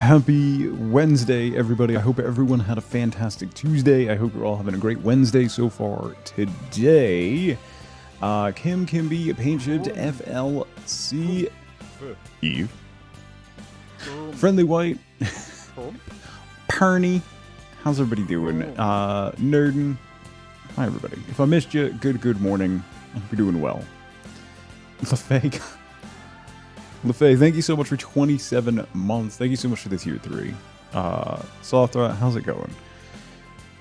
Happy Wednesday, everybody. I hope everyone had a fantastic Tuesday. I hope you're all having a great Wednesday so far today. Kim Kimby, Paintshipped, FLC, Eve, Friendly White, Perny. How's everybody doing? Nerden. Hi, everybody. If I missed you, good morning. I hope you're doing well. LaFay. LaFay, thank you so much for 27 months. Thank you so much for the tier 3. Sothra, how's it going?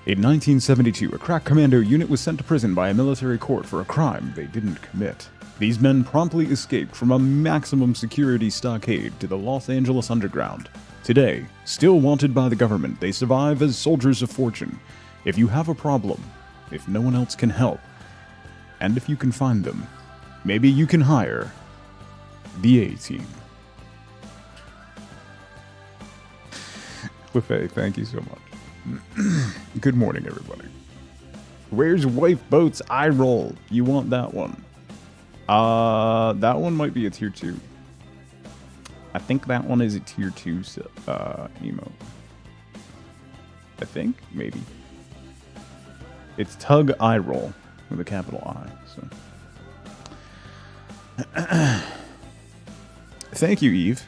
In 1972, a crack commando unit was sent to prison by a military court for a crime they didn't commit. These men promptly escaped from a maximum security stockade to the Los Angeles underground. Today, still wanted by the government, they survive as soldiers of fortune. If you have a problem, if no one else can help, and if you can find them, maybe you can hire the A-Team. LaFay, thank you so much. Good morning, everybody. Where's Wife Boat's eye roll? You want that one? That one might be a tier 2. I think that one is a tier 2 emote. I think, maybe. It's Tug Eye Roll with a capital I, so. Thank you, Eve.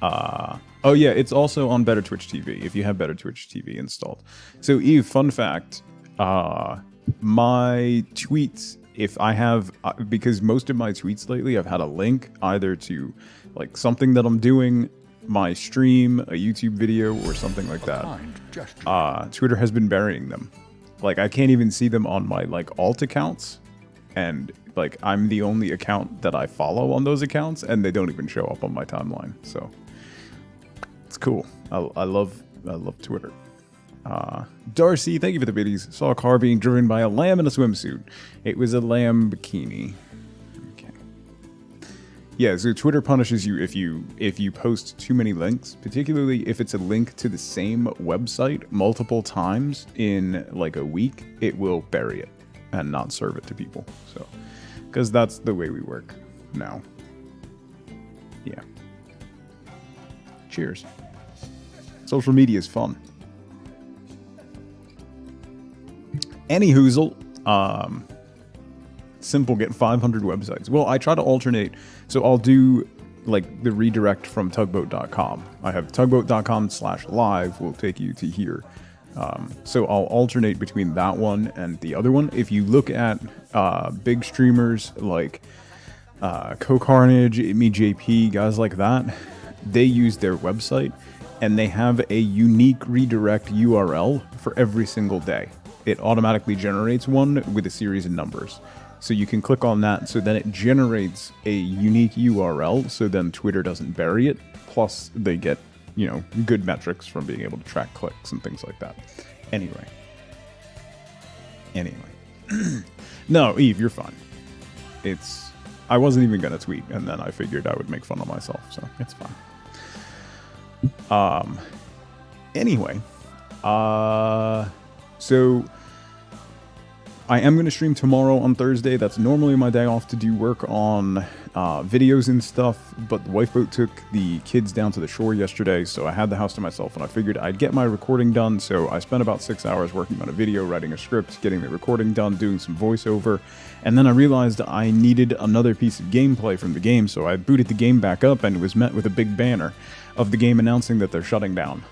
Oh yeah, it's also on Better Twitch TV, if you have Better Twitch TV installed. So Eve, fun fact, my tweets, if I have, because most of my tweets lately, I've had a link either to like something that I'm doing, my stream, a YouTube video, or something like that. Twitter has been burying them. Like I can't even see them on my like alt accounts, and like I'm the only account that I follow on those accounts, and they don't even show up on my timeline. So it's cool. I love Twitter. Darcy, thank you for the biddies. Saw a car being driven by a lamb in a swimsuit. It was a lamb bikini. Okay. Yeah, so Twitter punishes you if you post too many links, particularly if it's a link to the same website multiple times in like a week. It will bury it and not serve it to people. So, because that's the way we work now. Yeah. Cheers. Social media is fun. Any hoozle, simple get 500 websites. Well, I try to alternate, so I'll do like the redirect from tugboat.com. I have tugboat.com/live will take you to here. So I'll alternate between that one and the other one. If you look at big streamers like CoCarnage, MeJP, guys like that, they use their website and they have a unique redirect URL for every single day. It automatically generates one with a series of numbers. So you can click on that, so then it generates a unique URL, so then Twitter doesn't bury it. Plus they get, you know, good metrics from being able to track clicks and things like that. Anyway. No, Eve, you're fine. I wasn't even gonna tweet, and then I figured I would make fun of myself, so it's fine. Anyway, so I am going to stream tomorrow on Thursday. That's normally my day off to do work on videos and stuff, but the wife boat took the kids down to the shore yesterday, so I had the house to myself, and I figured I'd get my recording done, so I spent about 6 hours working on a video, writing a script, getting the recording done, doing some voiceover, and then I realized I needed another piece of gameplay from the game, so I booted the game back up and was met with a big banner of the game announcing that they're shutting down.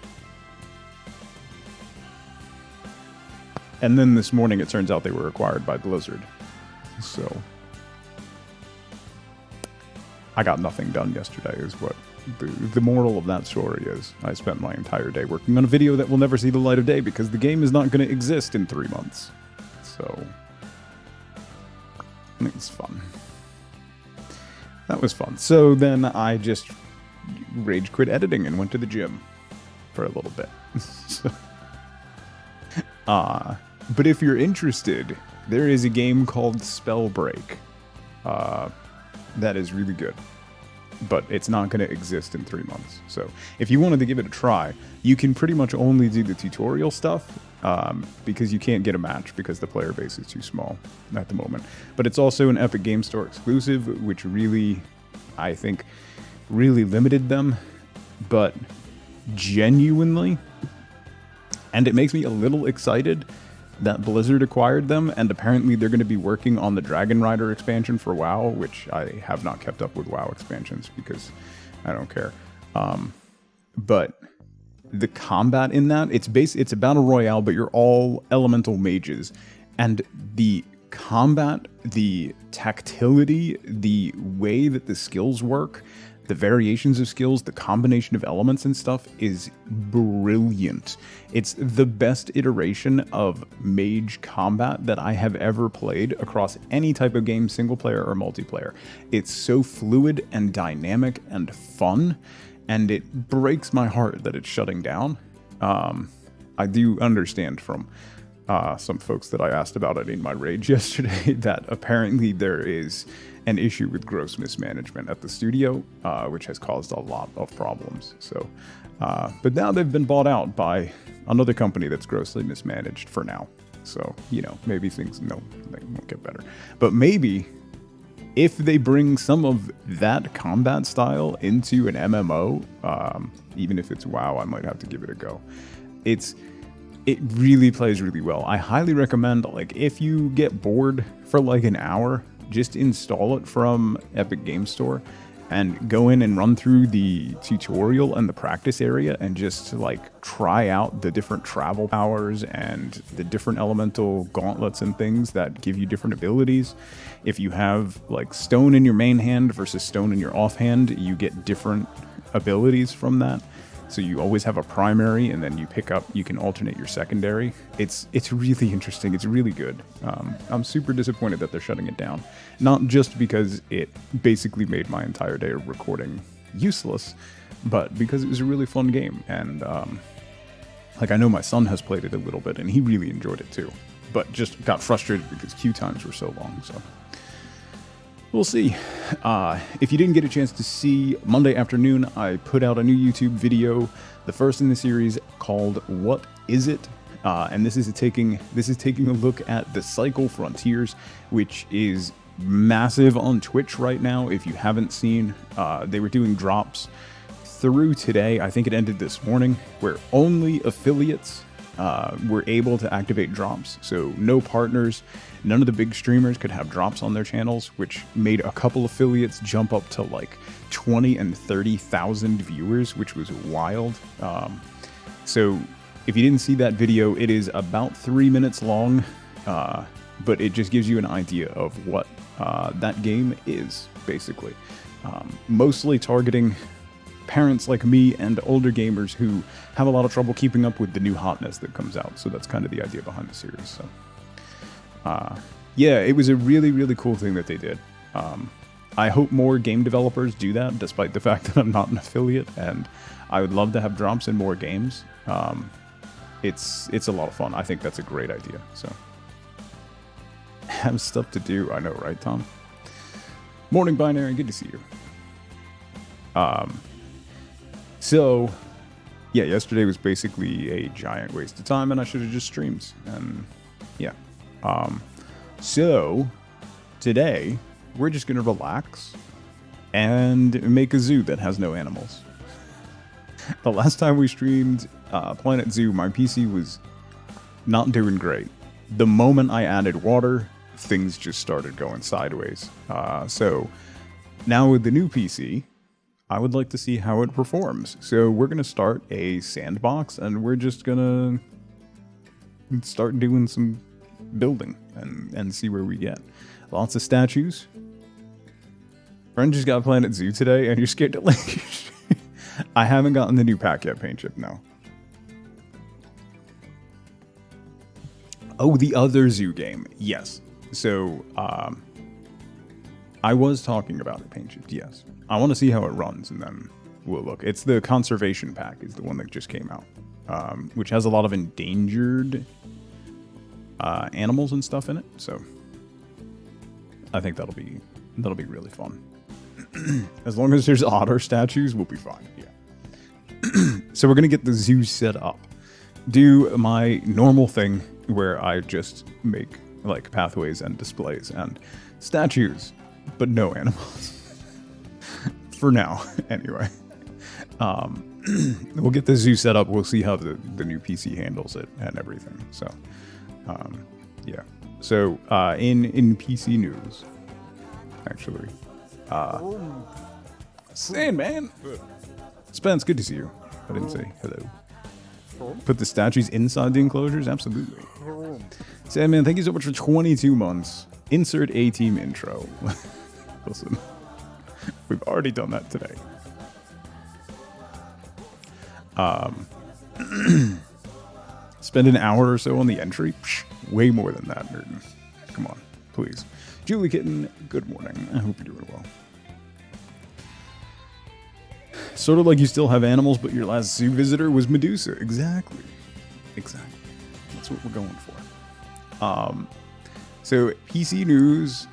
And then this morning, it turns out they were acquired by Blizzard. So I got nothing done yesterday is what the moral of that story is. I spent my entire day working on a video that will never see the light of day because the game is not going to exist in 3 months. So it's fun. That was fun. So then I just rage quit editing and went to the gym for a little bit. But if you're interested, there is a game called Spellbreak that is really good, but it's not going to exist in 3 months. So if you wanted to give it a try, you can pretty much only do the tutorial stuff because you can't get a match because the player base is too small at the moment. But it's also an Epic Game Store exclusive, which really, I think, really limited them but genuinely, and it makes me a little excited that Blizzard acquired them, and apparently they're going to be working on the Dragon Rider expansion for WoW, which I have not kept up with WoW expansions because I don't care. But the combat in that, it's a battle royale, but you're all elemental mages, and the combat, the tactility, the way that the skills work, the variations of skills, the combination of elements and stuff is brilliant. It's the best iteration of mage combat that I have ever played across any type of game, single player or multiplayer. It's so fluid and dynamic and fun, and it breaks my heart that it's shutting down. I do understand from some folks that I asked about it in my rage yesterday that apparently there is an issue with gross mismanagement at the studio, which has caused a lot of problems. So, but now they've been bought out by another company that's grossly mismanaged for now. So, you know, maybe things, no, they won't get better. But maybe if they bring some of that combat style into an MMO, even if it's WoW, I might have to give it a go. It really plays really well. I highly recommend, like, if you get bored for like an hour, just install it from Epic Game Store and go in and run through the tutorial and the practice area and just like try out the different travel powers and the different elemental gauntlets and things that give you different abilities. If you have like stone in your main hand versus stone in your offhand, you get different abilities from that. So you always have a primary, and then you can alternate your secondary. It's really interesting. It's really good. I'm super disappointed that they're shutting it down. Not just because it basically made my entire day of recording useless, but because it was a really fun game. And like I know my son has played it a little bit, and he really enjoyed it too. But just got frustrated because queue times were so long, so... We'll see. If you didn't get a chance to see, Monday afternoon, I put out a new YouTube video, the first in the series, called What Is It? And this is taking a look at the Cycle Frontiers, which is massive on Twitch right now. If you haven't seen, they were doing drops through today. I think it ended this morning, where only affiliates were able to activate drops. So no partners, none of the big streamers could have drops on their channels, which made a couple affiliates jump up to like 20 and 30,000 viewers, which was wild. So if you didn't see that video, it is about 3 minutes long, but it just gives you an idea of what that game is, basically. Mostly targeting parents like me and older gamers who have a lot of trouble keeping up with the new hotness that comes out. So that's kind of the idea behind the series. So, yeah, it was a really, really cool thing that they did. I hope more game developers do that, despite the fact that I'm not an affiliate, and I would love to have drops in more games. It's a lot of fun. I think that's a great idea. So, have stuff to do. I know, right, Tom? Morning, Binary. Good to see you. So, yeah, yesterday was basically a giant waste of time, and I should have just streamed. And yeah. So today we're just gonna relax and make a zoo that has no animals. The last time we streamed Planet Zoo, my PC was not doing great. The moment I added water, things just started going sideways. So now with the new PC, I would like to see how it performs. So we're going to start a sandbox, and we're just going to start doing some building and see where we get. Lots of statues. Friend just got Planet Zoo today, and you're scared to leave. I haven't gotten the new pack yet, Paint Chip, no. Oh, the other zoo game. Yes. So, I was talking about it, Paint Chip, yes. I want to see how it runs, and then we'll look. It's the Conservation Pack is the one that just came out, which has a lot of endangered animals and stuff in it. So I think that'll be really fun. As long as there's otter statues, we'll be fine. Yeah. So we're gonna get the zoo set up. Do my normal thing where I just make like pathways and displays and statues, but no animals. For now, anyway. We'll get the zoo set up. We'll see how the new PC handles it and everything. So, yeah. So, in PC news, actually, Sandman, Spence, good to see you. I didn't say hello. Put the statues inside the enclosures? Absolutely. Sandman, thank you so much for 22 months. Insert A-Team intro. Listen, we've already done that today. Spend an hour or so on the entry? Psh, way more than that, Newton. Come on, please. Julie Kitten, good morning. I hope you're doing well. Sort of like you still have animals, but your last zoo visitor was Medusa. Exactly. Exactly. That's what we're going for. So PC news,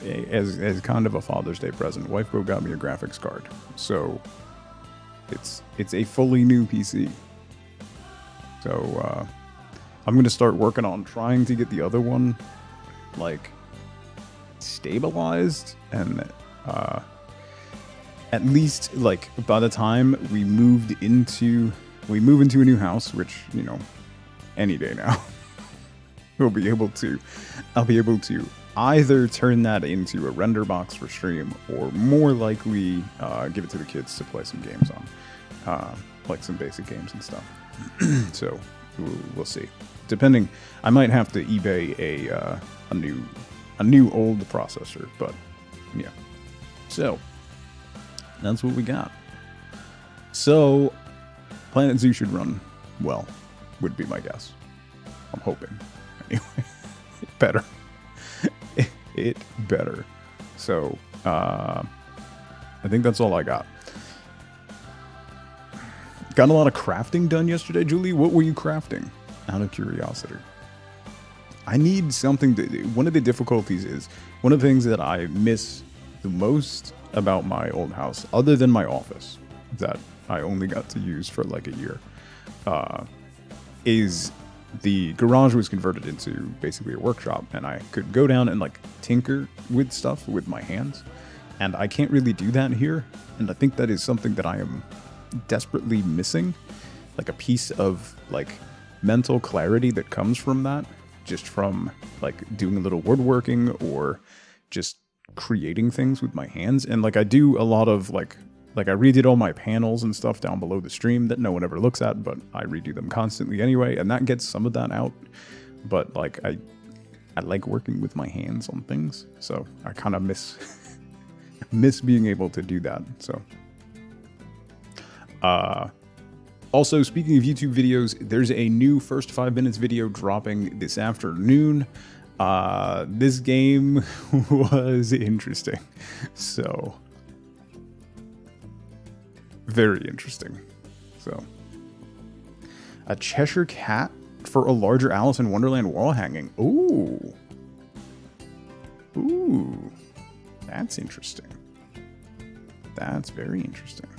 as kind of a Father's Day present, wife got me a graphics card. So it's a fully new PC. So I'm going to start working on trying to get the other one like stabilized, and at least like by the time we move into a new house, which, you know, any day now, I'll be able to either turn that into a render box for stream, or more likely give it to the kids to play some games on, like some basic games and stuff. So we'll see. Depending, I might have to eBay a new old processor, but yeah. So that's what we got. So Planet Zoo should run well, would be my guess. I'm hoping. Anyway, it better. It better. So I think that's all I got. Got a lot of crafting done yesterday, Julie. What were you crafting? Out of curiosity. I need something to do. One of the difficulties is, one of the things that I miss the most about my old house, other than my office, that I only got to use for like a year, is the garage was converted into basically a workshop, and I could go down and like tinker with stuff with my hands. And I can't really do that here. And I think that is something that I am desperately missing, like a piece of like mental clarity that comes from that, just from like doing a little woodworking or just creating things with my hands. And like I do a lot of like I redid all my panels and stuff down below the stream that no one ever looks at, but I redo them constantly anyway, and that gets some of that out. But like I like working with my hands on things, so I kind of miss being able to do that. So also, speaking of YouTube videos, there's a new First 5 Minutes video dropping this afternoon. This game was interesting. So, very interesting. So, a Cheshire Cat for a larger Alice in Wonderland wall hanging. Ooh. Ooh. That's interesting. That's very interesting.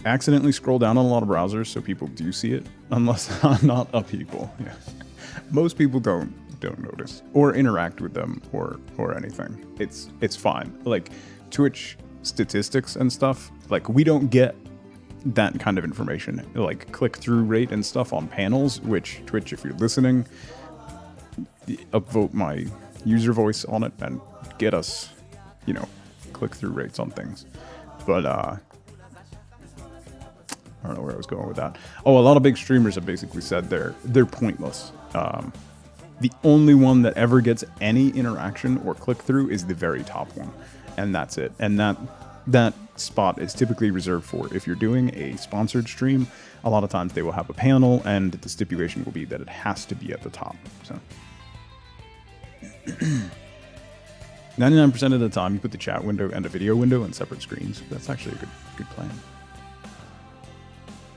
Accidentally scroll down on a lot of browsers so people do see it, unless not a people. Yeah. Most people don't notice or interact with them or anything. It's fine. Like Twitch statistics and stuff, like we don't get that kind of information, like click-through rate and stuff on panels, which Twitch, if you're listening, upvote my user voice on it and get us, you know, click-through rates on things. But I don't know where I was going with that. Oh, a lot of big streamers have basically said they're pointless. The only one that ever gets any interaction or click-through is the very top one, and that's it. And that spot is typically reserved for if you're doing a sponsored stream. A lot of times they will have a panel, and the stipulation will be that it has to be at the top. So 99% of the time, you put the chat window and a video window in separate screens. That's actually a good plan.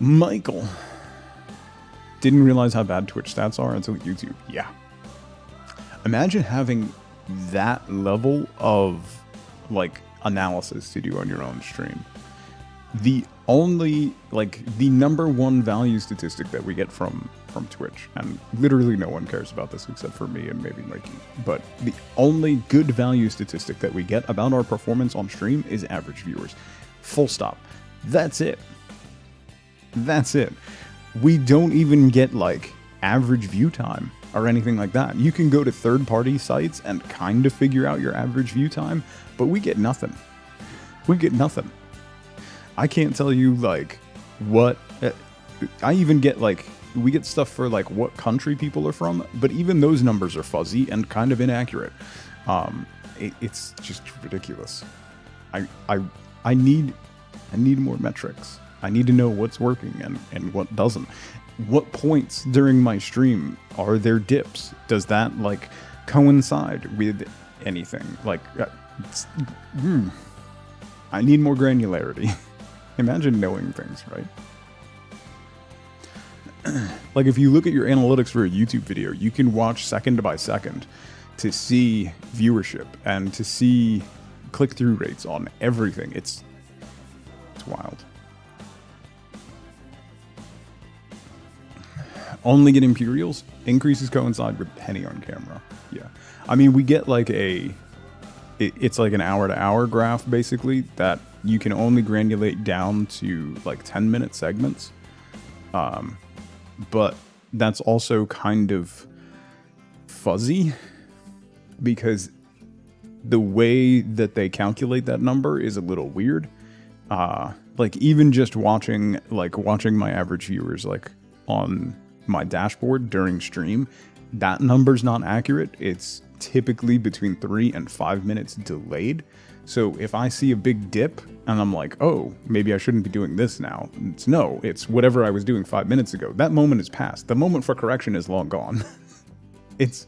Michael didn't realize how bad Twitch stats are until YouTube. Yeah. Imagine having that level of like analysis to do on your own stream. the only, like, the number one value statistic that we get from Twitch, and literally no one cares about this except for me and maybe Mikey, but the only good value statistic that we get about our performance on stream is average viewers. Full stop. That's it. That's it. We don't even get, like, average view time or anything like that. You can go to third-party sites and kind of figure out your average view time, but we get nothing. We get nothing. I can't tell you, like, what... I even get, like... We get stuff for, like, what country people are from, but even those numbers are fuzzy and kind of inaccurate. It's just ridiculous. I need more metrics. I need to know what's working and what doesn't. What points during my stream are there dips? Does that, like, coincide with anything? Like, I need more granularity. Imagine knowing things, right? Like, if you look at your analytics for a YouTube video, you can watch second by second to see viewership and to see click-through rates on everything. It's wild. Only get Imperials. Increases coincide with penny on camera. Yeah. I mean, we get like it's like an hour-to-hour graph, basically, that you can only granulate down to like 10-minute segments. But that's also kind of fuzzy because the way that they calculate that number is a little weird. Like, even just watching my average viewers, like, on my dashboard during stream, that number's not accurate. It's typically between 3 and 5 minutes delayed. So if I see a big dip and I'm like, oh, maybe I shouldn't be doing this now. It's whatever I was doing 5 minutes ago. That moment is past. The moment for correction is long gone. It's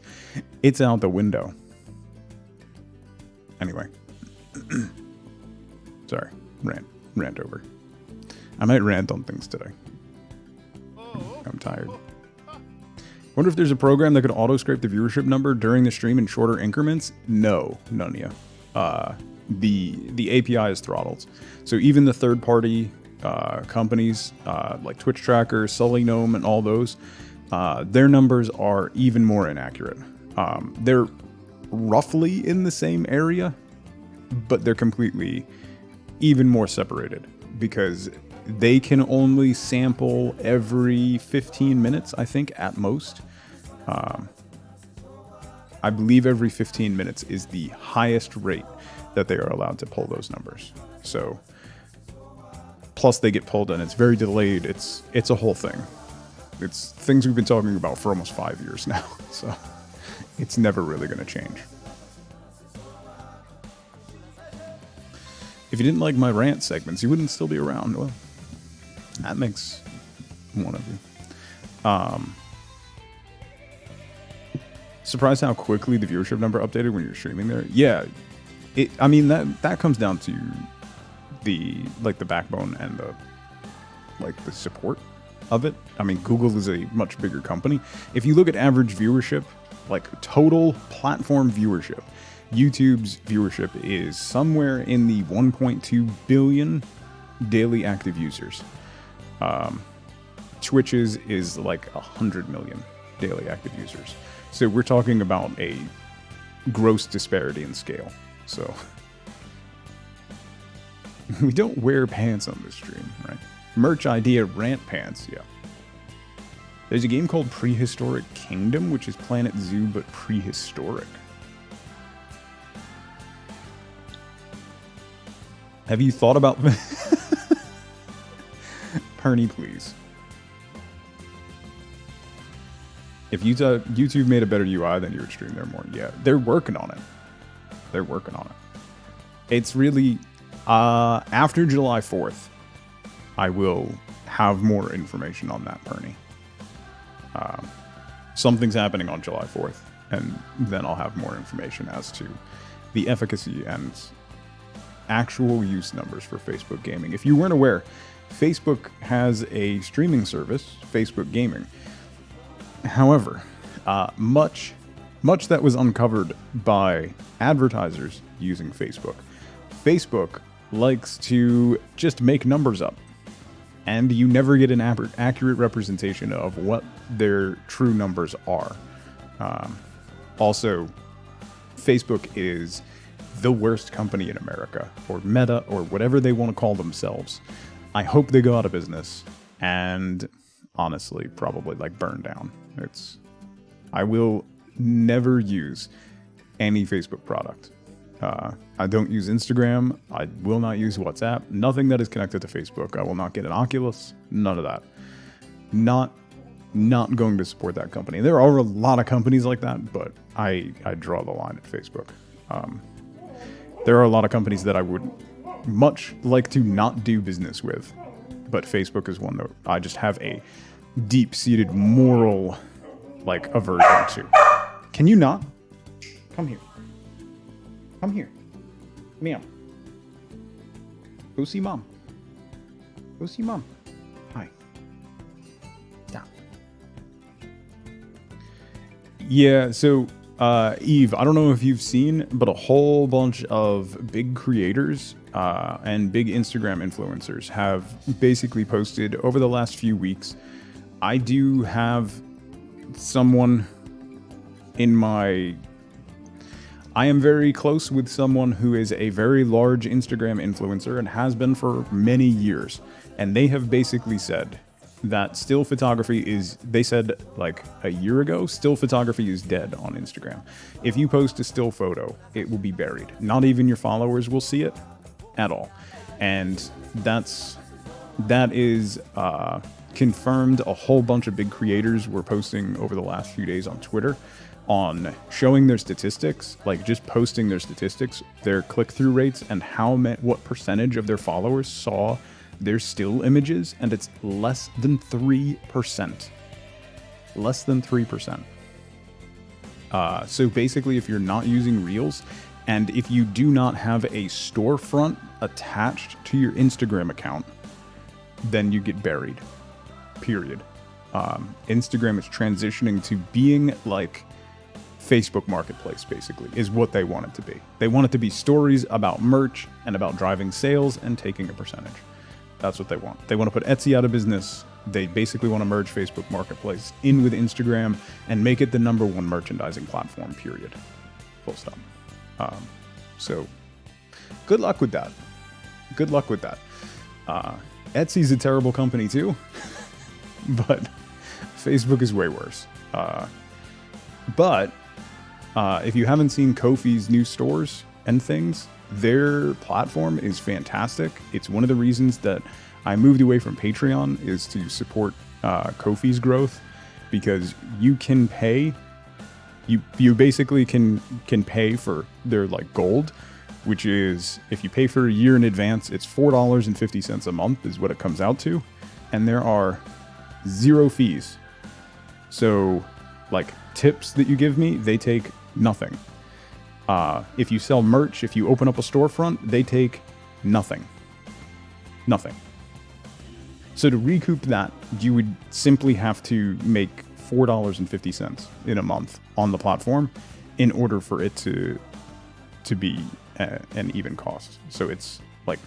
out the window. Anyway. Sorry. Rant over. I might rant on things today. I'm tired. Wonder if there's a program that could auto-scrape the viewership number during the stream in shorter increments? No, Nunya. The API is throttled. So even the third-party companies like Twitch Tracker, Sully Gnome, and all those, their numbers are even more inaccurate. They're roughly in the same area, but they're completely even more separated because they can only sample every 15 minutes, I think, at most. I believe every 15 minutes is the highest rate that they are allowed to pull those numbers. So, plus they get pulled and it's very delayed. It's a whole thing. It's things we've been talking about for almost 5 years now. So, it's never really going to change. If you didn't like my rant segments, you wouldn't still be around. Well, that makes one of you. Surprised how quickly the viewership number updated when you're streaming there. Yeah, I mean that comes down to the backbone and the support of it. I mean, Google is a much bigger company. If you look at average viewership, like total platform viewership, YouTube's viewership is somewhere in the 1.2 billion daily active users. Twitch's is like 100 million daily active users. So we're talking about a gross disparity in scale. So we don't wear pants on this stream, right? Merch idea, rant pants, yeah. There's a game called Prehistoric Kingdom, which is Planet Zoo, but prehistoric. Have you thought about... Perny, please. If YouTube made a better UI, then you would stream there more. Yeah, they're working on it. They're working on it. It's really... after July 4th, I will have more information on that, Perny. Something's happening on July 4th, and then I'll have more information as to the efficacy and actual use numbers for Facebook Gaming. If you weren't aware, Facebook has a streaming service, Facebook Gaming. However, much that was uncovered by advertisers using Facebook. Facebook likes to just make numbers up. And you never get an accurate representation of what their true numbers are. Also, Facebook is the worst company in America, or Meta, or whatever they want to call themselves. I hope they go out of business, and honestly, probably like burn down. I will never use any Facebook product. I don't use Instagram. I will not use WhatsApp. Nothing that is connected to Facebook. I will not get an Oculus. None of that. Not going to support that company. There are a lot of companies like that, but I draw the line at Facebook. There are a lot of companies that I would much like to not do business with, but Facebook is one that I just have a deep-seated moral, like, aversion to. Can you not? Come here. Come here. Meow. Go see mom. Go see mom. Hi. Stop. Yeah, so, Eve, I don't know if you've seen, but a whole bunch of big creators and big Instagram influencers have basically posted over the last few weeks. I do have someone I am very close with someone who is a very large Instagram influencer and has been for many years. And they have basically said that still photography they said like a year ago, still photography is dead on Instagram. If you post a still photo, it will be buried. Not even your followers will see it at all. And that is confirmed. A whole bunch of big creators were posting over the last few days on Twitter on showing their statistics, like just posting their statistics, their click-through rates, and what percentage of their followers saw their still images, and it's less than 3%. Less than 3%. So basically, if you're not using Reels, and if you do not have a storefront attached to your Instagram account, then you get buried. Period. Instagram is transitioning to being like Facebook Marketplace, basically, is what they want it to be. They want it to be stories about merch and about driving sales and taking a percentage. That's what they want. They want to put Etsy out of business. They basically want to merge Facebook Marketplace in with Instagram and make it the #1 merchandising platform, period. Full stop. So good luck with that. Good luck with that. Etsy's a terrible company too, but Facebook is way worse. But if you haven't seen Ko-fi's new stores and things, their platform is fantastic. It's one of the reasons that I moved away from Patreon, is to support Ko-fi's growth, because you can pay, you basically can pay for their like gold, which is, if you pay for a year in advance, it's $4.50 a month is what it comes out to, and there are 0 fees. So like tips that you give me, they take nothing. If you sell merch, if you open up a storefront, they take nothing. Nothing. So to recoup that, you would simply have to make $4.50 in a month on the platform in order for it to be an even cost. So it's like,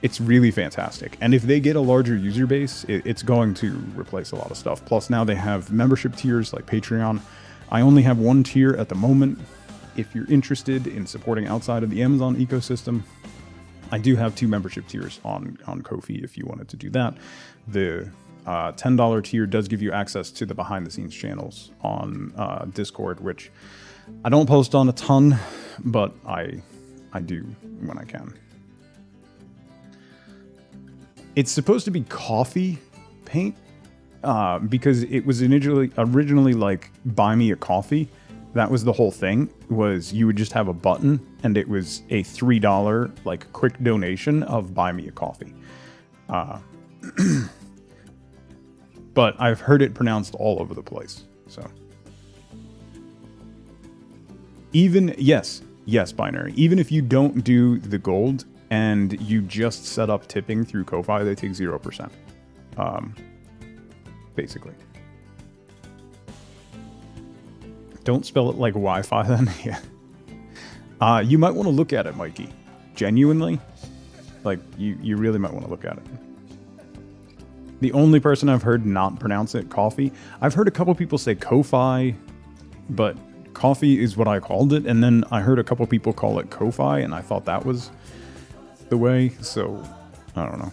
it's really fantastic. And if they get a larger user base, it's going to replace a lot of stuff. Plus now they have membership tiers like Patreon. I only have 1 tier at the moment. If you're interested in supporting outside of the Amazon ecosystem, I do have 2 membership tiers on Ko-fi if you wanted to do that. The $10 tier does give you access to the behind the scenes channels on Discord, which I don't post on a ton, but I do when I can. It's supposed to be coffee paint because it was originally like buy me a coffee. That was the whole thing, was you would just have a button and it was a $3 like quick donation of buy me a coffee. But I've heard it pronounced all over the place. So yes, Binary. Even if you don't do the gold and you just set up tipping through Ko-fi, they take 0%. Basically. Don't spell it like Wi-Fi then. Yeah. You might want to look at it, Mikey. Genuinely. Like, you really might want to look at it. The only person I've heard not pronounce it coffee, I've heard a couple people say Ko-Fi, but coffee is what I called it, and then I heard a couple people call it Ko-Fi, and I thought that was the way, so I don't know.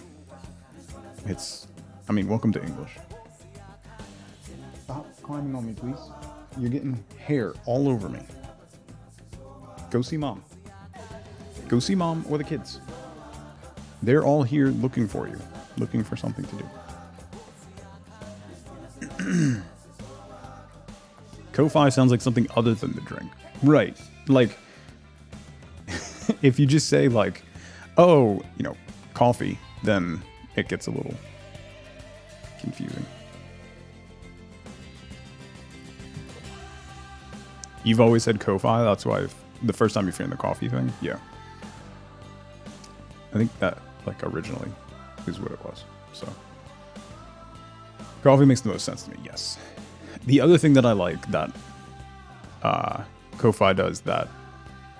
I mean, welcome to English. Stop climbing on me, please. You're getting hair all over me. Go see mom. Go see mom or the kids. They're all here looking for you, looking for something to do. Ko-Fi sounds like something other than the drink. Right. Like, if you just say, like, oh, you know, coffee, then it gets a little confusing. You've always said Ko-Fi, that's why the first time you're hearing the coffee thing, yeah. I think that, like, originally is what it was, so. Coffee makes the most sense to me, yes. The other thing that I like that Ko-Fi does that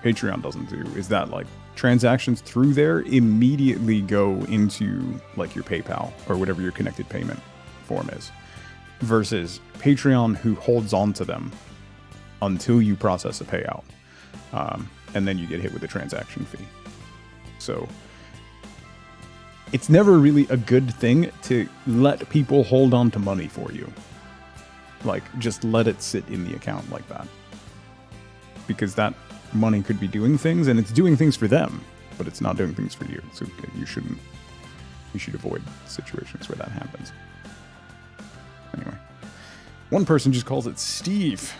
Patreon doesn't do is that, like, transactions through there immediately go into, like, your PayPal or whatever your connected payment form is, versus Patreon, who holds on to them until you process a payout, and then you get hit with a transaction fee. So it's never really a good thing to let people hold on to money for you. Like, just let it sit in the account like that, because that money could be doing things, and it's doing things for them, but it's not doing things for you. So you should avoid situations where that happens. Anyway, one person just calls it Steve.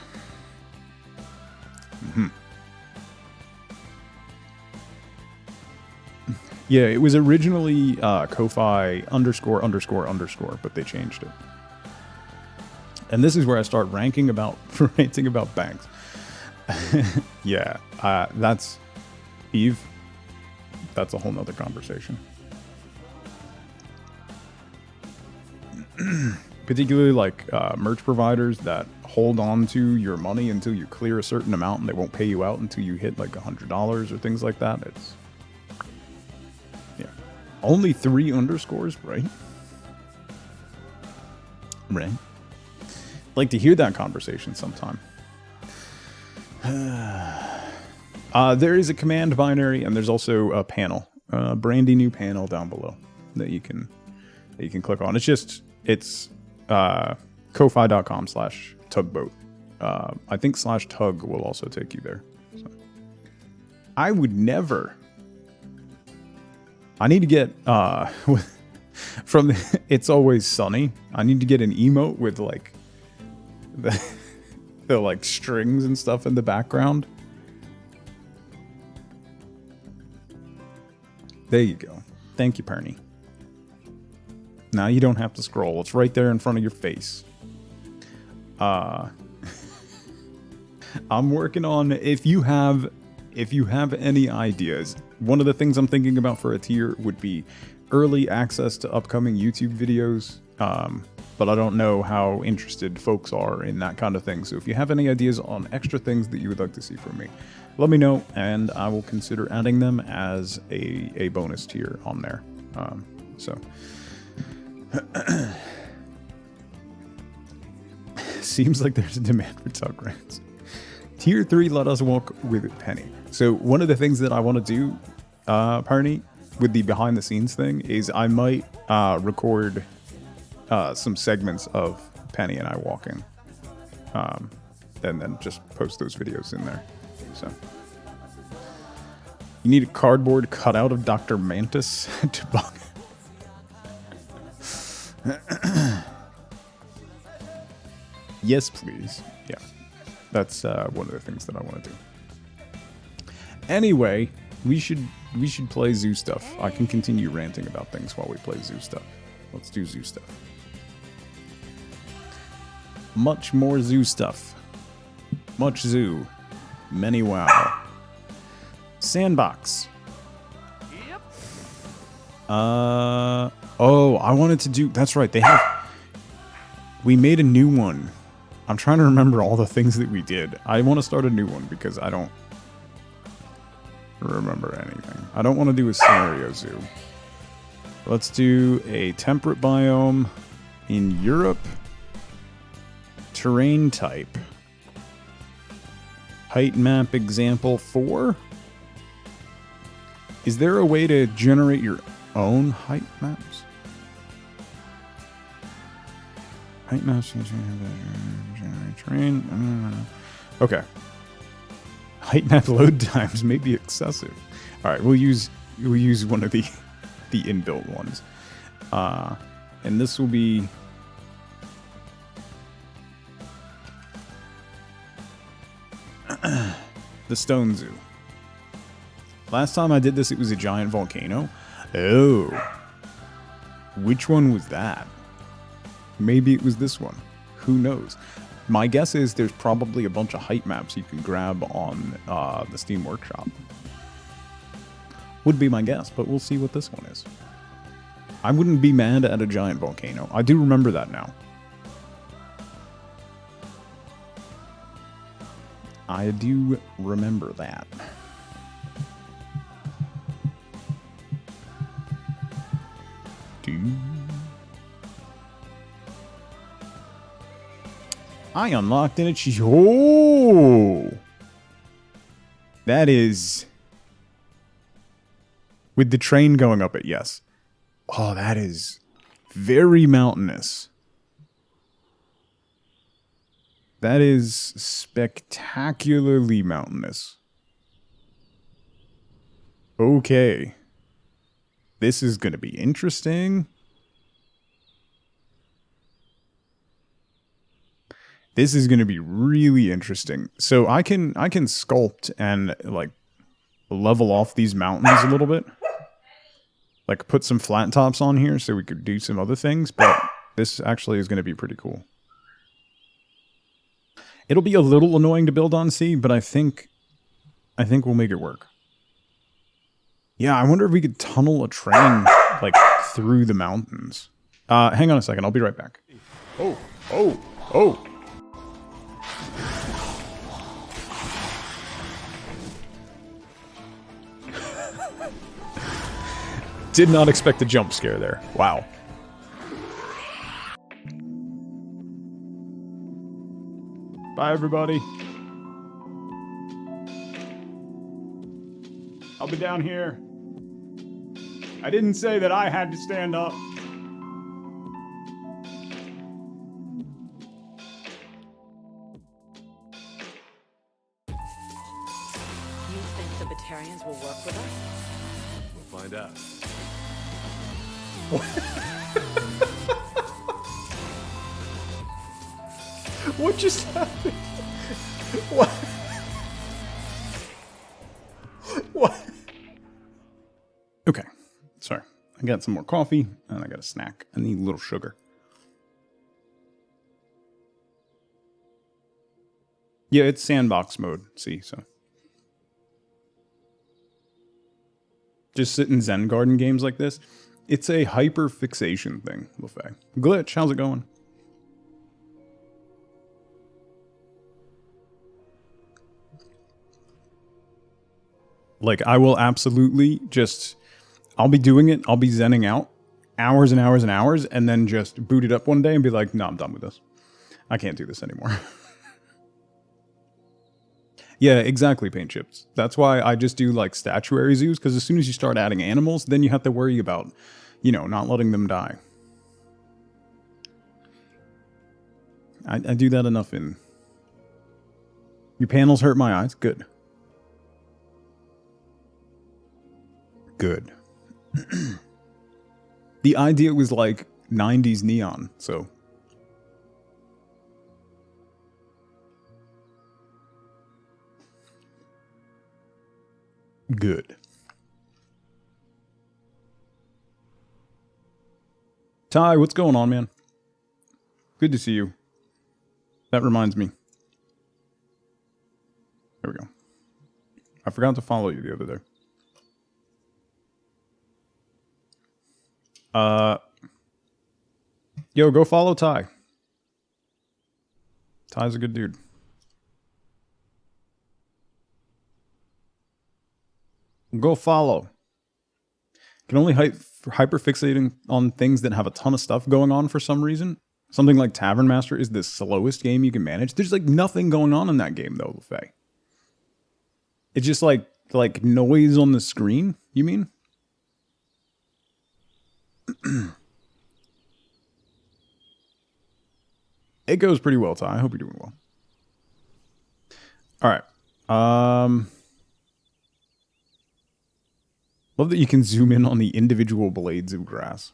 Yeah, it was originally Ko-Fi ____, but they changed it. And this is where I start ranting about banks. Yeah, that's Eve. That's a whole nother conversation. Particularly like merch providers that hold on to your money until you clear a certain amount, and they won't pay you out until you hit like $100 or things like that. It's, yeah, only 3 underscores, right? Right. Like to hear that conversation sometime. There is a command binary, and there's also a panel, a brandy new panel down below that you can click on. It's ko-fi.com/tugboat. I think /tug will also take you there. So. I would never. I need to get from the It's Always Sunny. I need to get an emote with like the like strings and stuff in the background. There you go. Thank you, Perny. Now you don't have to scroll. It's right there in front of your face. I'm working on, if you have any ideas, one of the things I'm thinking about for a tier would be early access to upcoming YouTube videos. But I don't know how interested folks are in that kind of thing. So if you have any ideas on extra things that you would like to see from me, let me know, and I will consider adding them as a bonus tier on there. Seems like there's a demand for Tug Rants. Tier 3, let us walk with Penny. So one of the things that I want to do, Parney, with the behind the scenes thing is I might record some segments of Penny and I walking, and then just post those videos in there. So you need a cardboard cutout of Dr. Mantis to bug. Yes, please. Yeah, that's one of the things that I want to do. Anyway, we should play zoo stuff. I can continue ranting about things while we play zoo stuff. Let's do zoo stuff. Much more zoo stuff. Much zoo. Many wow. Sandbox. Yep. Oh, I wanted to do. That's right. We made a new one. I'm trying to remember all the things that we did. I want to start a new one because I don't. remember anything. I don't want to do a scenario zoo. Let's do a temperate biome in Europe. Terrain type. Height map example 4. Is there a way to generate your own height maps? Height maps generate terrain. Okay. Height map load times may be excessive. All right, we'll use one of the inbuilt ones, and this will be the Stone Zoo. Last time I did this, it was a giant volcano. Oh, which one was that? Maybe it was this one. Who knows? My guess is there's probably a bunch of height maps you can grab on the Steam Workshop. Would be my guess, but we'll see what this one is. I wouldn't be mad at a giant volcano. I do remember that now. I do remember that. I unlocked an achievement. Oh! That is... with the train going up it, yes. Oh, that is very mountainous. That is spectacularly mountainous. Okay. This is going to be interesting. This is going to be really interesting. So I can sculpt and like level off these mountains a little bit. Like put some flat tops on here so we could do some other things, but this actually is going to be pretty cool. It'll be a little annoying to build on C, but I think we'll make it work. Yeah, I wonder if we could tunnel a train like through the mountains. Hang on a second, I'll be right back. Oh. Did not expect a jump scare there. Wow. Bye, everybody. I'll be down here. I didn't say that I had to stand up. You think the Batarians will work with us? We'll find out. What just happened? What? What? Okay, sorry. I got some more coffee, and I got a snack. I need a little sugar. Yeah, it's sandbox mode, see, so. Just sit in Zen Garden games like this. It's a hyper fixation thing, Lefay. Glitch, how's it going? Like, I will absolutely just... I'll be doing it, I'll be zenning out hours and hours and hours, and then just boot it up one day and be like, no, I'm done with this. I can't do this anymore. Yeah, exactly, Paint Chips. That's why I just do, like, statuary zoos, because as soon as you start adding animals, then you have to worry about, you know, not letting them die. I do that enough in... Your panels hurt my eyes? Good. Good. The idea was like 90s neon, so... Good. Ty, what's going on, man? Good to see you. That reminds me. There we go. I forgot to follow you the other day. Yo, go follow Ty. Ty's a good dude. Go follow. Can only hyperfixating on things that have a ton of stuff going on for some reason. Something like Tavern Master is the slowest game you can manage. There's like nothing going on in that game though, LaFay. It's just like noise on the screen, you mean? It goes pretty well, Ty. I hope you're doing well. All right. Love that you can zoom in on the individual blades of grass.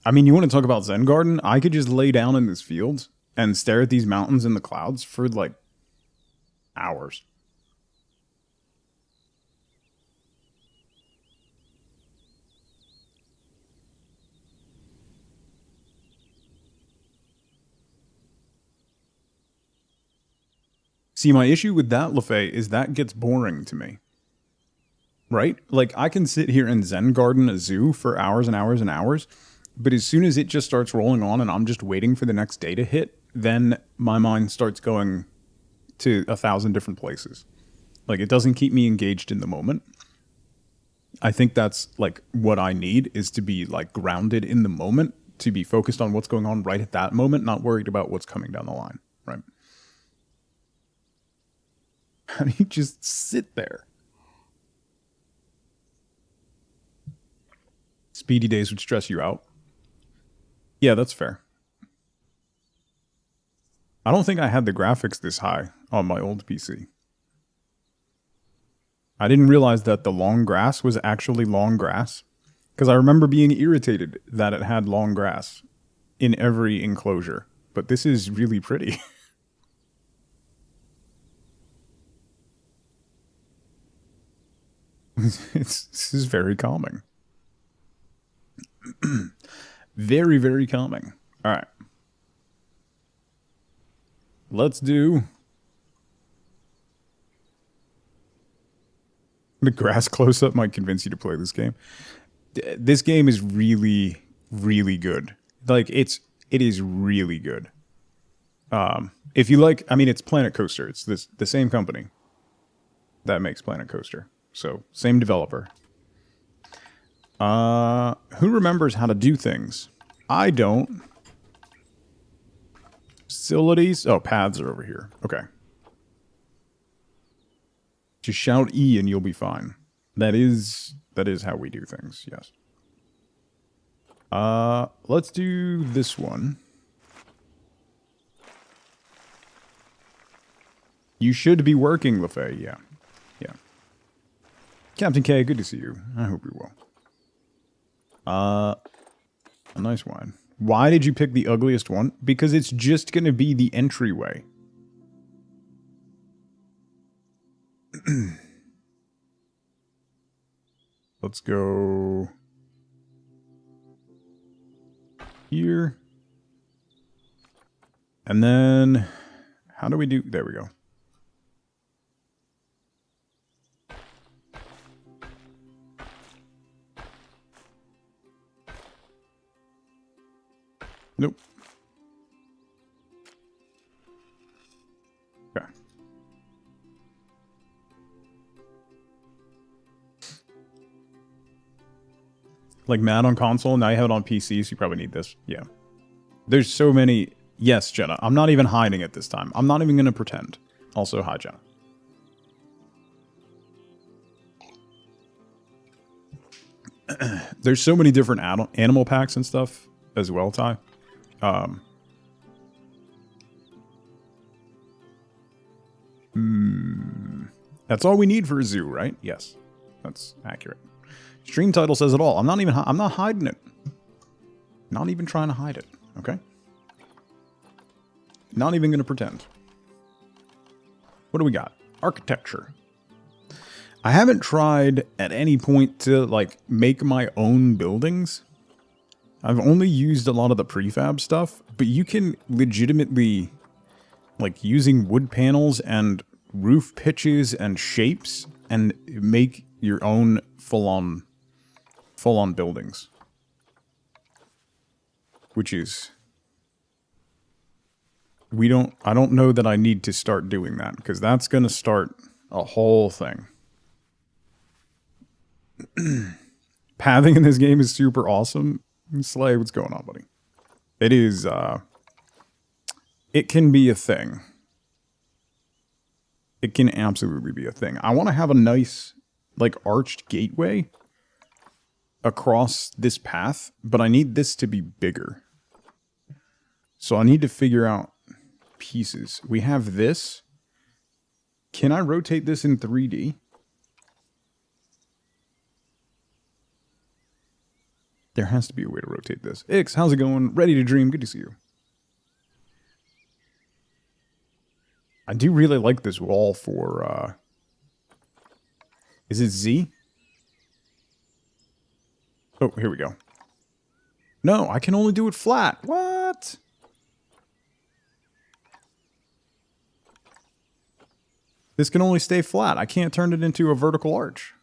I mean, you want to talk about Zen Garden? I could just lay down in this field and stare at these mountains in the clouds for like hours. See, my issue with that, LaFay, is that gets boring to me. Right? Like, I can sit here and Zen Garden a zoo for hours and hours and hours, but as soon as it just starts rolling on and I'm just waiting for the next day to hit, then my mind starts going to 1,000 different places. Like, it doesn't keep me engaged in the moment. I think that's, like, what I need is to be, like, grounded in the moment, to be focused on what's going on right at that moment, not worried about what's coming down the line, right? How do you just sit there? Speedy days would stress you out. Yeah, that's fair. I don't think I had the graphics this high on my old PC. I didn't realize that the long grass was actually long grass, because I remember being irritated that it had long grass in every enclosure. But this is really pretty. This is very calming. Very, very calming. All right. Let's do the grass close-up might convince you to play this game. This game is really, really good. Like, it is really good. If you like, I mean, it's Planet Coaster. It's the same company that makes Planet Coaster. So, same developer. Who remembers how to do things? I don't. Facilities? Oh, paths are over here. Okay. Just shout E and you'll be fine. That is how we do things, yes. Let's do this one. You should be working, LaFay, yeah. Yeah. Captain K, good to see you. I hope you're well. A nice wine. Why did you pick the ugliest one? Because it's just going to be the entryway. Let's go here. And then, how do we do? There we go. Nope. Okay. Like mad on console, now you have it on PC, so you probably need this. Yeah. There's so many. Yes, Jenna. I'm not even hiding it this time. I'm not even going to pretend. Also, hi, Jenna. There's so many different animal packs and stuff as well, Ty. That's all we need for a zoo, right? Yes, that's accurate. Stream title says it all. I'm not hiding it. Not even trying to hide it, okay? Not even going to pretend. What do we got? Architecture. I haven't tried at any point to, like, make my own buildings. I've only used a lot of the prefab stuff, but you can legitimately, like, using wood panels and roof pitches and shapes and make your own full-on buildings. Which is... I don't know that I need to start doing that, because that's going to start a whole thing. Pathing in this game is super awesome. Slay, what's going on, buddy? It is, it can be a thing. It can absolutely be a thing. I want to have a nice, like, arched gateway across this path, but I need this to be bigger. So I need to figure out pieces. We have this. Can I rotate this in 3D? There has to be a way to rotate this. Ix, how's it going? Ready to dream. Good to see you. I do really like this wall for, is it Z? Oh, here we go. No, I can only do it flat. What? This can only stay flat. I can't turn it into a vertical arch.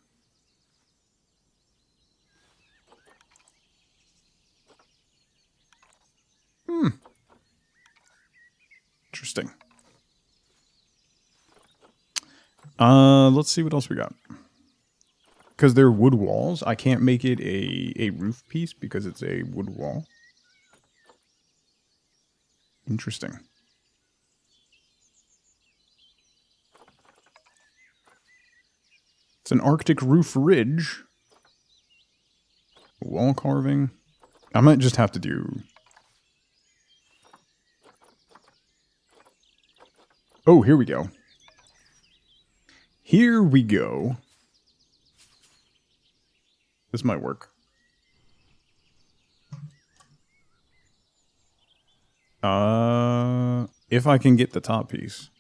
Interesting. Let's see what else we got. Because they're wood walls, I can't make it a roof piece because it's a wood wall. Interesting. It's an Arctic roof ridge. Wall carving. I might just have to do... Oh, here we go. Here we go. This might work. If I can get the top piece.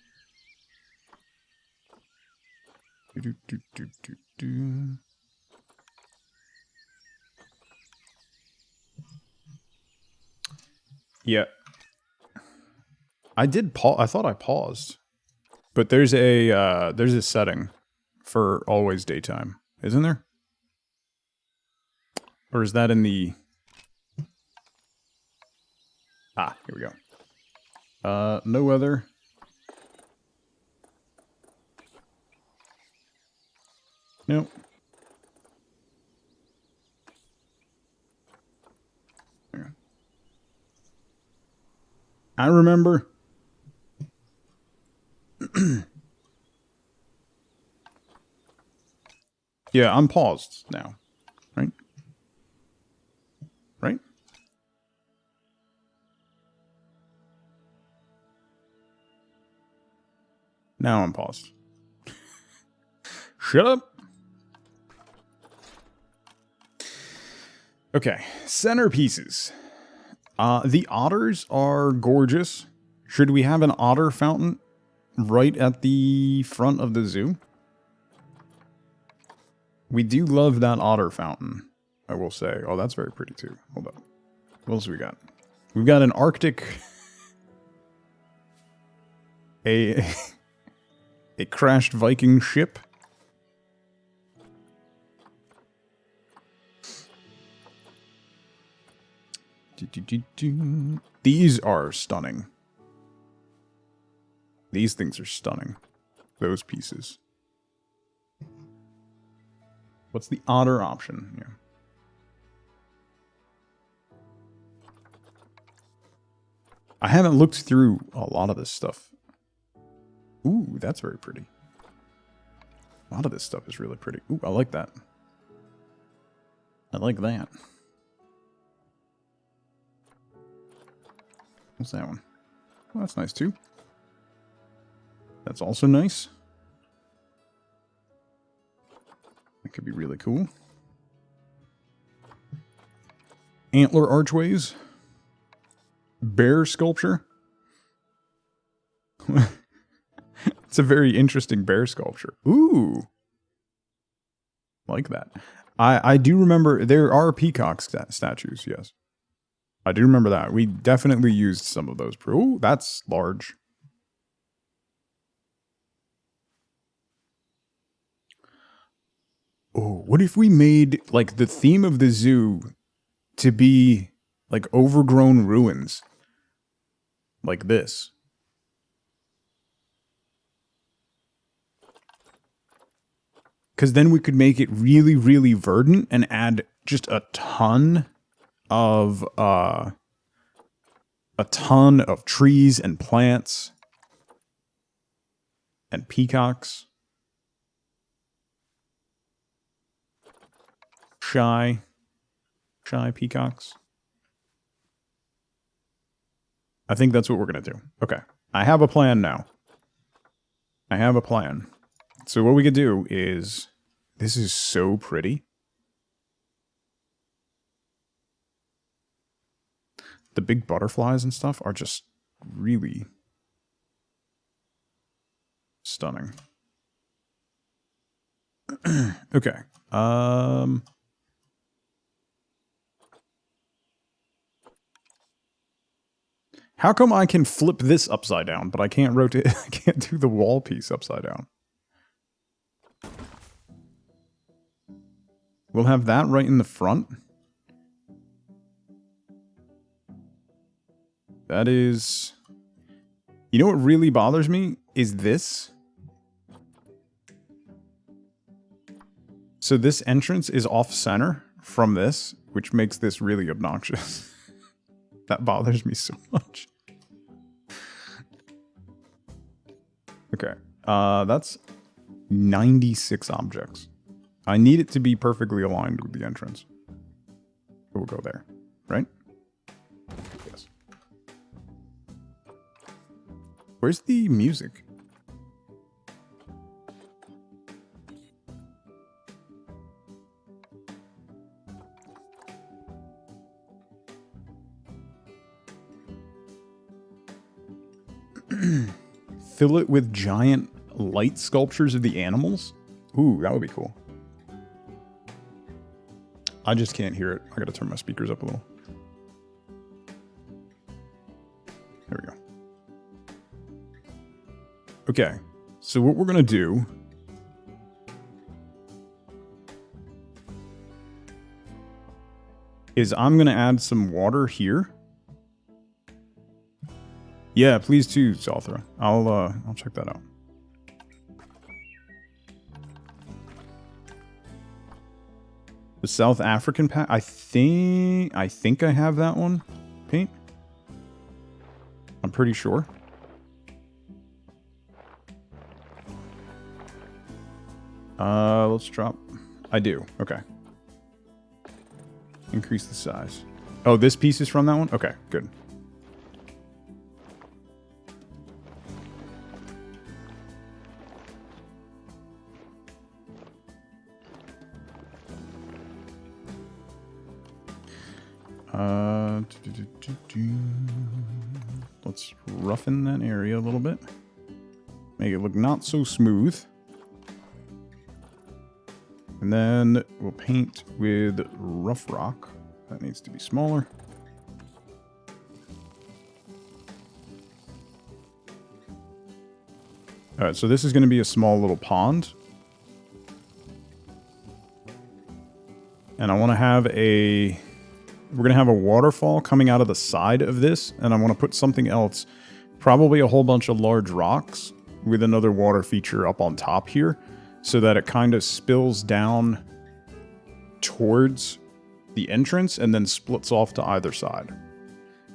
Yeah. I did pause. I thought I paused. But there's a setting for always daytime, isn't there? Or is that in the... Ah, here we go. No weather. Nope. There. I remember. Yeah, I'm paused now. Right? Right? Now I'm paused. Shut up. Okay, centerpieces. The otters are gorgeous. Should we have an otter fountain right at the front of the zoo? We do love that otter fountain, I will say. Oh, that's very pretty too. Hold up. What else we got? We've got an Arctic... a crashed Viking ship. These are stunning. These things are stunning. Those pieces. What's the otter option here? I haven't looked through a lot of this stuff. Ooh, that's very pretty. A lot of this stuff is really pretty. Ooh, I like that. I like that. What's that one? Oh, that's nice too. That's also nice. That could be really cool. Antler archways. Bear sculpture. It's a very interesting bear sculpture. Ooh. Like that. I do remember there are peacock statues, yes. I do remember that. We definitely used some of those. Ooh, that's large. Oh, what if we made, like, the theme of the zoo to be, like, overgrown ruins? Like this. Because then we could make it really, really verdant and add just a ton of trees and plants and peacocks. Shy peacocks. I think that's what we're going to do. Okay. I have a plan now. I have a plan. So what we could do is... This is so pretty. The big butterflies and stuff are just really stunning. Okay. How come I can flip this upside down, but I can't rotate, I can't do the wall piece upside down? We'll have that right in the front. That is... You know what really bothers me? Is this. So this entrance is off-center from this, which makes this really obnoxious. That bothers me so much. Okay, that's 96 objects. I need it to be perfectly aligned with the entrance. We'll go there, right? Yes. Where's the music? Fill it with giant light sculptures of the animals? Ooh, that would be cool. I just can't hear it. I gotta turn my speakers up a little. There we go. Okay, so what we're gonna do is I'm gonna add some water here. Yeah, please too, Salthra. I'll check that out. The South African pack. I think I have that one. Paint. I'm pretty sure. Let's drop. I do. Okay. Increase the size. Oh, this piece is from that one? Okay, good. Let's roughen that area a little bit. Make it look not so smooth. And then we'll paint with rough rock. That needs to be smaller. Alright, so this is going to be a small little pond. And I want to have a... We're going to have a waterfall coming out of the side of this, and I want to put something else, probably a whole bunch of large rocks with another water feature up on top here, so that it kind of spills down towards the entrance and then splits off to either side.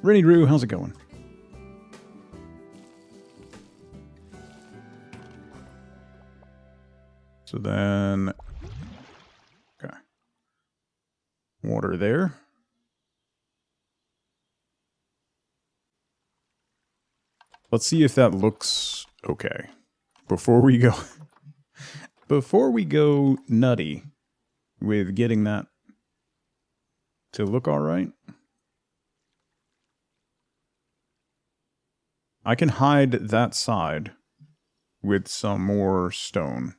Rennie Drew, how's it going? So then, okay, water there. Let's see if that looks okay. Before we go nutty with getting that to look all right. I can hide that side with some more stone.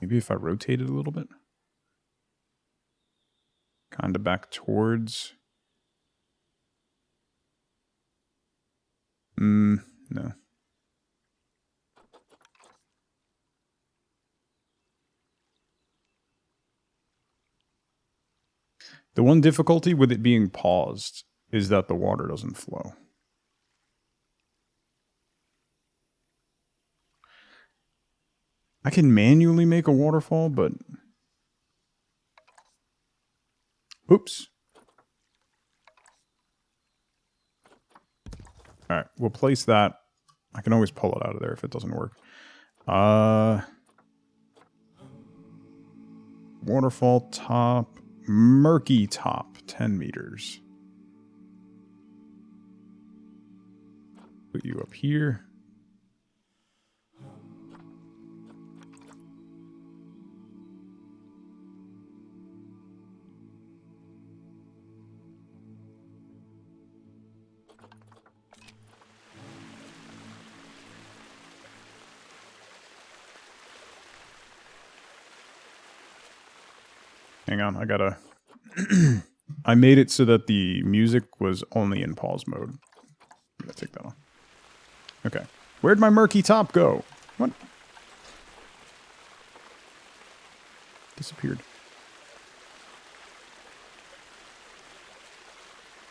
Maybe if I rotate it a little bit. Kind of back towards... no. The one difficulty with it being paused is that the water doesn't flow. I can manually make a waterfall, but... Oops. Alright, we'll place that. I can always pull it out of there if it doesn't work. Waterfall top. Murky top. 10 meters. Put you up here. Hang on, I gotta... I made it so that the music was only in pause mode. I'm gonna take that off. Okay. Where'd my murky top go? What? Disappeared.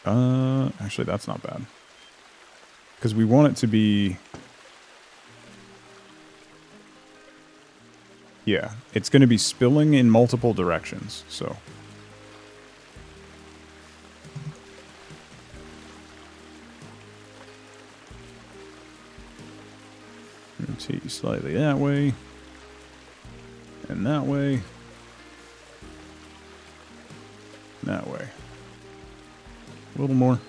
Actually, that's not bad. Because we want it to be... Yeah, it's going to be spilling in multiple directions, so... Rotate you slightly that way. And that way. That way. A little more.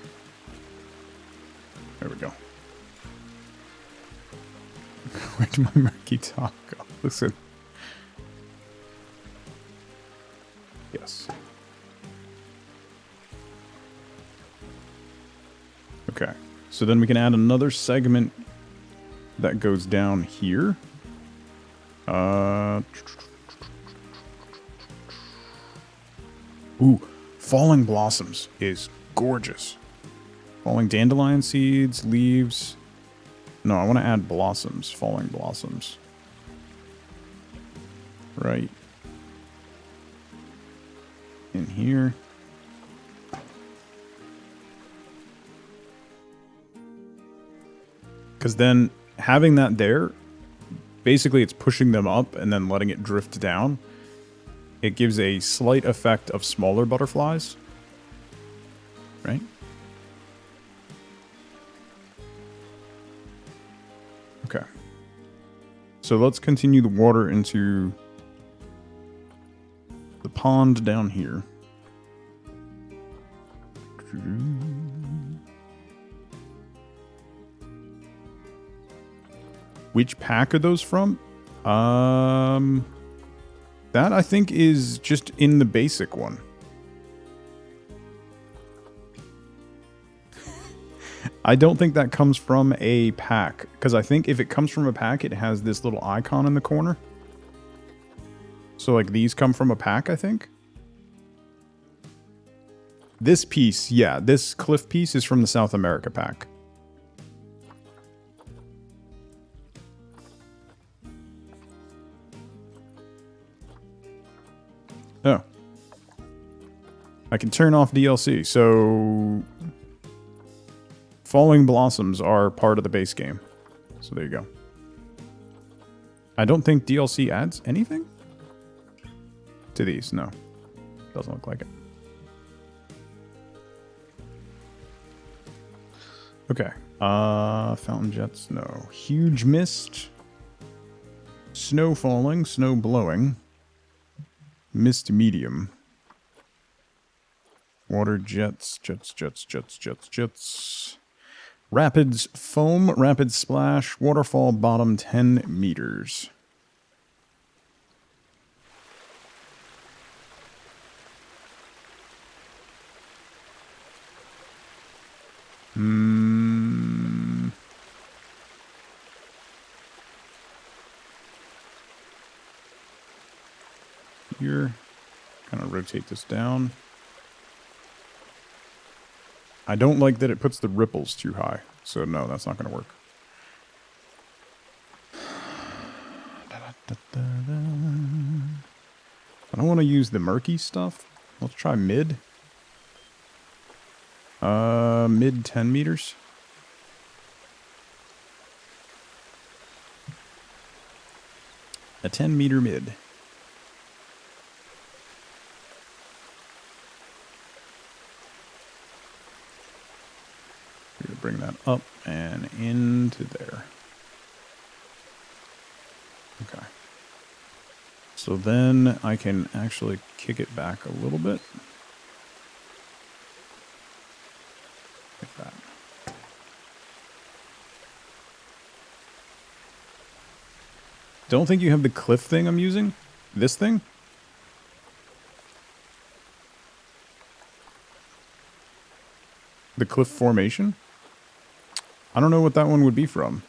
There we go. Where'd my murky top go? Listen. Yes. Okay. So then we can add another segment that goes down here. Ooh, falling blossoms is gorgeous. Falling dandelion seeds, leaves. No, I want to add blossoms, falling blossoms. Right. In here. Because then having that there, basically it's pushing them up and then letting it drift down. It gives a slight effect of smaller butterflies. Right? Okay. So let's continue the water into the pond down here. Which pack are those from? That I think is just in the basic one. I don't think that comes from a pack, because I think if it comes from a pack, it has this little icon in the corner. So like these come from a pack, I think. This piece, yeah, this cliff piece is from the South America pack. Oh. I can turn off DLC, so... Falling Blossoms are part of the base game. So there you go. I don't think DLC adds anything to these, no. Doesn't look like it. Okay. Fountain jets, no. Huge mist. Snow falling, snow blowing. Mist medium. Water jets, jets. Rapids foam, rapid splash, waterfall bottom 10 meters. Here, kind of rotate this down. I don't like that it puts the ripples too high, so no, that's not going to work. I don't want to use the murky stuff. Let's try mid. Mid 10 meters. A 10-meter mid. We're gonna bring that up and into there. Okay. So then I can actually kick it back a little bit. Like that. Don't think you have the cliff thing I'm using? This thing? The cliff formation? I don't know what that one would be from.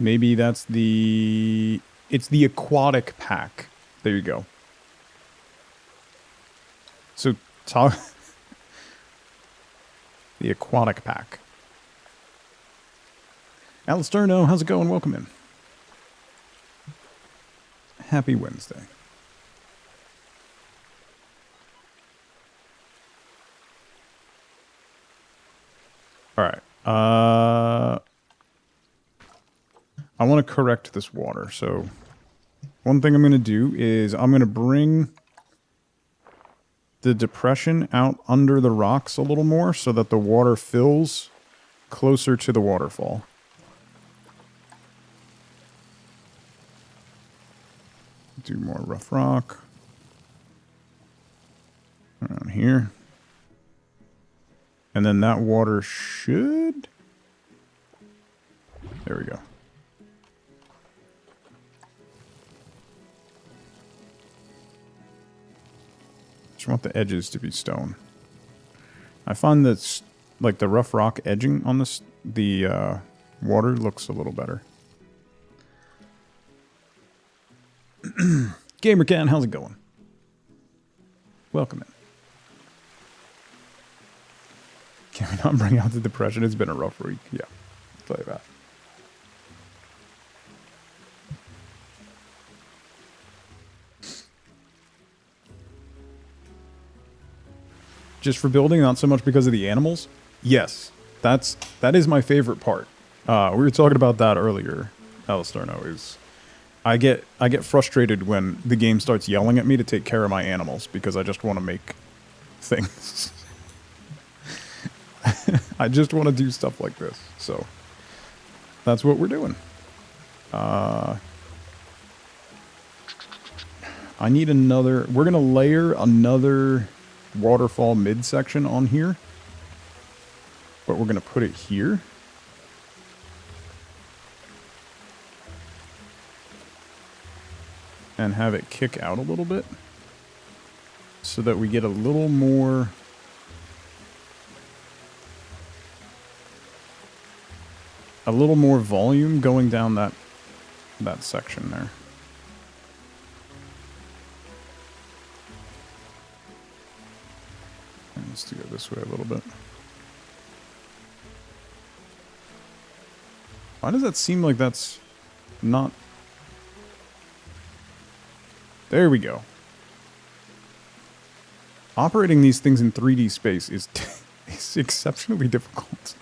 Maybe that's the... It's the aquatic pack. There you go. So, the aquatic pack. Alisterno, how's it going? Welcome in. Happy Wednesday. All right. I want to correct this water. So one thing I'm going to do is I'm going to bring the depression out under the rocks a little more so that the water fills closer to the waterfall. Do more rough rock around here. And then that water should... There we go. Just want the edges to be stone. I find that like the rough rock edging on this, the water looks a little better. GamerCan, how's it going? Welcome in. Can we not bring out the depression? It's been a rough week. Yeah, I'll tell you that. Just for building, not so much because of the animals? Yes, that is my favorite part. We were talking about that earlier, Alisterno, is I get frustrated when the game starts yelling at me to take care of my animals because I just want to make things. I just want to do stuff like this. So that's what we're doing. I need another... We're going to layer another waterfall midsection on here. But we're going to put it here. And have it kick out a little bit. So that we get a little more... a little more volume going down that section there. And let's go this way a little bit. Why does that seem like that's not... There we go. Operating these things in 3D space is is exceptionally difficult.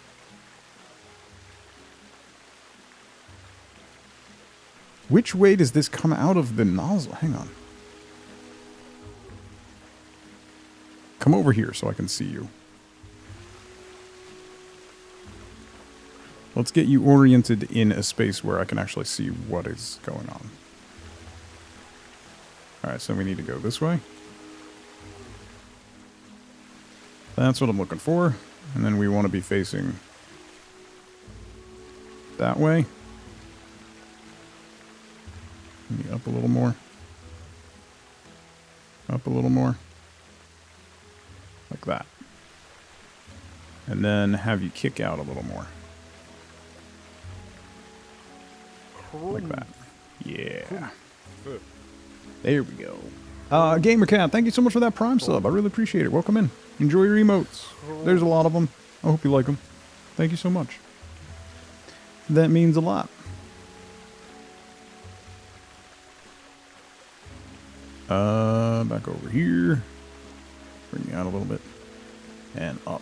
Which way does this come out of the nozzle? Hang on. Come over here so I can see you. Let's get you oriented in a space where I can actually see what is going on. Alright, so we need to go this way. That's what I'm looking for. And then we want to be facing that way. Maybe up a little more. Up a little more. Like that. And then have you kick out a little more. Like that. Yeah. There we go. GamerCat, thank you so much for that Prime sub. I really appreciate it. Welcome in. Enjoy your emotes. There's a lot of them. I hope you like them. Thank you so much. That means a lot. Back over here. Bring you out a little bit. And up.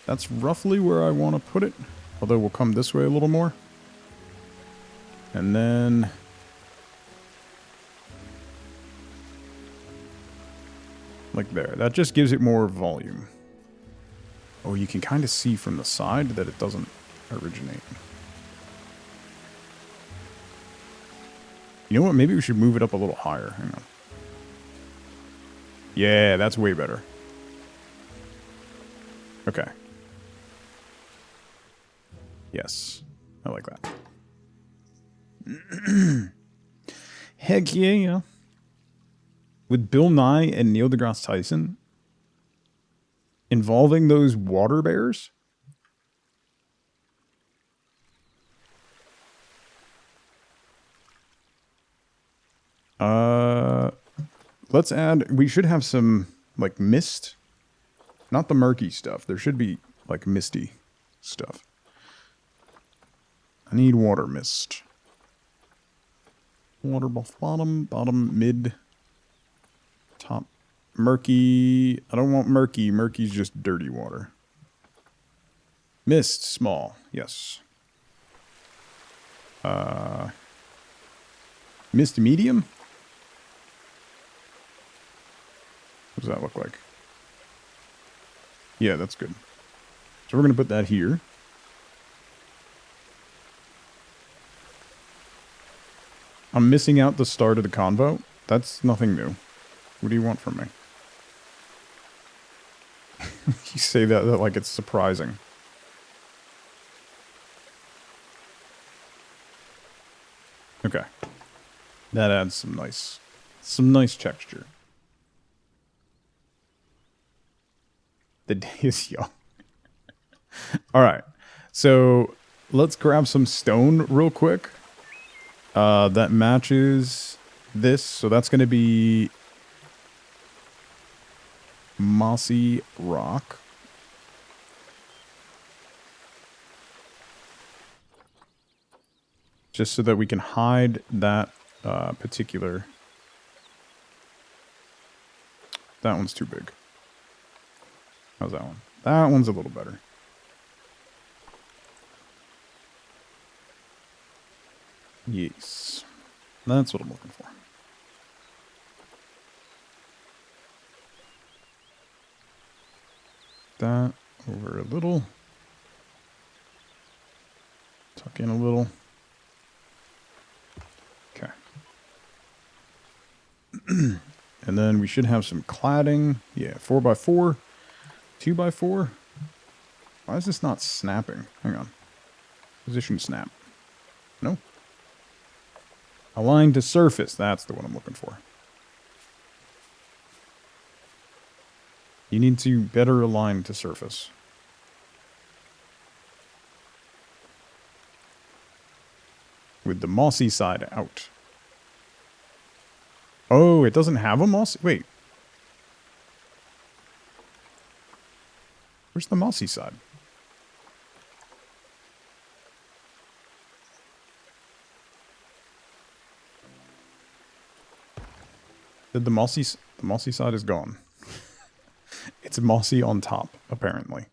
That's roughly where I want to put it. Although we'll come this way a little more. And then... like there. That just gives it more volume. Oh, you can kind of see from the side that it doesn't originate. You know what? Maybe we should move it up a little higher. Hang on. Yeah, that's way better. Okay. Yes. I like that. Heck yeah. With Bill Nye and Neil deGrasse Tyson involving those water bears? Let's add, we should have some, like, mist. Not the murky stuff. There should be, like, misty stuff. I need water mist. Water bottom, mid, top. Murky. I don't want murky. Murky's just dirty water. Mist, small. Yes. Mist medium? What does that look like? Yeah, that's good. So we're going to put that here. I'm missing out the start of the convo. That's nothing new. What do you want from me? You say that like it's surprising. Okay. That adds some nice texture. The day is young. Alright. So let's grab some stone real quick. That matches this. So that's going to be mossy rock. Just so that we can hide that particular... That one's too big. How's that one? That one's a little better. Yes. That's what I'm looking for. That over a little. Tuck in a little. Okay. And then we should have some cladding. Yeah, 4x4. 2x4. Why is this not snapping? Hang on. Position snap. No. Align to surface. That's the one I'm looking for. You need to better align to surface. With the mossy side out. Oh, it doesn't have a mossy... Wait. Where's the mossy side? The mossy side is gone. It's mossy on top, apparently.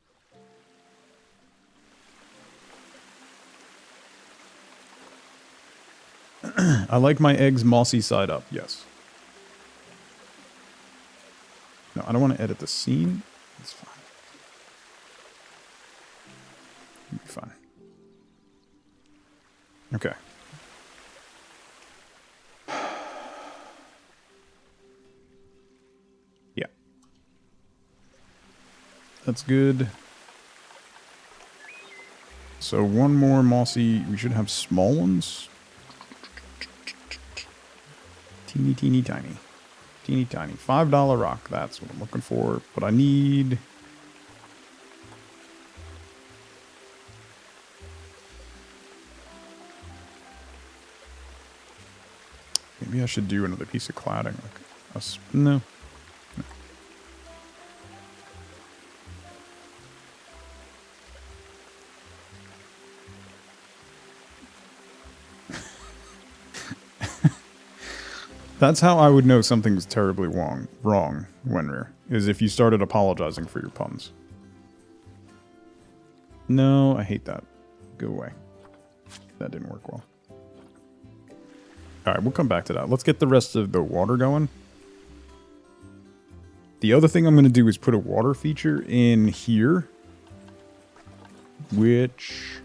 I like my eggs mossy side up, yes. No, I don't want to edit the scene. It's fine. It'll be fine. Okay. Yeah. That's good. So one more mossy. We should have small ones. Teeny, teeny, tiny. Teeny, tiny. $5 rock. That's what I'm looking for. But I need... Maybe I should do another piece of cladding. Like no. That's how I would know something was terribly wrong, Wenrir, is if you started apologizing for your puns. No, I hate that. Go away. That didn't work well. All right, we'll come back to that. Let's get the rest of the water going. The other thing I'm going to do is put a water feature in here, which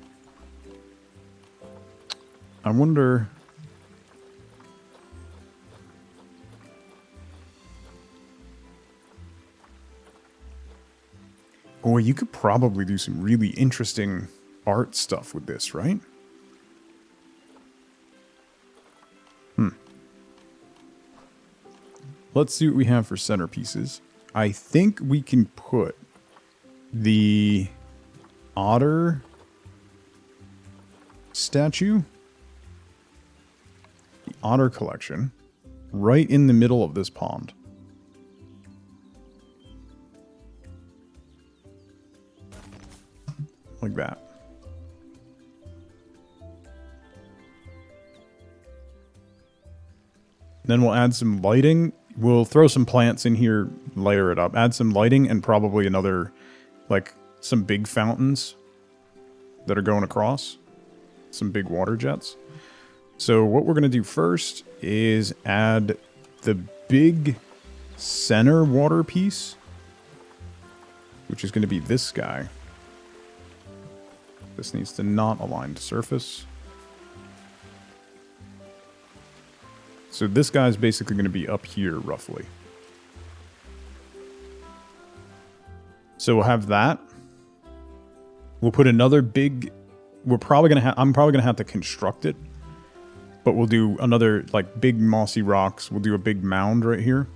I wonder. Boy, you could probably do some really interesting art stuff with this, right? Let's see what we have for centerpieces. I think we can put the otter statue, the otter collection, right in the middle of this pond. Like that. Then we'll add some lighting. We'll throw some plants in here, layer it up, add some lighting, and probably another, like, some big fountains that are going across. Some big water jets. So what we're going to do first is add the big center water piece, which is going to be this guy. This needs to not align to surface. So this guy's basically going to be up here, roughly. So we'll have that. We'll put another big... I'm probably going to have to construct it. But we'll do another, like, big mossy rocks. We'll do a big mound right here.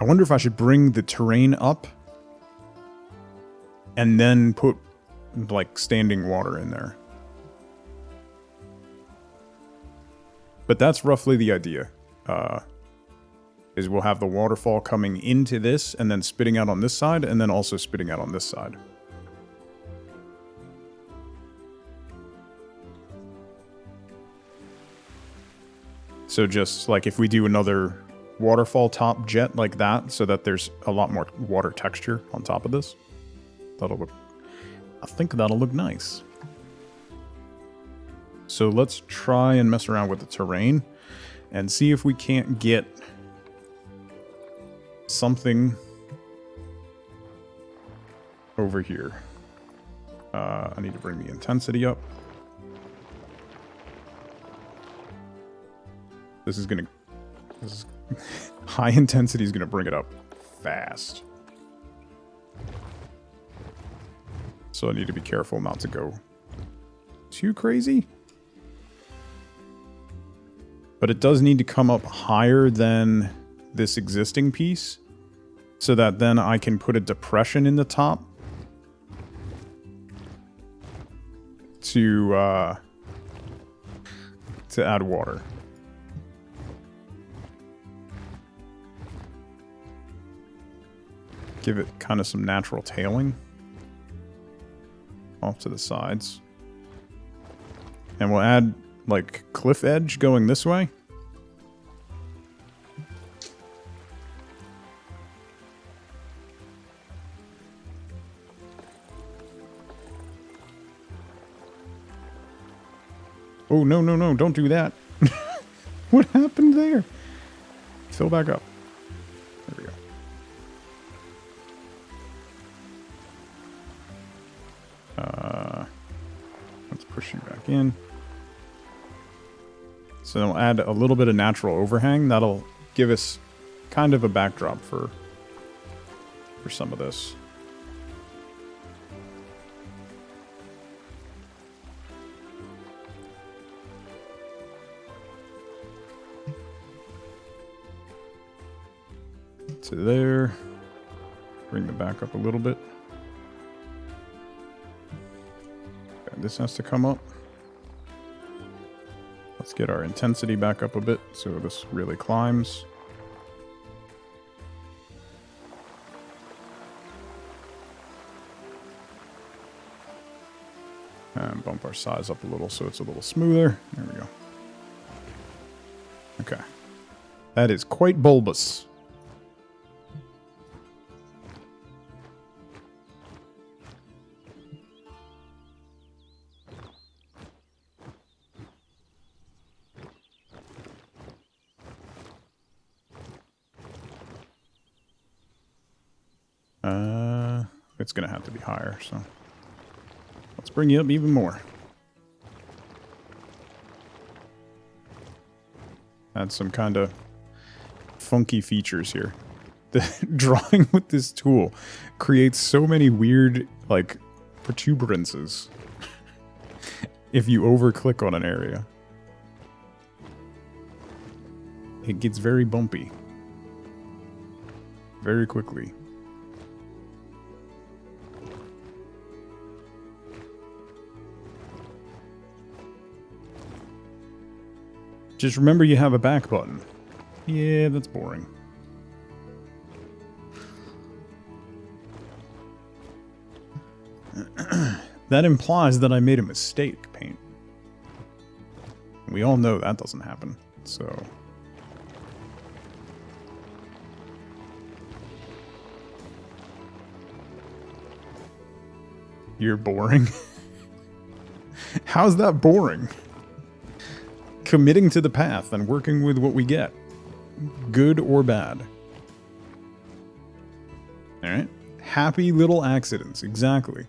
I wonder if I should bring the terrain up and then put, like, standing water in there. But that's roughly the idea. Is we'll have the waterfall coming into this and then spitting out on this side and then also spitting out on this side. So just like if we do another waterfall top jet like that so that there's a lot more water texture on top of this. I think that'll look nice. So let's try and mess around with the terrain and see if we can't get something over here. I need to bring the intensity up. This is high intensity is gonna bring it up fast. So I need to be careful not to go too crazy. But it does need to come up higher than this existing piece so that then I can put a depression in the top to add water. Give it kind of some natural tailing off to the sides. And we'll add like cliff edge going this way. Oh, no, no, no, don't do that. What happened there? Fill back up. There we go. Let's push you back in. So then we'll add a little bit of natural overhang. That'll give us kind of a backdrop for some of this. To there. Bring the back up a little bit. Okay, this has to come up. Let's get our intensity back up a bit so this really climbs. And bump our size up a little so it's a little smoother. There we go. Okay. That is quite bulbous. It's gonna have to be higher, so let's bring you up even more. Add some kind of funky features here. The drawing with this tool creates so many weird, like, protuberances if you over-click on an area. It gets very bumpy. Very quickly. Just remember you have a back button. Yeah, that's boring. That implies that I made a mistake, Paint. We all know that doesn't happen, so... You're boring? How's that boring? Committing to the path and working with what we get. Good or bad. Alright? Happy little accidents, exactly.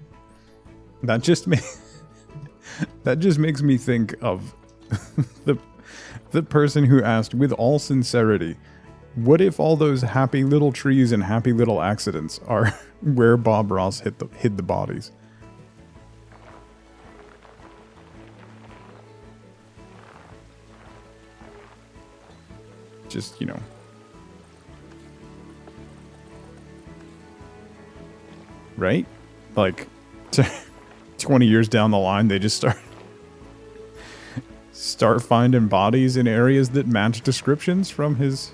That just makes me think of the person who asked, with all sincerity, what if all those happy little trees and happy little accidents are where Bob Ross hid the bodies? Just, you know. Right? Like, 20 years down the line, they just start finding bodies in areas that match descriptions from his...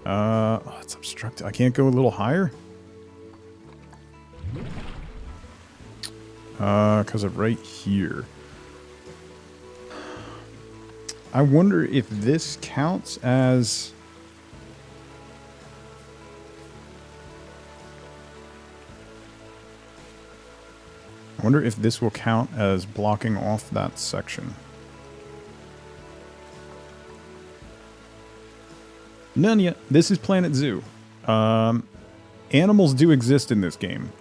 Oh, it's obstructed. I can't go a little higher? Because of right here. I wonder if this counts as... I wonder if this will count as blocking off that section. None yet. This is Planet Zoo. Animals do exist in this game.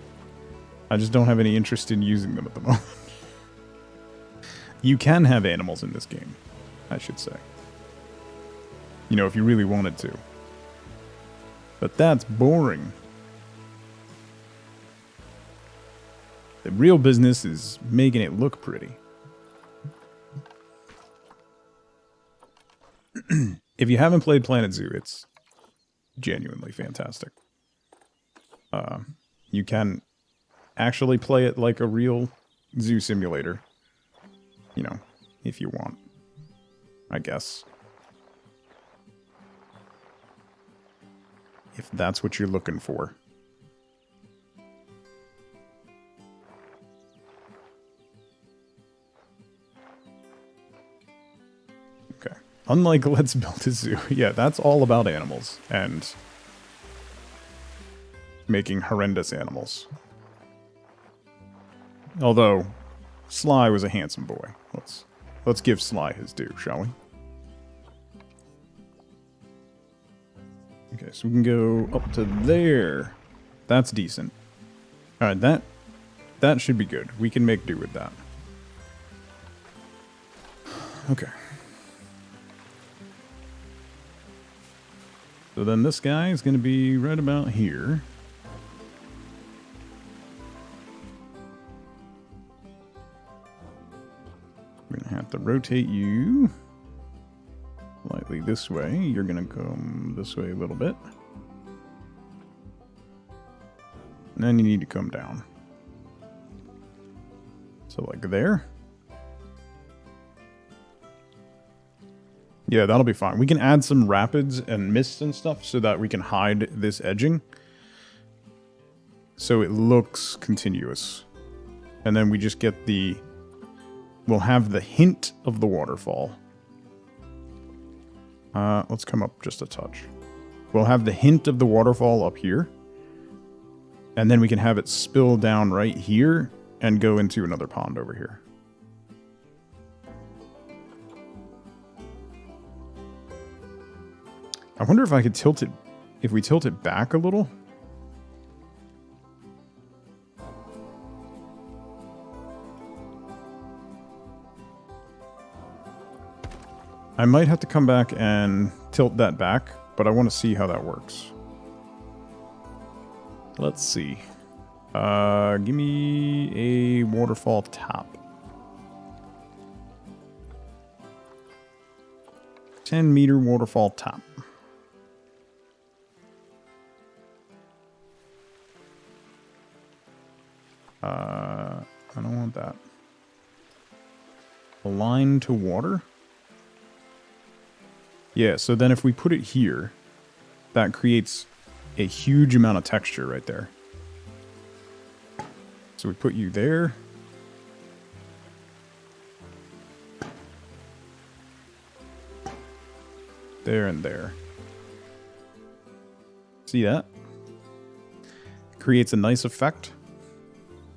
I just don't have any interest in using them at the moment. You can have animals in this game, I should say. You know, if you really wanted to. But that's boring. The real business is making it look pretty. If you haven't played Planet Zoo, it's genuinely fantastic. You can actually play it like a real zoo simulator. You know, if you want, I guess. If that's what you're looking for. Okay. Unlike Let's Build a Zoo. Yeah, that's all about animals and making horrendous animals. Although, Sly was a handsome boy. Let's give Sly his due, shall we? Okay, so we can go up to there. That's decent. Alright, that should be good. We can make do with that. Okay. So then this guy is going to be right about here. We're going to have to rotate you slightly this way. You're going to come this way a little bit. And then you need to come down. So like there. Yeah, that'll be fine. We can add some rapids and mists and stuff so that we can hide this edging. So it looks continuous. And then we just get the... We'll have the hint of the waterfall. Let's come up just a touch. We'll have the hint of the waterfall up here. And then we can have it spill down right here and go into another pond over here. I wonder if I could tilt it, if we tilt it back a little. I might have to come back and tilt that back, but I want to see how that works. Let's see. Give me a waterfall top. 10-meter waterfall top. I don't want that. Align to water? Yeah, so then if we put it here, that creates a huge amount of texture right there. So we put you there. There and there. See that? Creates a nice effect.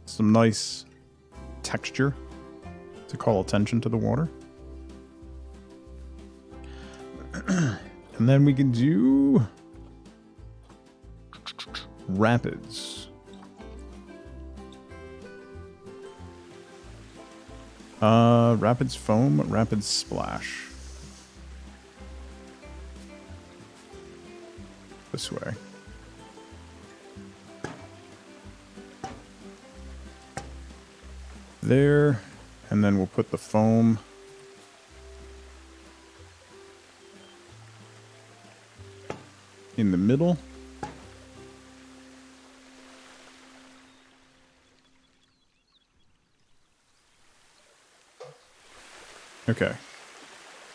Some nice texture to call attention to the water. And then we can do rapids. Rapids foam, rapids splash. This way. There, and then we'll put the foam in the middle. Okay.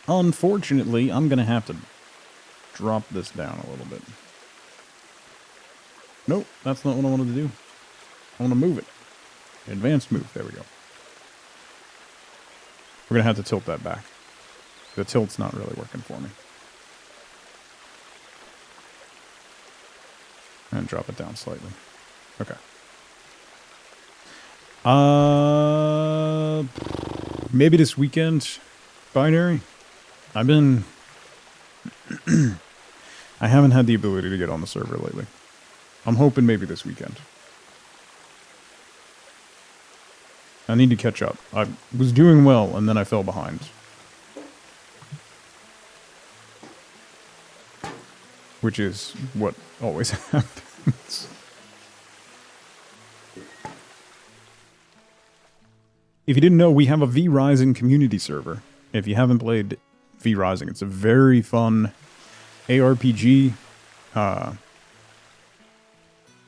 Unfortunately, I'm going to have to drop this down a little bit. Nope, that's not what I wanted to do. I want to move it. Advanced move. There we go. We're going to have to tilt that back. The tilt's not really working for me. And drop it down slightly. Okay. Maybe this weekend, Binary. I've been... I haven't had the ability to get on the server lately. I'm hoping maybe this weekend. I need to catch up. I was doing well, and then I fell behind. Which is what always happens. If you didn't know, we have a V-Rising community server. If you haven't played V-Rising, it's a very fun ARPG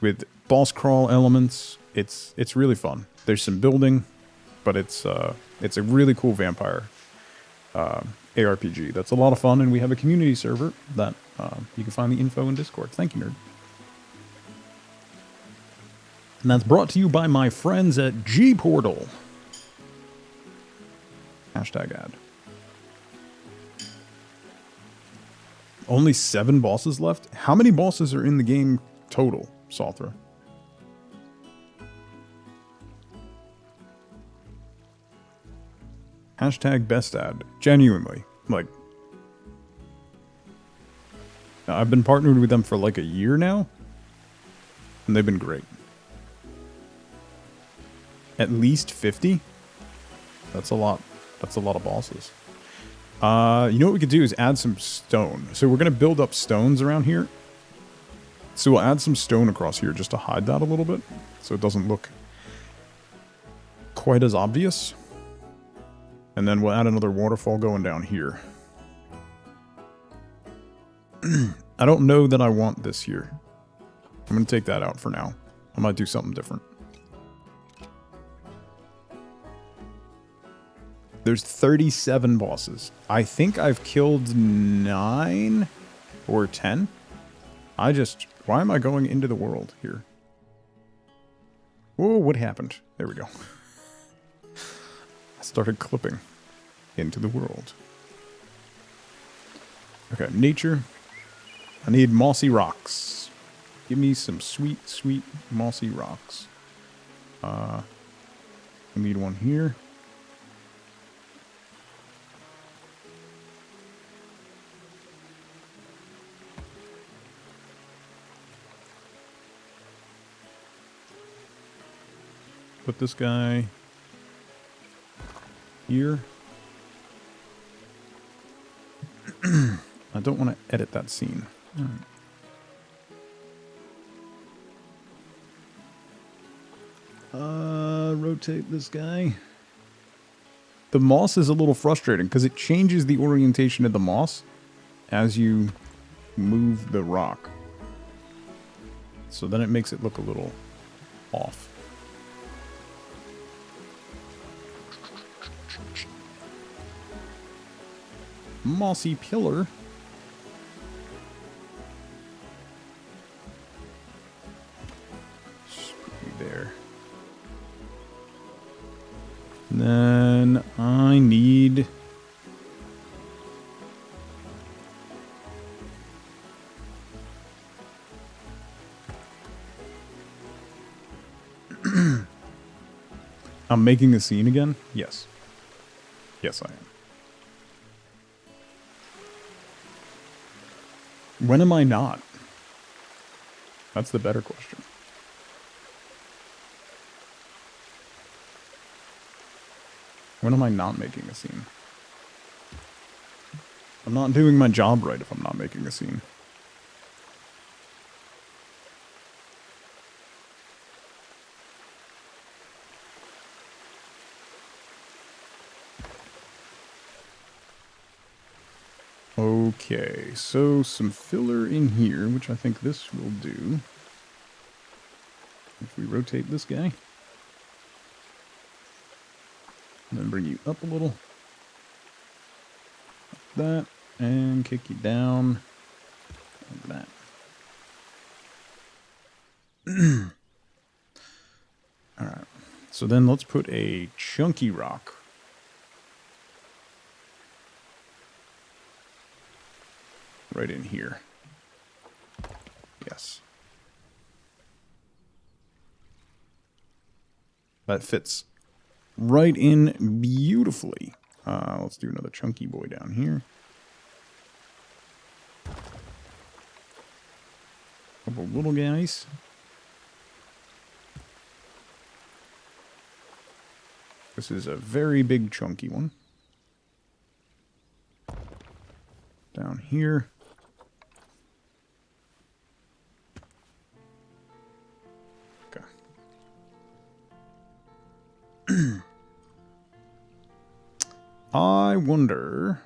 with boss crawl elements. It's really fun. There's some building, but it's a really cool vampire ARPG. That's a lot of fun, and we have a community server that you can find the info in Discord. Thank you, nerd. And that's brought to you by my friends at G-Portal. Hashtag ad. Only 7 bosses left? How many bosses are in the game total, Salthra? Hashtag best ad. Genuinely. Like, I've been partnered with them for like a year now, and they've been great. At least 50? That's a lot. That's a lot of bosses. You know what we could do is add some stone. So we're going to build up stones around here. So we'll add some stone across here just to hide that a little bit, so it doesn't look quite as obvious. And then we'll add another waterfall going down here. I don't know that I want this here. I'm going to take that out for now. I might do something different. There's 37 bosses. I think I've killed 9 or 10. Why am I going into the world here? Whoa, what happened? There we go. I started clipping into the world. Okay, nature. I need mossy rocks. Give me some sweet, sweet mossy rocks. I need one here. put this guy here. I don't want to edit that scene. All right. Rotate this guy. The moss is a little frustrating because it changes the orientation of the moss as you move the rock. So then it makes it look a little off. Mossy pillar. Just put you there. And then I need... I'm making a scene again? Yes. Yes, I am. When am I not? That's the better question. When am I not making a scene? I'm not doing my job right if I'm not making a scene. Okay, so some filler in here, which I think this will do. If we rotate this guy. And then bring you up a little. Like that. And kick you down. Like that. Alright. So then let's put a chunky rock. Right in here. Yes. That fits right in beautifully. Let's do another chunky boy down here. Couple little guys. This is a very big chunky one. Down here. Okay. I wonder...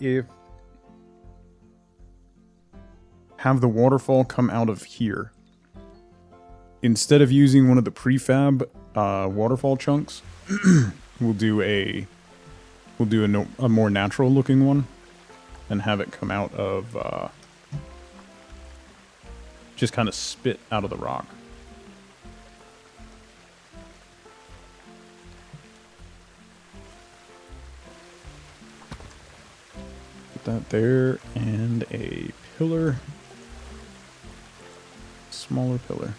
if have the waterfall come out of here instead of using one of the prefab waterfall chunks. we'll do a more natural looking one and have it come out of just kind of spit out of the rock. That there, and a pillar, smaller pillar.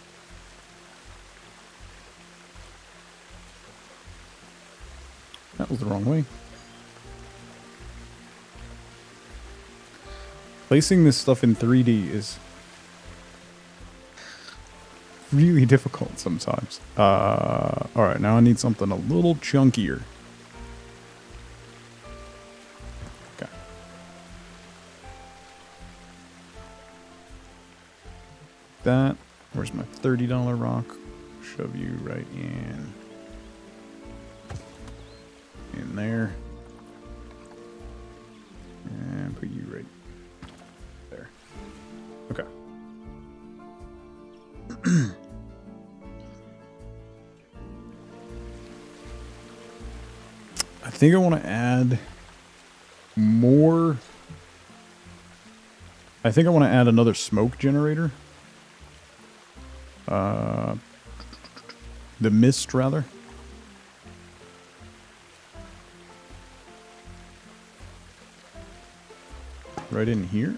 That was the wrong way. Placing this stuff in 3D is really difficult sometimes. Alright, now I need something a little chunkier. That. Where's my $30 rock? Shove you right in there. And put you right there. Okay. I think I want to add more. I think I want to add another smoke generator. The mist, rather. right in here.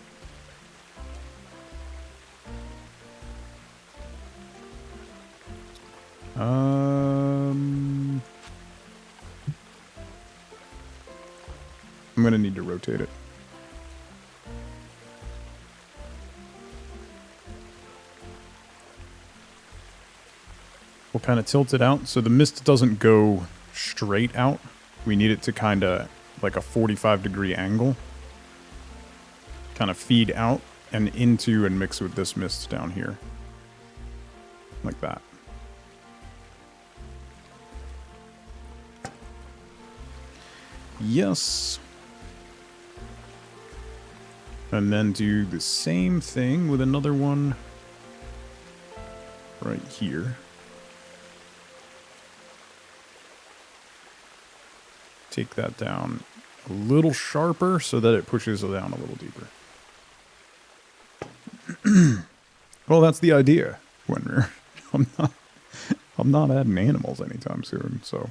I'm gonna need to rotate it. We'll kind of tilt it out so the mist doesn't go straight out. We need it to kind of like a 45-degree angle. Kind of feed out and into and mix with this mist down here. Like that. Yes. And then do the same thing with another one right here. Take that down a little sharper so that it pushes it down a little deeper. Well, that's the idea, Wenrir. I'm not adding animals anytime soon, so.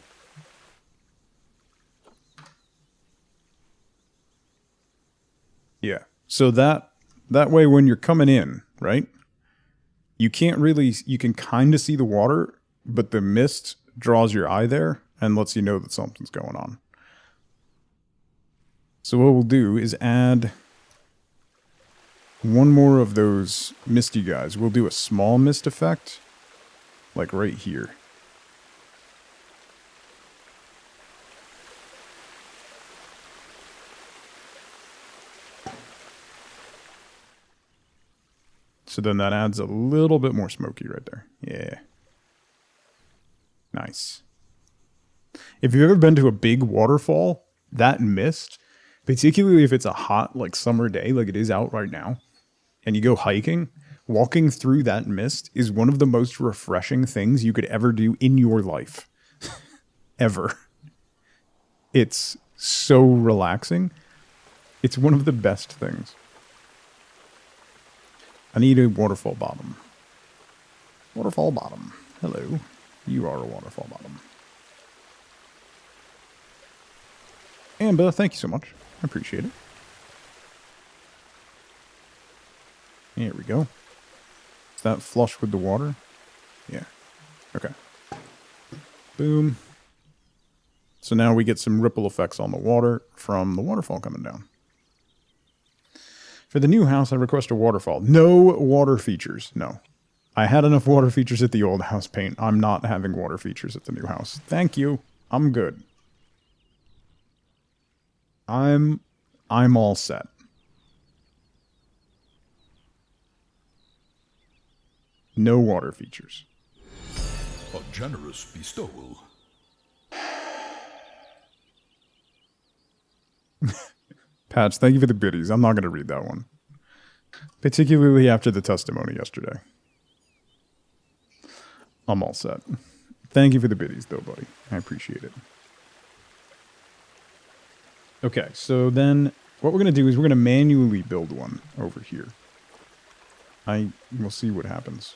Yeah. So that way when you're coming in, right? You can't really, you can kind of see the water, but the mist draws your eye there and lets you know that something's going on. So what we'll do is add one more of those misty guys. We'll do a small mist effect, like right here. So then that adds a little bit more smoky right there. Yeah. Nice. If you've ever been to a big waterfall, that mist, particularly if it's a hot, like, summer day, like it is out right now, and you go hiking, walking through that mist is one of the most refreshing things you could ever do in your life. Ever. It's so relaxing. It's one of the best things. I need a waterfall bottom. Waterfall bottom. Hello. You are a waterfall bottom. Amber, thank you so much. I appreciate it. There we go. Is that flush with the water? Yeah. Okay. Boom. So now we get some ripple effects on the water from the waterfall coming down. For the new house, I request a waterfall. No water features. No. I had enough water features at the old house paint. I'm not having water features at the new house. Thank you. I'm good. I'm all set. No water features. A generous bestowal. Patch, thank you for the biddies. I'm not going to read that one. Particularly after the testimony yesterday. I'm all set. Thank you for the biddies, though, buddy. I appreciate it. Okay, so then what we're going to do is we're going to manually build one over here. We'll see what happens.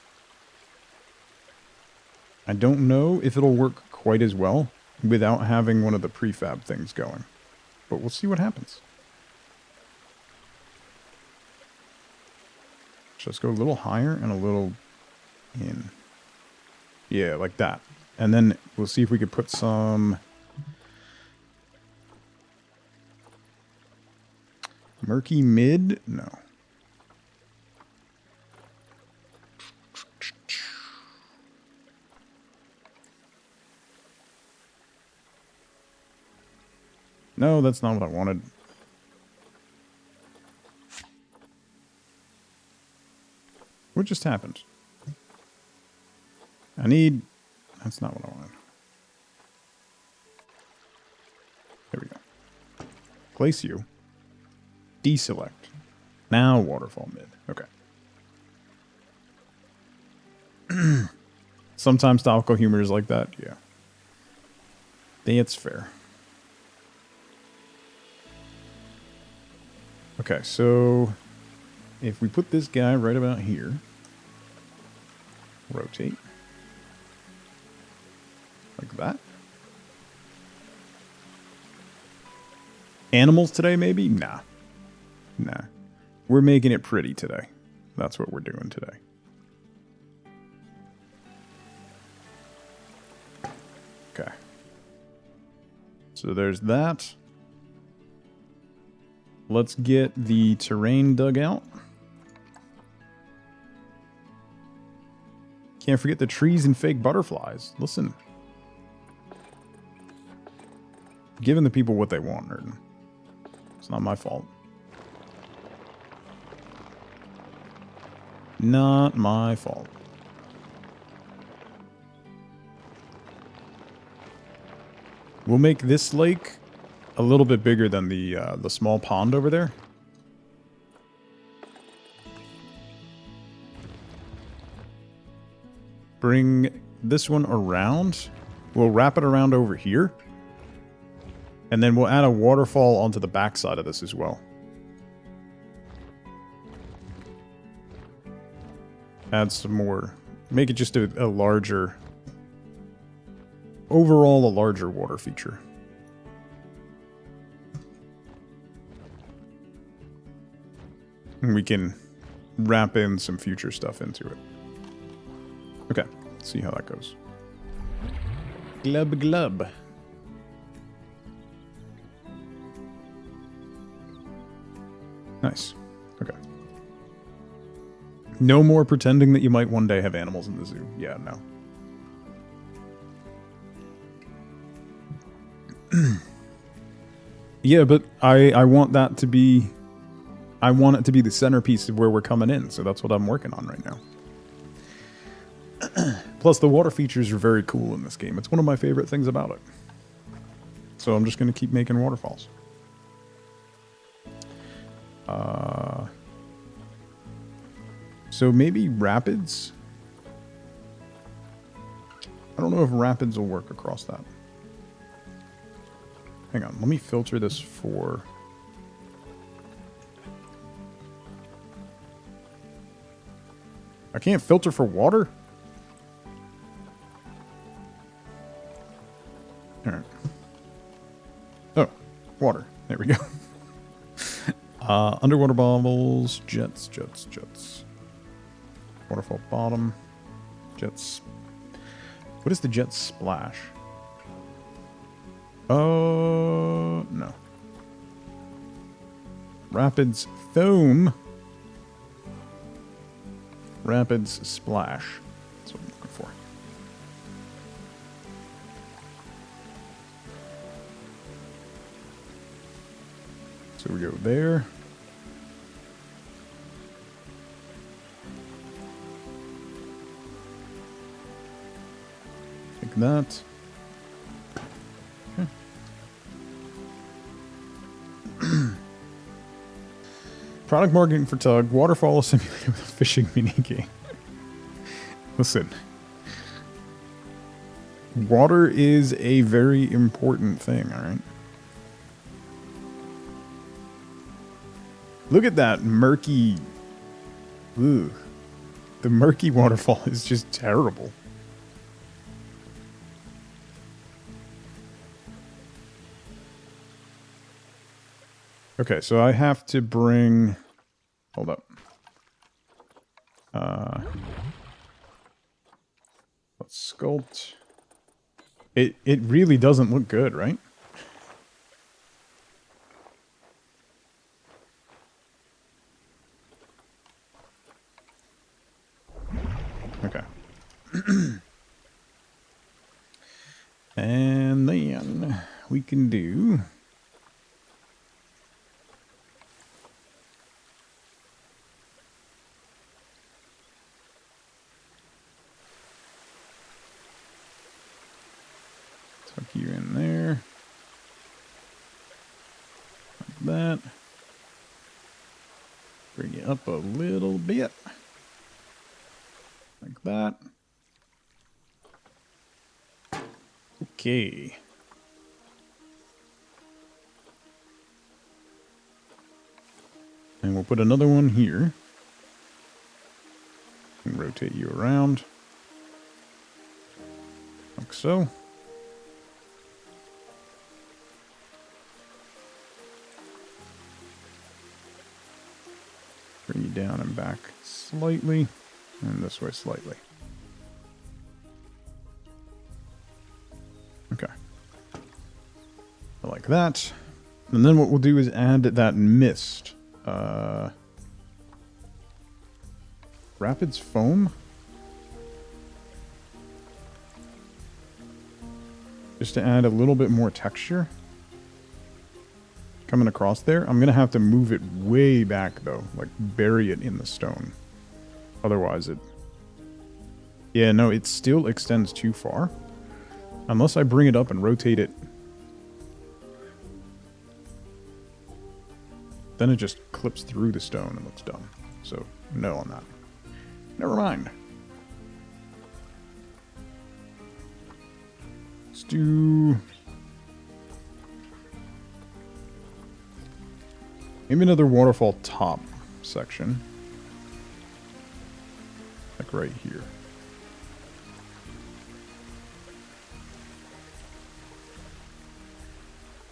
I don't know if it'll work quite as well without having one of the prefab things going. But we'll see what happens. Just go a little higher and a little in. Yeah, like that. And then we'll see if we could put some murky mid. No. No, that's not what I wanted. What just happened? That's not what I wanted. There we go. Place you. Deselect. Now waterfall mid. Okay. Sometimes topical humor is like that. Yeah. That's fair. Okay, so if we put this guy right about here, rotate, like that. Animals today, maybe? Nah. We're making it pretty today. That's what we're doing today. Okay. So there's that. Let's get the terrain dug out. Can't forget the trees and fake butterflies. Listen. Giving the people what they want, Nerden. It's not my fault. Not my fault. We'll make this lake a little bit bigger than the small pond over there. Bring this one around. We'll wrap it around over here. And then we'll add a waterfall onto the backside of this as well. Add some more. Make it just a larger... Overall, a larger water feature. And we can wrap in some future stuff into it. Okay, let's see how that goes. Glub glub. Nice. Okay. No more pretending that you might one day have animals in the zoo. Yeah, no. Yeah, but I want that to be... I want it to be the centerpiece of where we're coming in, so that's what I'm working on right now. Plus, the water features are very cool in this game. It's one of my favorite things about it. So I'm just going to keep making waterfalls. So maybe rapids? I don't know if rapids will work across that. Hang on, let me filter this for... I can't filter for water? Alright. Oh, water. There we go. Underwater bubbles, jets. Waterfall bottom, jets. What is the jet splash? Oh, no. Rapids foam. Rapids splash. That's what I'm looking for. So we go there. Like that. Okay. Product marketing for Tug. Waterfall simulator with a fishing minigame. Listen. Water is a very important thing, alright? Look at that murky... Ugh. The murky waterfall is just terrible. Okay, so I have to bring... Hold up. Let's sculpt. It really doesn't look good, right? Okay. And then we can do... Tuck you in there. Like that. Bring you up a little bit. Like that. Okay. And we'll put another one here. And rotate you around. Like so. down and back slightly, and this way slightly. Okay. Like that. And then what we'll do is add that mist. Rapids foam? Just to add a little bit more texture. Coming across there. I'm going to have to move it way back, though. Like, bury it in the stone. Otherwise it... Yeah, no, it still extends too far. Unless I bring it up and rotate it. Then it just clips through the stone and looks dumb. So, no on that. Never mind. Let's do... maybe another waterfall top section. Like right here.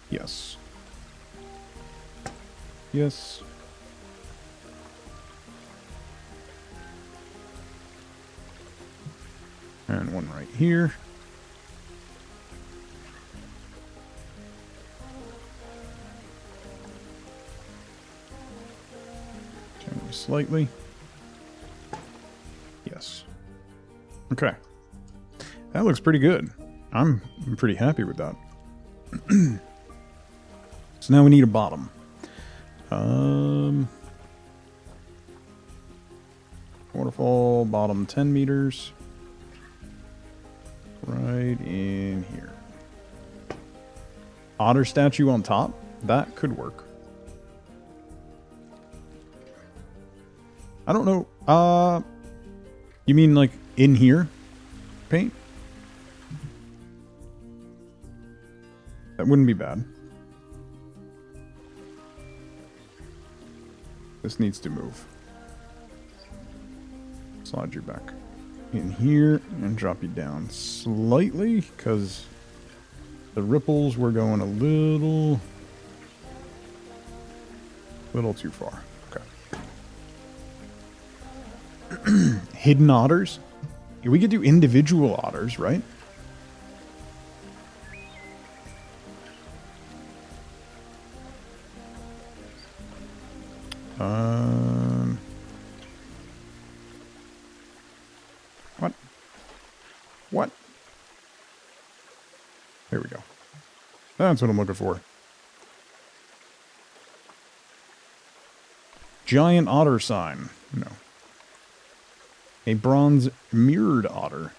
Yes. Yes. And one right here. Turn it slightly. Yes. Okay. That looks pretty good. I'm pretty happy with that. So now we need a bottom. Waterfall, bottom 10 meters. Right in here. Otter statue on top? That could work. I don't know. You mean like in here? Paint? That wouldn't be bad. This needs to move. Slide you back in here and drop you down slightly because the ripples were going a little too far. Okay. Hidden otters? We could do individual otters, right? What? There we go. That's what I'm looking for. Giant otter sign. No. A bronze mirrored otter.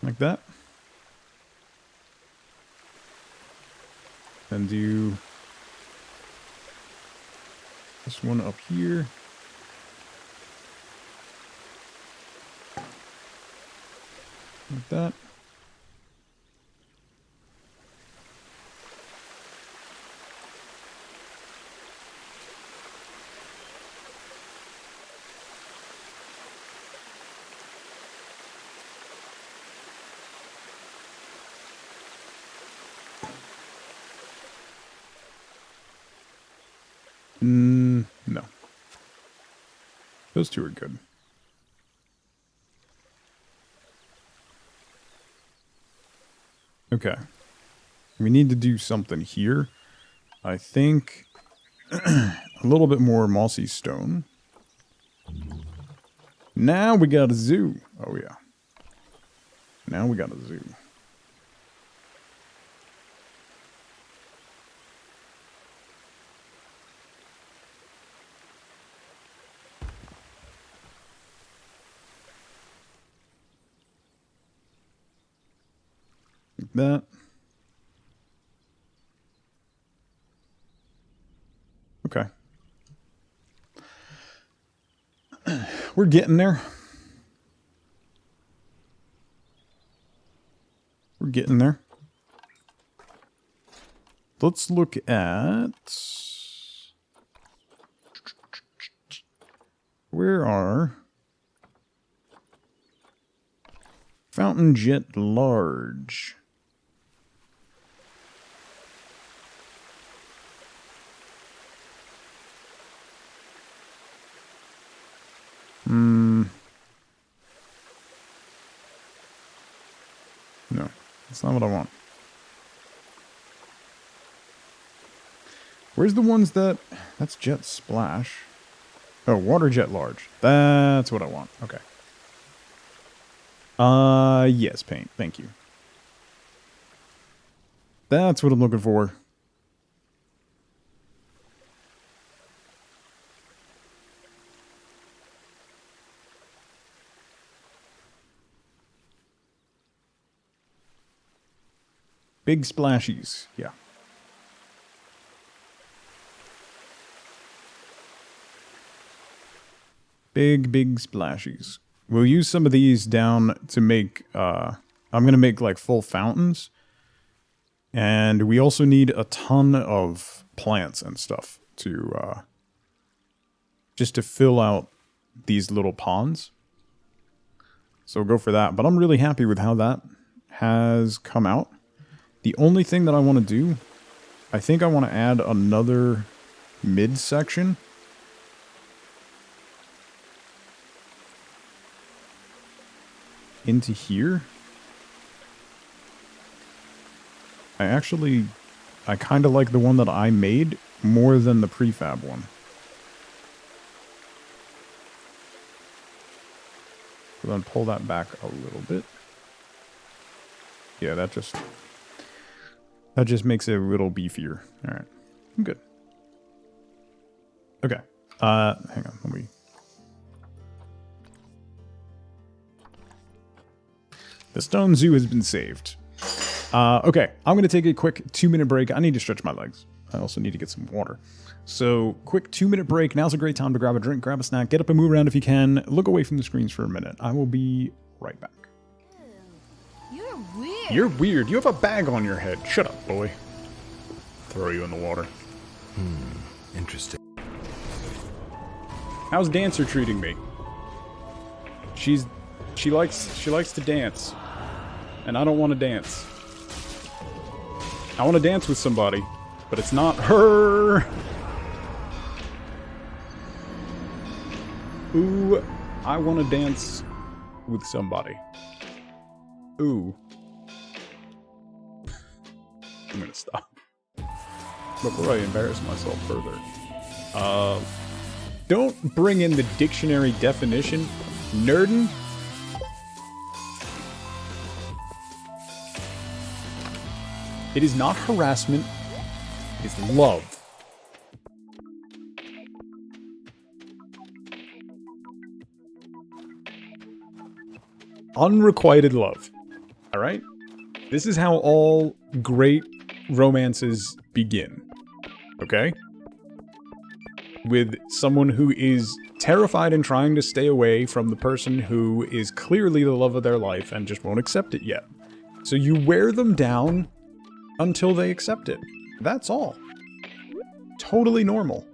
Like that. And do this one up here. Like that. No. Those two are good. Okay. We need to do something here. I think a little bit more mossy stone. Now we got a zoo. Oh, yeah. Now we got a zoo. Like that. Okay. We're getting there. We're getting there. Let's look at... where are Fountain jet large. No, that's not what I want. Where's the ones that... That's jet splash. Oh, water jet large. That's what I want. Okay. Yes, paint. Thank you. That's what I'm looking for. Big splashies. Yeah. Big splashies. We'll use some of these down to make, I'm going to make like full fountains. And we also need a ton of plants and stuff to, just to fill out these little ponds. So we'll go for that. But I'm really happy with how that has come out. The only thing that I want to do, I think I want to add another midsection. Into here. I kind of like the one that I made more than the prefab one. So then pull that back a little bit. Yeah, that just makes it a little beefier. All right, I'm good. Okay, hang on, let me... The stone zoo has been saved. Okay, I'm going to take a quick 2-minute break. I need to stretch my legs. I also need to get some water. So, quick 2-minute break. Now's a great time to grab a drink, grab a snack, get up and move around if you can. Look away from the screens for a minute. I will be right back. You're weird. You're weird. You have a bag on your head. Shut up, boy. Throw you in the water. Interesting. How's Dancer treating me? She likes to dance. And I don't want to dance. I want to dance with somebody, but it's not her. Ooh, I want to dance with somebody. Ooh. I'm gonna stop. Before I embarrass myself further. Don't bring in the dictionary definition, nerdin'. It is not harassment, it is love. Unrequited love. Alright? This is how all great romances begin. Okay? With someone who is terrified and trying to stay away from the person who is clearly the love of their life and just won't accept it yet. So you wear them down until they accept it. That's all. Totally normal.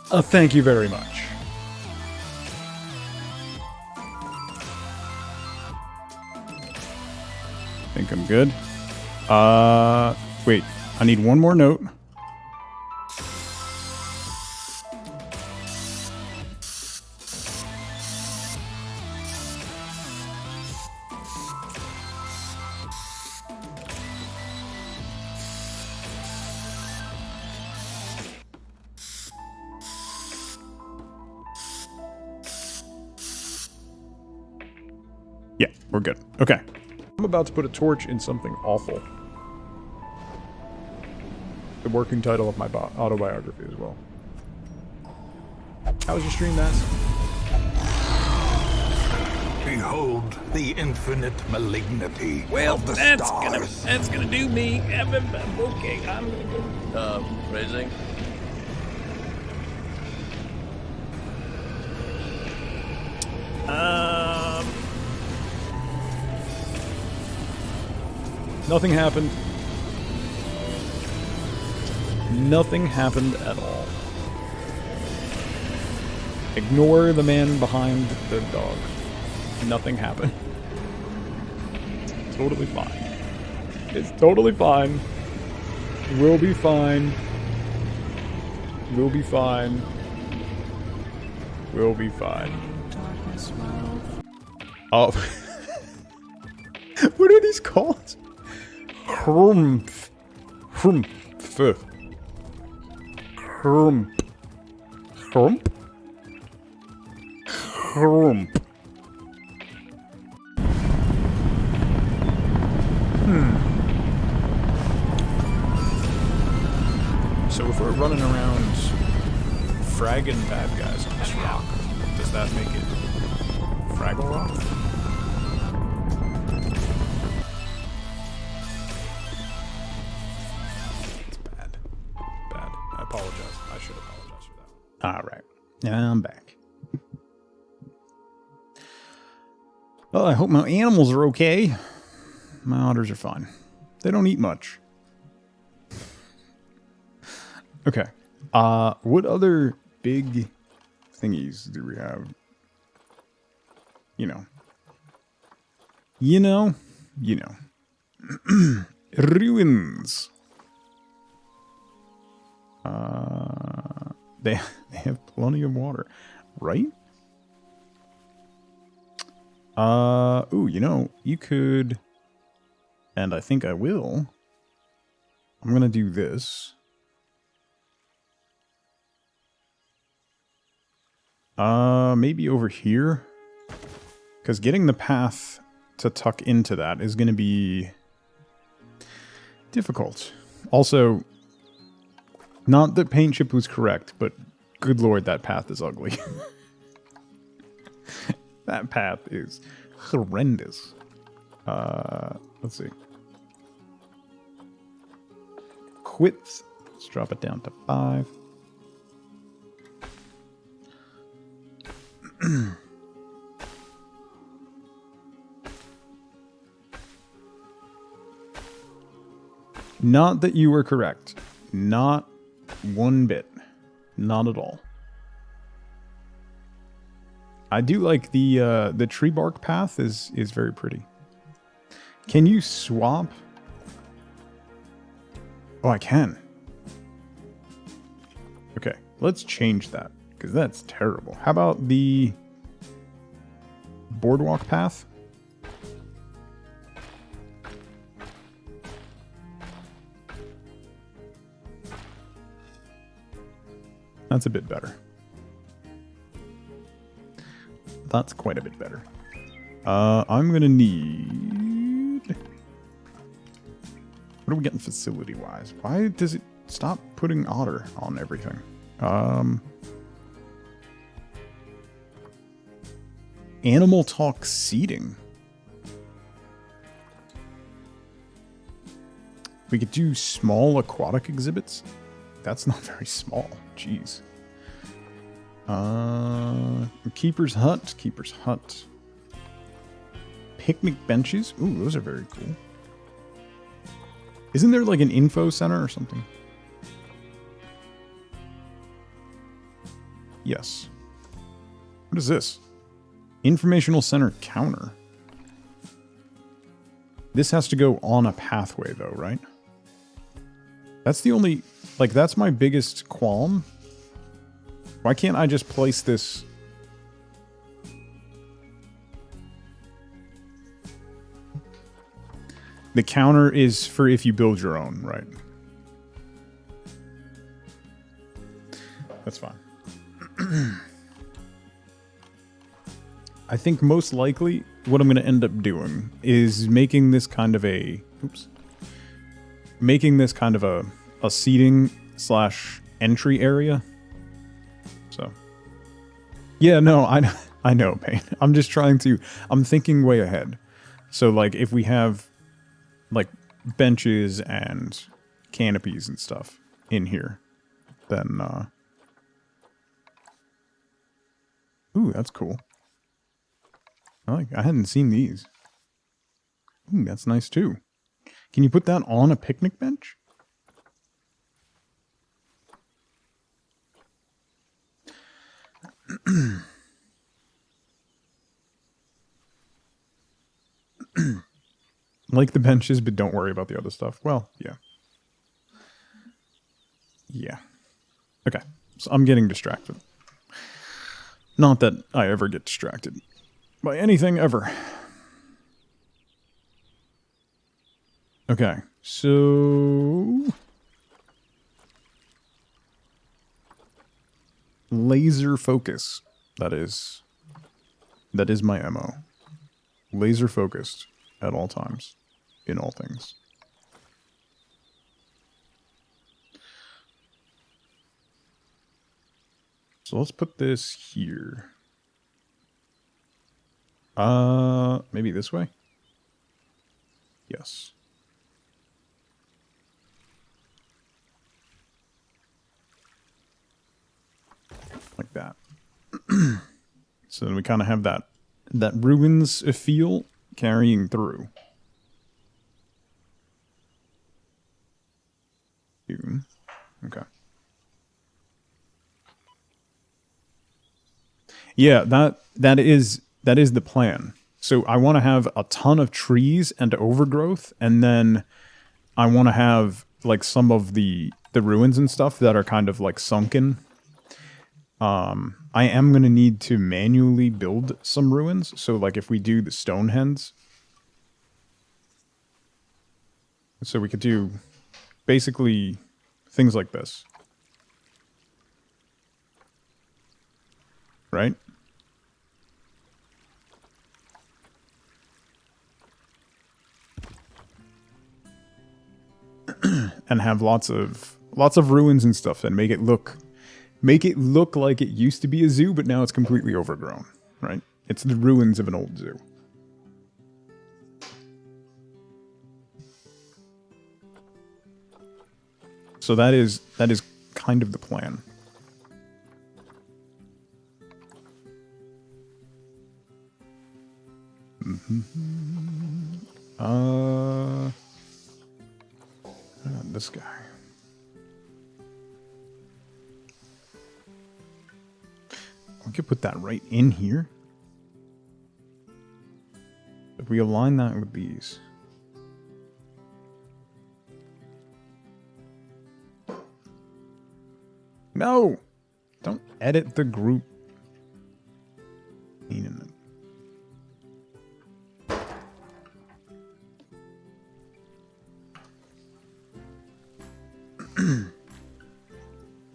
Thank you very much. Think I'm good. Wait. I need one more note. Yeah, we're good. Okay. I'm about to put a torch in something awful. The working title of my autobiography as well. How was your stream, Mass? Behold the infinite malignity Well, of the that's stars. gonna do me. Okay, I'm raising. Nothing happened. Nothing happened at all. Ignore the man behind the dog. Nothing happened. Totally fine. It's totally fine. We'll be fine. We'll be fine. We'll be fine. Oh. What are these called? Hrumpf. Hrumpf. Hrump. Hrump? Hrump. So if we're running around fragging bad guys on this rock, does that make it Fraggle Rock? It's bad. Bad. I apologize. I should apologize for that. Alright. I'm back. Well, I hope my animals are okay. My otters are fine. They don't eat much. Okay. What other big thingies do we have? You know. Ruins. They have plenty of water, right? Ooh, you could, and I think I will. I'm gonna do this. Maybe over here, because getting the path to tuck into that is gonna be difficult. Also, not that Paint Chip was correct, but good lord, that path is ugly. That path is horrendous. Let's see. Width. Let's drop it down to 5. Not that you were correct. Not one bit. Not at all. I do like the tree bark path is very pretty. Can you swap? Oh, I can. Okay, let's change that, because that's terrible. How about the boardwalk path? That's a bit better. That's quite a bit better. I'm gonna need... What are we getting facility-wise? Why does it stop putting otter on everything? Animal talk seating. We could do small aquatic exhibits. That's not very small. Jeez. Keeper's hut. Keeper's hut. Picnic benches. Ooh, those are very cool. Isn't there like an info center or something? Yes. What is this? Informational center counter. This has to go on a pathway though, right? That's the only... Like, that's my biggest qualm. Why can't I just place this... The counter is for if you build your own, right? That's fine. I think most likely what I'm going to end up doing is making this kind of a... Oops. Making this kind of a seating / entry area. So. Yeah, no, I know, Pain. I'm just trying to... I'm thinking way ahead. So, like, if we have... like benches and canopies and stuff in here, then ooh, that's cool. I hadn't seen these. Ooh, that's nice too. Can you put that on a picnic bench? Like the benches, but don't worry about the other stuff. Well, yeah. Yeah. Okay, so I'm getting distracted. Not that I ever get distracted by anything ever. Okay, so... laser focus. That is my MO. Laser focused at all times, in all things. So let's put this here. Maybe this way? Yes. Like that. So then we kind of have that ruins feel carrying through. Okay. Yeah, that is the plan. So I want to have a ton of trees and overgrowth, and then I want to have like some of the ruins and stuff that are kind of like sunken. I am going to need to manually build some ruins. So like if we do the Stonehenge, so we could do basically things like this. Right? And have lots of ruins and stuff and make it look like it used to be a zoo, but now it's completely overgrown, right? It's the ruins of an old zoo. So that is kind of the plan. This guy. We could put that right in here. If we align that with these. No! Don't edit the group.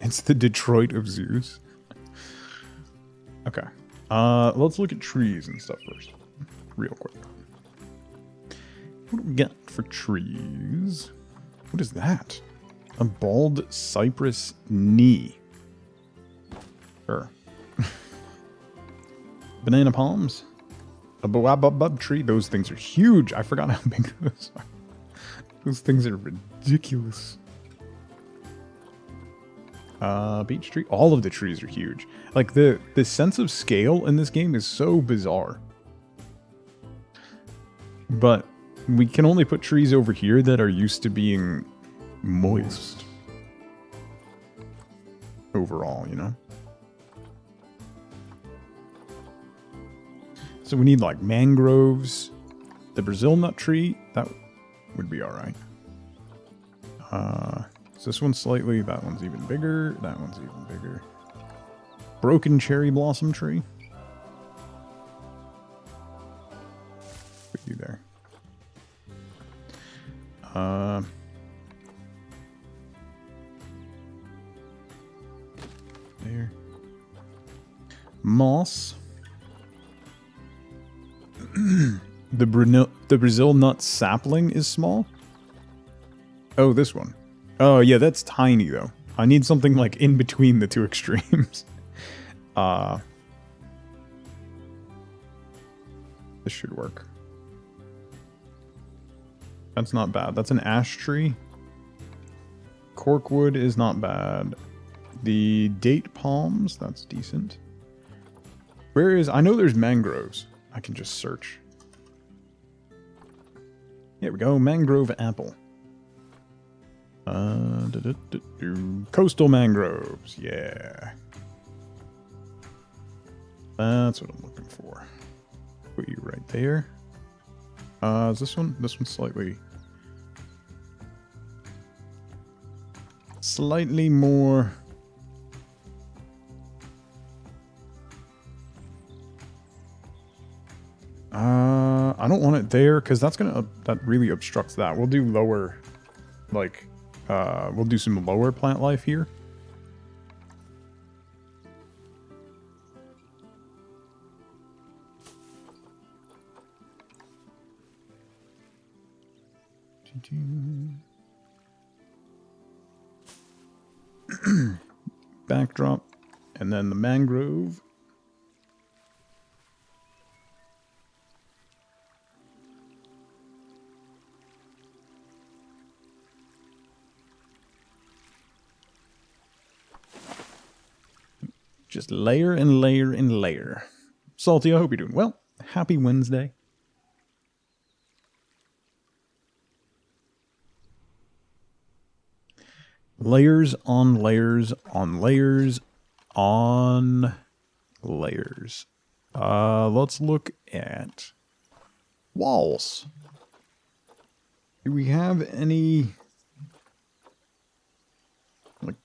It's the Detroit of zoos. Okay. Let's look at trees and stuff first. Real quick. What do we got for trees? What is that? A bald cypress knee. Sure. Banana palms. A baobab tree. Those things are huge. I forgot how big those are. Those things are ridiculous. Beech tree. All of the trees are huge. Like the sense of scale in this game is so bizarre. But we can only put trees over here that are used to being moist. Overall, you know? So we need like mangroves. The Brazil nut tree, that would be alright. So this one's slightly, that one's even bigger, that one's even bigger. Broken cherry blossom tree. Put you there. There. Moss. The Brazil nut sapling is small. Oh, this one. Oh, yeah, that's tiny, though. I need something, like, in between the two extremes. This should work. That's not bad. That's an ash tree. Corkwood is not bad. The date palms, that's decent. Where is... I know there's mangroves. I can just search. Here we go. Mangrove apple. Coastal mangroves, yeah. That's what I'm looking for. Put you right there. Is this one? This one's slightly more. I don't want it there because that's gonna that really obstructs that. We'll do lower, like, we'll do some lower plant life here. Backdrop, and then the mangrove. Just layer and layer and layer. Salty, I hope you're doing well. Happy Wednesday. Layers on layers on layers on layers. Let's look at walls. Do we have any like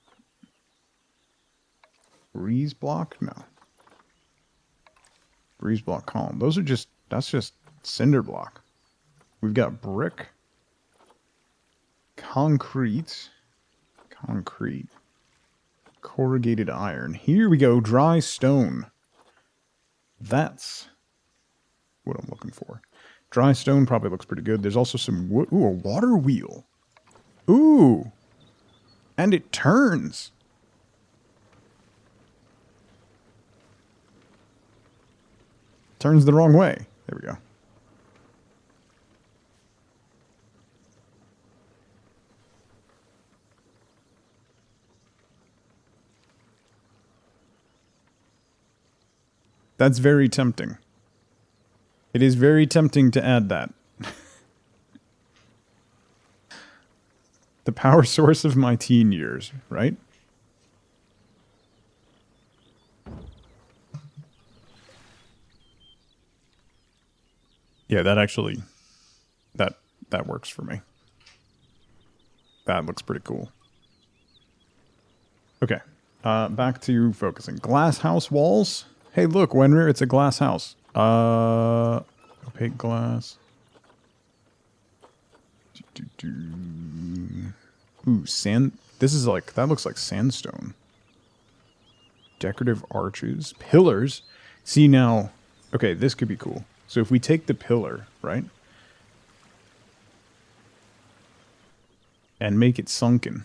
breeze block? No. Breeze block column. Those are just, that's just cinder block. We've got brick, concrete, corrugated iron. Here we go, dry stone. That's what I'm looking for. Dry stone probably looks pretty good. There's also some wood. Ooh, a water wheel. Ooh. And it turns. Turns the wrong way. There we go. That's very tempting. It is very tempting to add that. The power source of my teen years, right? Yeah, that actually, that works for me. That looks pretty cool. Okay, back to focusing. Glass house walls. Hey, look, Wenrir, it's a glass house. Opaque glass. Ooh, sand. This is like, that looks like sandstone. Decorative arches. Pillars. See now, okay, this could be cool. So if we take the pillar, right? And make it sunken.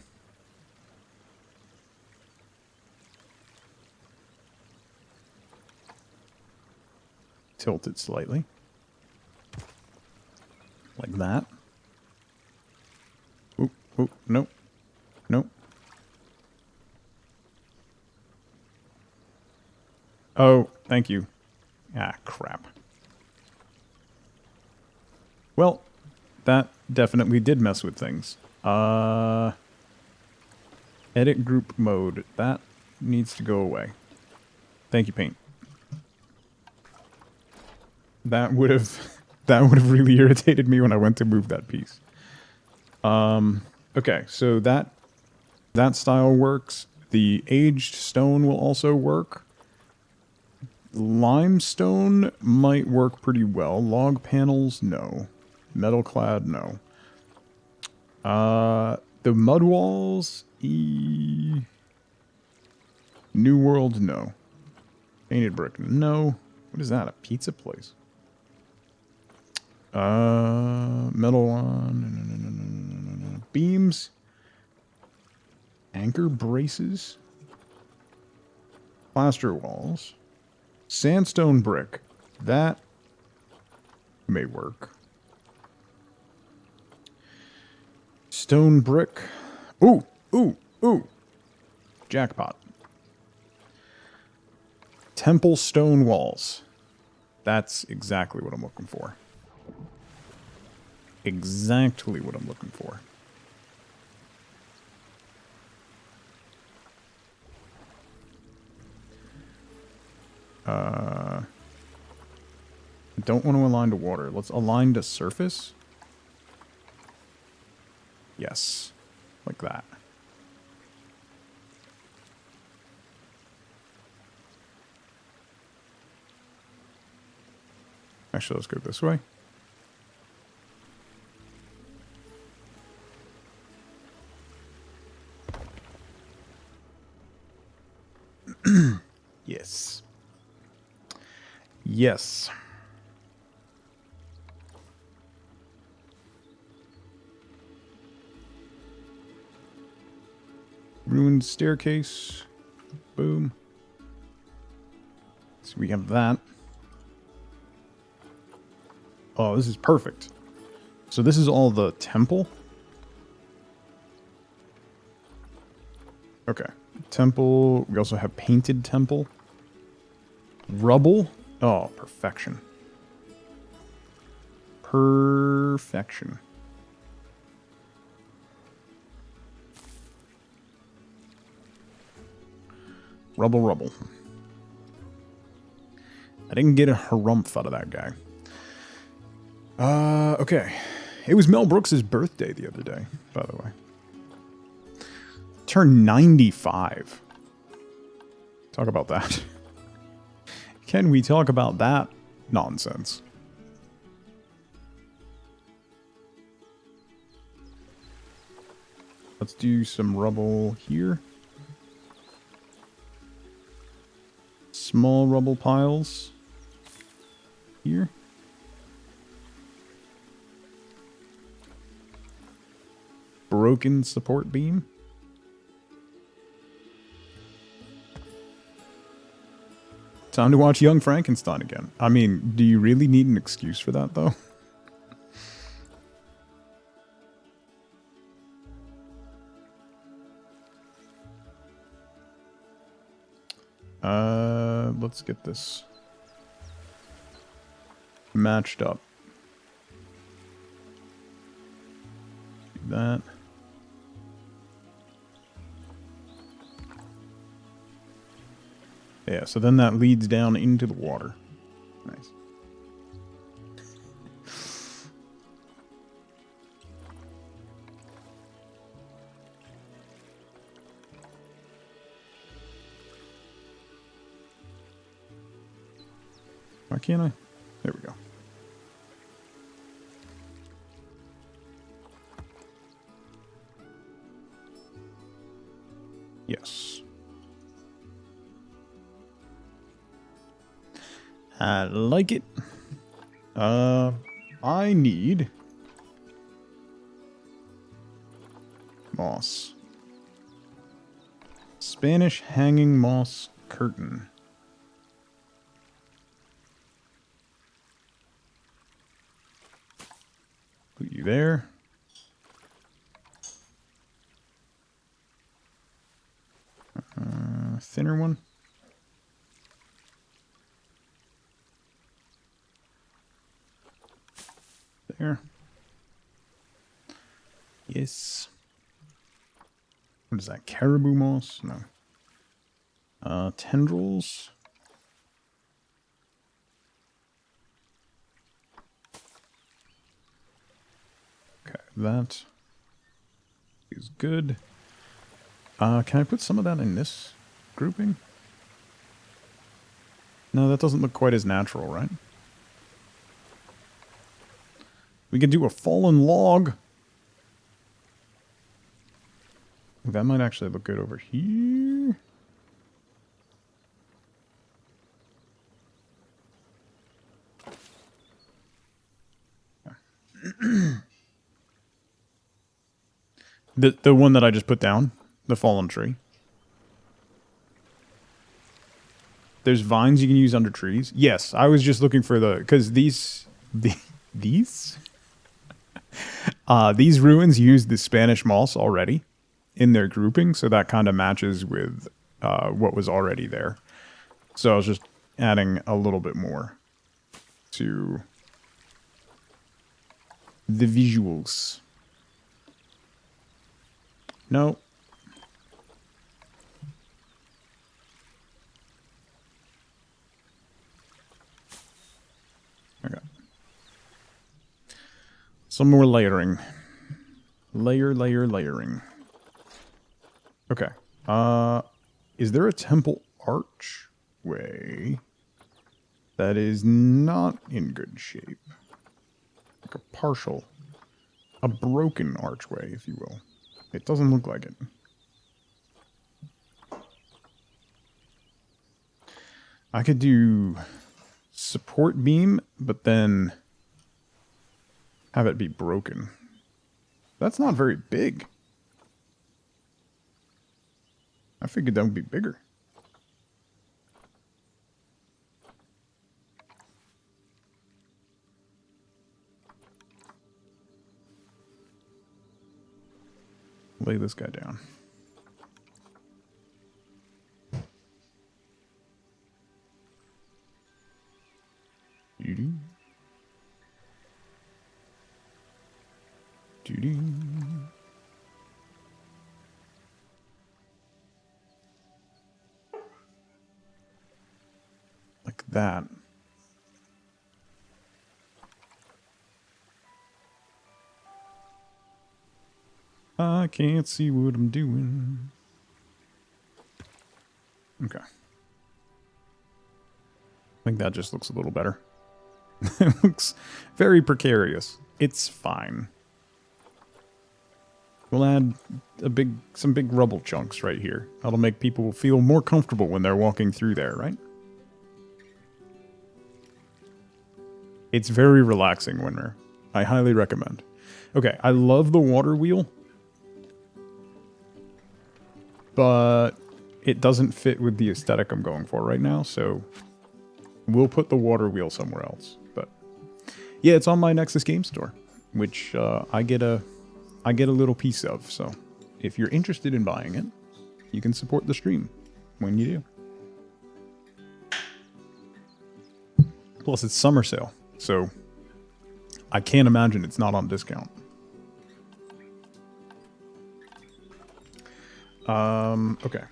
Tilt it slightly. Like that. Oop, oop, nope. Nope. Oh, thank you. Ah, crap. Well, that definitely did mess with things. Edit group mode. That needs to go away. Thank you, Paint. That would have really irritated me when I went to move that piece. Okay, so that style works. The aged stone will also work. Limestone might work pretty well. Log panels, no. Metal clad, no. The mud walls, New World, no. Painted brick, no. What is that? A pizza place? Metal one, no. Beams, anchor braces, plaster walls, sandstone brick. That may work. Stone brick. Ooh, ooh, ooh. Jackpot. Temple stone walls. That's exactly what I'm looking for. Exactly what I'm looking for. I don't want to align to water. Let's align to surface. Yes. Like that. Actually, let's go this way. Yes. Yes. Ruined staircase. Boom. So we have that. Oh, this is perfect. So this is all the temple. Okay. Temple. We also have painted temple. Rubble. Oh, perfection. Perfection. Rubble, rubble. I didn't get a harumph out of that guy. Okay. It was Mel Brooks' birthday the other day, by the way. Turned 95. Talk about that. Can we talk about that nonsense? Let's do some rubble here. Small rubble piles here. Broken support beam. Time to watch Young Frankenstein again. I mean, do you really need an excuse for that, though? Let's get this matched up. Do that. Yeah, so then that leads down into the water. Nice. Why can't I? There we go. Yes. I like it. I need moss. Spanish hanging moss curtain. Put you there. Thinner one. There. Yes. What is that? Caribou moss? No. Tendrils. Okay, that is good. Can I put some of that in this grouping? No, that doesn't look quite as natural, right? We could do a fallen log. That might actually look good over here. The one that I just put down, the fallen tree. There's vines you can use under trees. Yes, I was just looking for because these ruins use the Spanish moss already in their grouping, so that kind of matches with what was already there. So I was just adding a little bit more to the visuals. No. Okay. Some more layering. Layering. Okay. Is there a temple archway that is not in good shape? Like a broken archway, if you will. It doesn't look like it. I could do support beam, but then have it be broken. That's not very big. I figured that would be bigger. Lay this guy down. Doo-doo. Doo-doo. Like that. I can't see what I'm doing. Okay. I think that just looks a little better. It looks very precarious. It's fine. We'll add some big rubble chunks right here. That'll make people feel more comfortable when they're walking through there, right? It's very relaxing, Winmer. I highly recommend. Okay, I love the water wheel, but it doesn't fit with the aesthetic I'm going for right now, so we'll put the water wheel somewhere else. But yeah, it's on my Nexus Game Store, which I get a little piece of. So if you're interested in buying it, you can support the stream when you do. Plus, it's summer sale, so I can't imagine it's not on discount. Okay.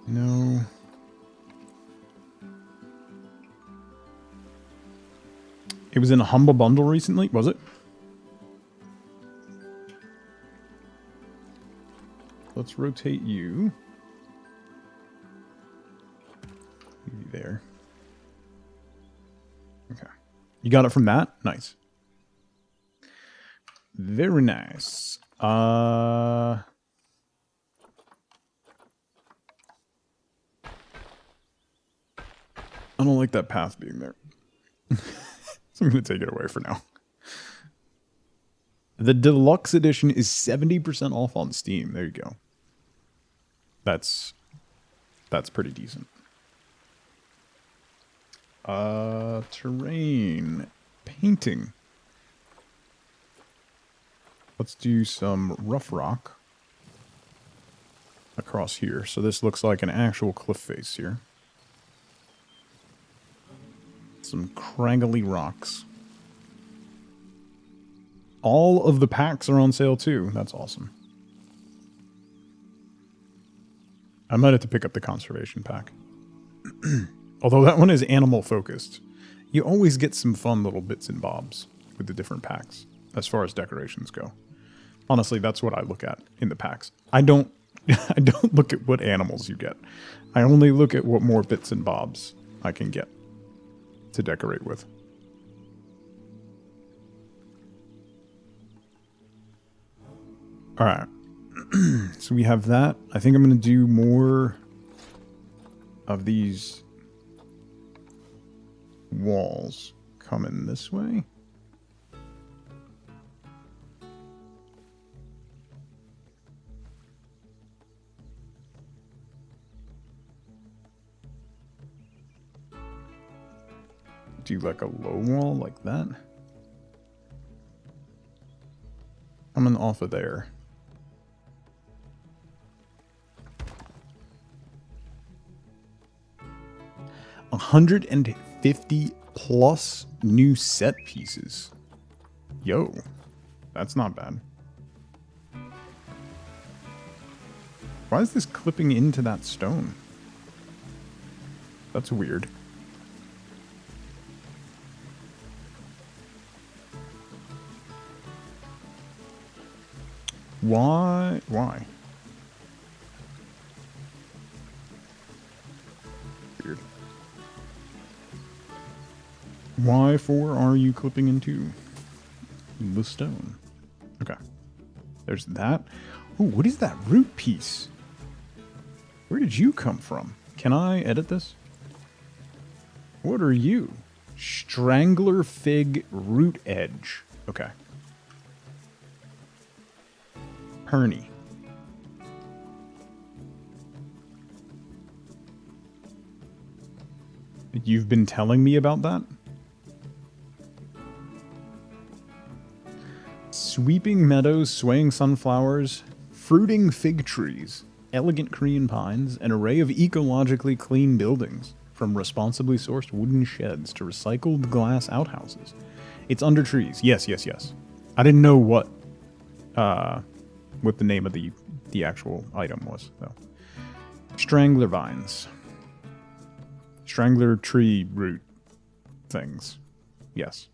No. It was in a Humble Bundle recently, was it? Let's rotate you. Leave you there. Okay. You got it from that? Nice. Very nice. I don't like that path being there. So I'm going to take it away for now. The deluxe edition is 70% off on Steam. There you go. That's pretty decent. Terrain. Painting. Let's do some rough rock across here. So this looks like an actual cliff face here. Some craggy rocks. All of the packs are on sale too. That's awesome. I might have to pick up the conservation pack. Although that one is animal focused. You always get some fun little bits and bobs with the different packs as far as decorations go. Honestly, that's what I look at in the packs. I don't look at what animals you get. I only look at what more bits and bobs I can get to decorate with. All right. So we have that. I think I'm going to do more of these walls coming this way. Do like a low wall like that. Coming off of there. $150 plus new set pieces. Yo, that's not bad. Why is this clipping into that stone? That's weird. Why? Why? Weird. Why for are you clipping into the stone? Okay. There's that. Oh, what is that root piece? Where did you come from? Can I edit this? What are you? Strangler fig root edge. Okay. Perny. You've been telling me about that? Sweeping meadows, swaying sunflowers, fruiting fig trees, elegant Korean pines, an array of ecologically clean buildings, from responsibly sourced wooden sheds to recycled glass outhouses. It's under trees. Yes, yes, yes. I didn't know what the name of the actual item was, though. Strangler vines. Strangler tree root things. Yes.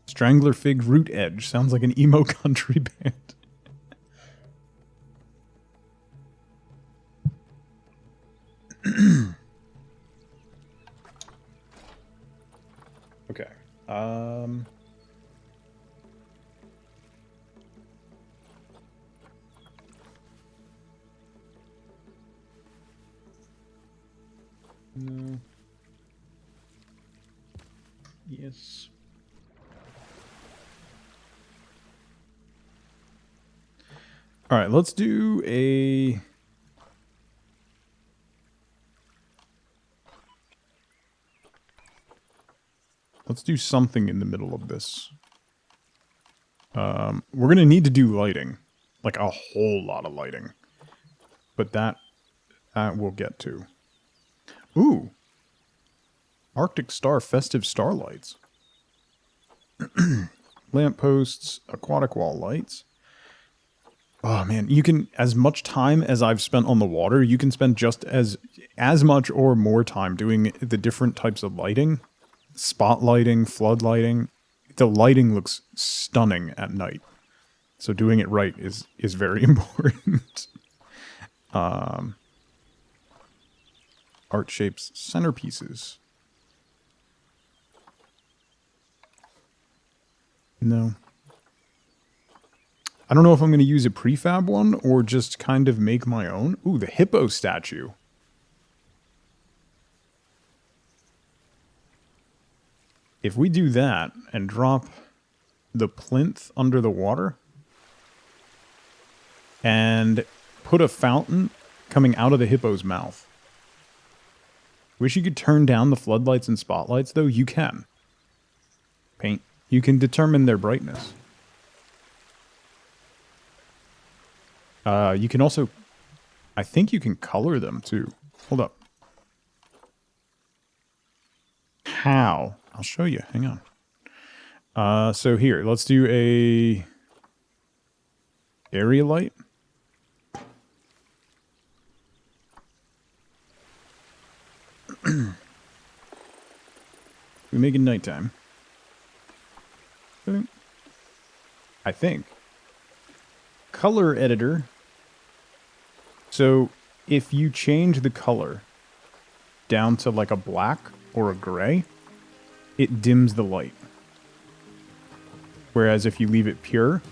Strangler fig root edge. Sounds like an emo country band. Okay. No. Yes. All right, let's do a... Let's do something in the middle of this. We're going to need to do lighting. Like a whole lot of lighting. But that we'll get to. Ooh. Arctic Star Festive Starlights. Lampposts, aquatic wall lights. Oh man, you can, as much time as I've spent on the water, you can spend just as much or more time doing the different types of lighting. Spot lighting, flood lighting. The lighting looks stunning at night. So doing it right is very important. Art shapes centerpieces. No. I don't know if I'm going to use a prefab one or just kind of make my own. Ooh, the hippo statue. If we do that and drop the plinth under the water and put a fountain coming out of the hippo's mouth. Wish you could turn down the floodlights and spotlights, though. You can. Paint. You can determine their brightness. You can also... I think you can color them, too. Hold up. How? I'll show you. Hang on. So here, let's do a... area light. We make it nighttime. I think. Color editor. So if you change the color down to like a black or a gray, it dims the light. Whereas if you leave it pure,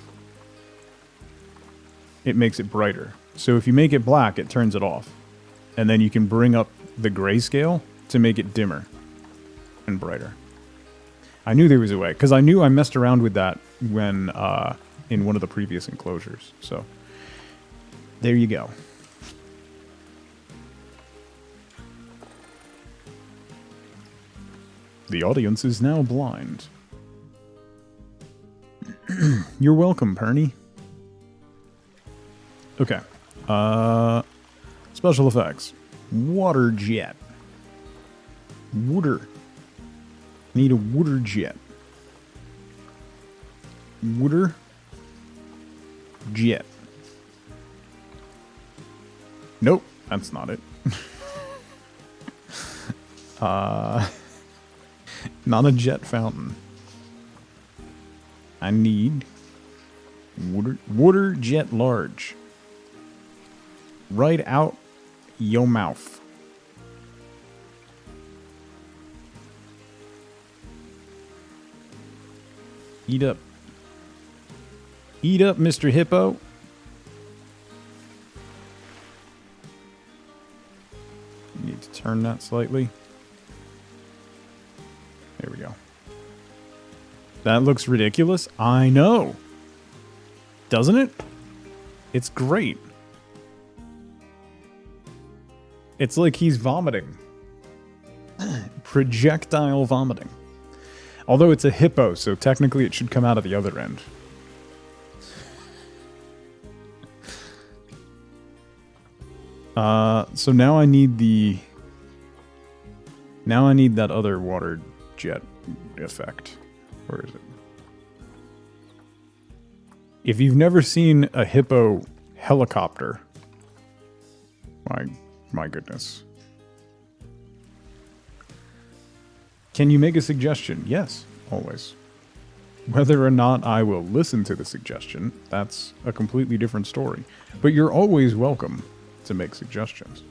it makes it brighter. So if you make it black, it turns it off. And then you can bring up the grayscale to make it dimmer and brighter. I knew there was a way, because I knew I messed around with that when in one of the previous enclosures. So there you go. The audience is now blind. You're welcome, Perny. Okay. Special effects. Water jet. Water. Need a water jet. Water jet. Nope, that's not it. Not a jet fountain. I need water jet large. Right out your mouth. Eat up. Eat up, Mr. Hippo. Need to turn that slightly. There we go. That looks ridiculous. I know. Doesn't it? It's great. It's like he's vomiting. Projectile vomiting. Although it's a hippo, so technically it should come out of the other end. So now I need the... Now I need that other water jet effect. Where is it? If you've never seen a hippo helicopter... My goodness. Can you make a suggestion? Yes, always. Whether or not I will listen to the suggestion, that's a completely different story. But you're always welcome to make suggestions.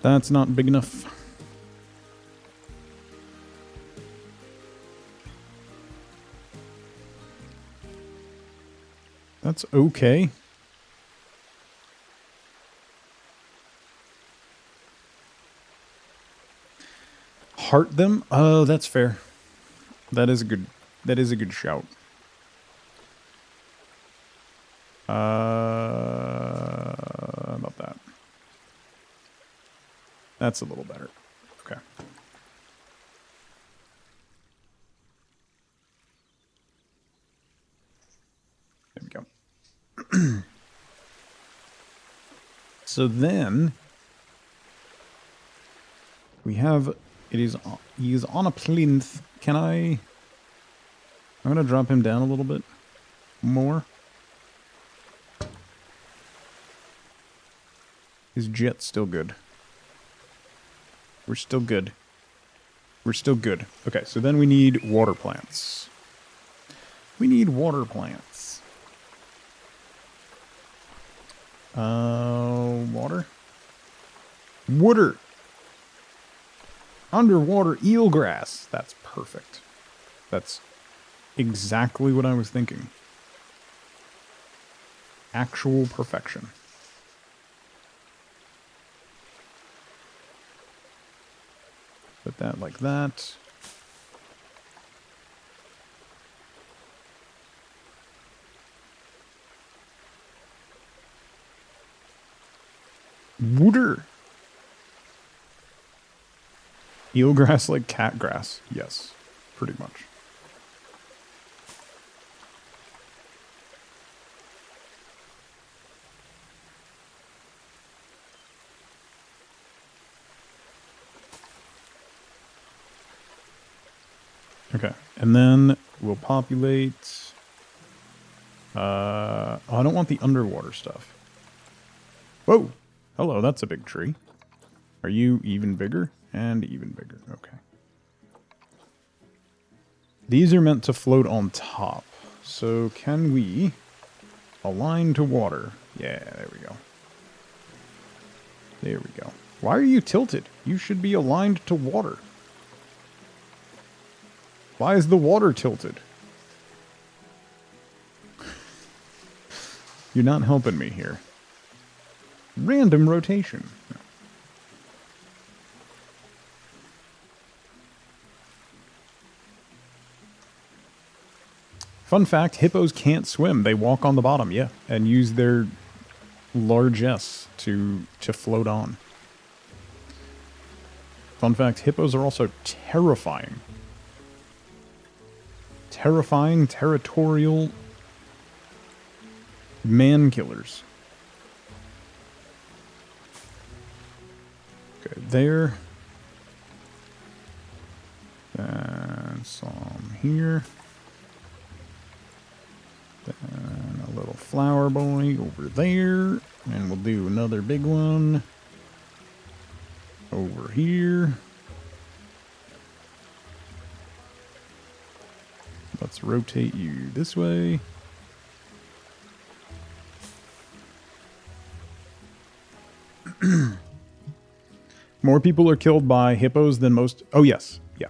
That's not big enough. That's okay. Heart them? Oh, that's fair. That is a good shout. About that. That's a little better. Okay. There we go. So then we have he is on a plinth. I'm gonna drop him down a little bit more. His jet's still good. We're still good. We're still good. Okay, so then we need water plants. We need water plants. Water? Water! Underwater eelgrass. That's perfect. That's exactly what I was thinking. Actual perfection. Put that like that. Water. Eelgrass like catgrass. Yes, pretty much. Okay, and then we'll populate... I don't want the underwater stuff. Whoa! Hello, that's a big tree. Are you even bigger? And even bigger, okay. These are meant to float on top. So can we align to water? Yeah, there we go. There we go. Why are you tilted? You should be aligned to water. Why is the water tilted? You're not helping me here. Random rotation. Fun fact, hippos can't swim. They walk on the bottom, yeah, and use their largesse to float on. Fun fact, hippos are also terrifying. Terrifying, territorial man killers. Okay, there. And some here. Then a little flower boy over there. And we'll do another big one over here. Let's rotate you this way. More people are killed by hippos than most... Oh, yes. Yeah.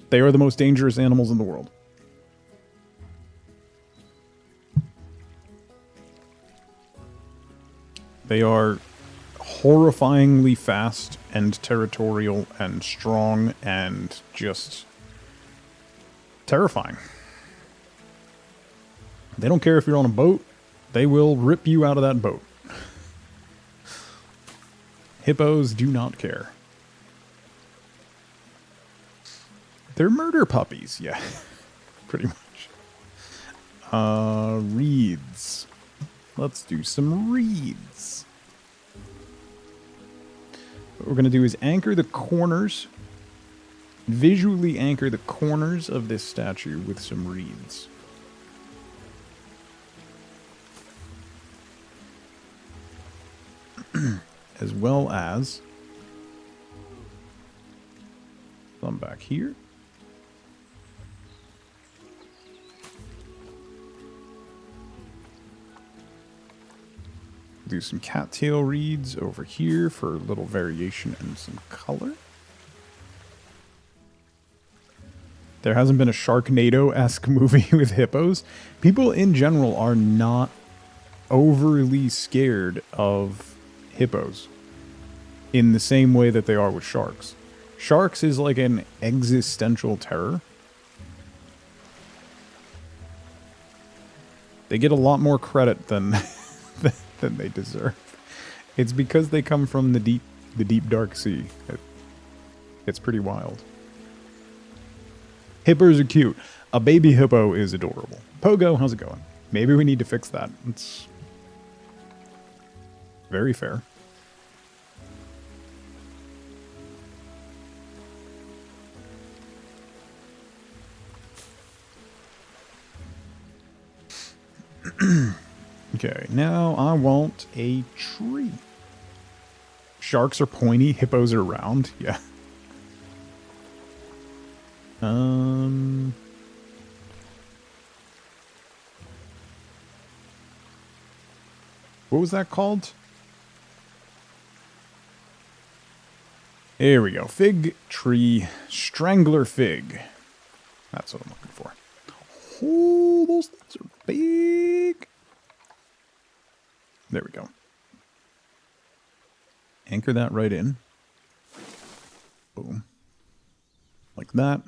They are the most dangerous animals in the world. They are horrifyingly fast and territorial and strong and just terrifying. They don't care if you're on a boat. They will rip you out of that boat. Hippos do not care. They're murder puppies, yeah. Pretty much. Reeds. Let's do some reeds. What we're going to do is anchor the corners, visually anchor the corners of this statue with some reeds. As well as some back here. Do some cattail reeds over here for a little variation and some color. There hasn't been a Sharknado-esque movie with hippos. People in general are not overly scared of hippos in the same way that they are with sharks. Sharks is like an existential terror. They get a lot more credit than than they deserve. It's because they come from the deep dark sea. It's pretty wild. Hippos are cute. A baby hippo is adorable. Pogo, how's it going? Maybe we need to fix that. It's very fair. Okay, now I want a tree. Sharks are pointy, hippos are round. Yeah. What was that called? There we go. Fig tree, strangler fig. That's what I'm looking for. Oh, those things are big. There we go. Anchor that right in. Boom. Like that.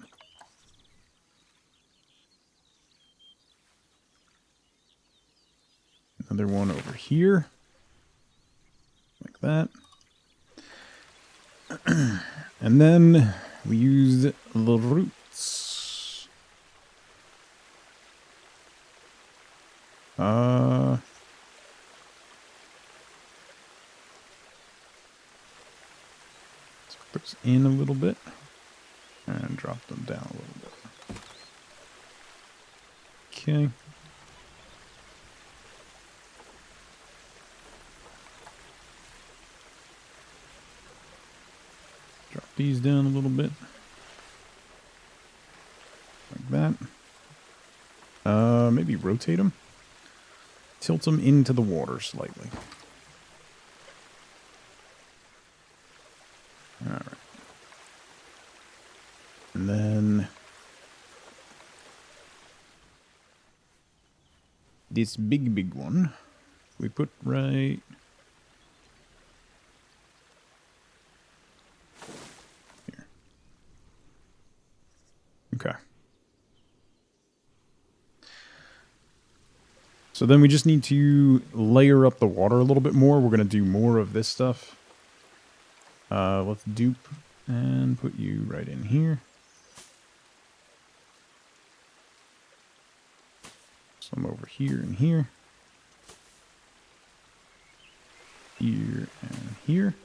Another one over here. Like that. And then we use the roots. Let's put those in a little bit and drop them down a little bit. Okay. Drop these down a little bit. Like that. Maybe rotate them. Tilt them into the water slightly. Alright. And then this big one we put right here. Okay. So then we just need to layer up the water a little bit more. We're going to do more of this stuff. Let's dupe and put you right in here. Some over here and here. Here and here.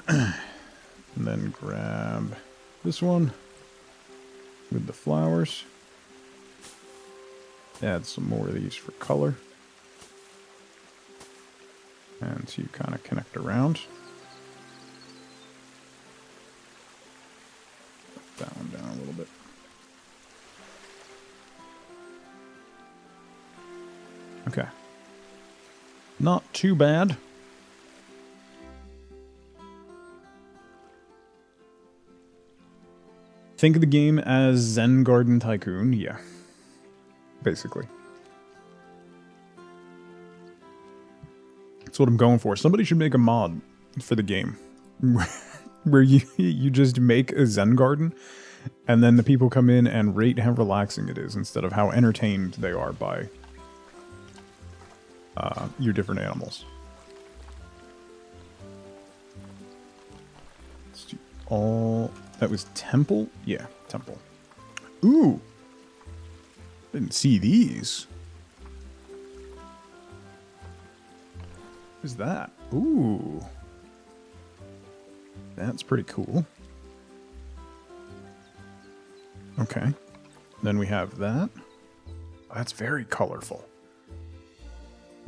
And then grab this one with the flowers. Add some more of these for color. And so you kind of connect around. Put that one down a little bit. Okay. Not too bad. Think of the game as Zen Garden Tycoon. Yeah. Basically. That's what I'm going for. Somebody should make a mod for the game. Where you just make a Zen garden, and then the people come in and rate how relaxing it is instead of how entertained they are by your different animals. Let's do all... That was temple? Yeah, temple. Ooh! Didn't see these. What is that? Ooh. That's pretty cool. Okay. Then we have that. Oh, that's very colorful.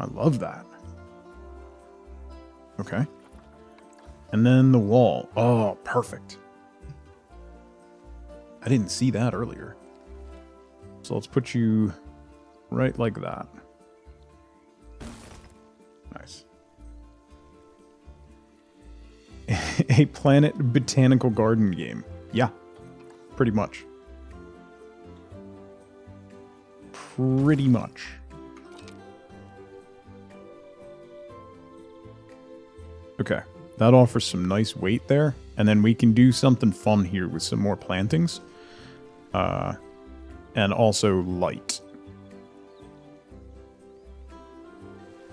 I love that. Okay. And then the wall. Oh, perfect. I didn't see that earlier. So let's put you right like that. Nice. A Planet Botanical Garden game. Yeah, pretty much. Pretty much. Okay, that offers some nice weight there. And then we can do something fun here with some more plantings. And also light.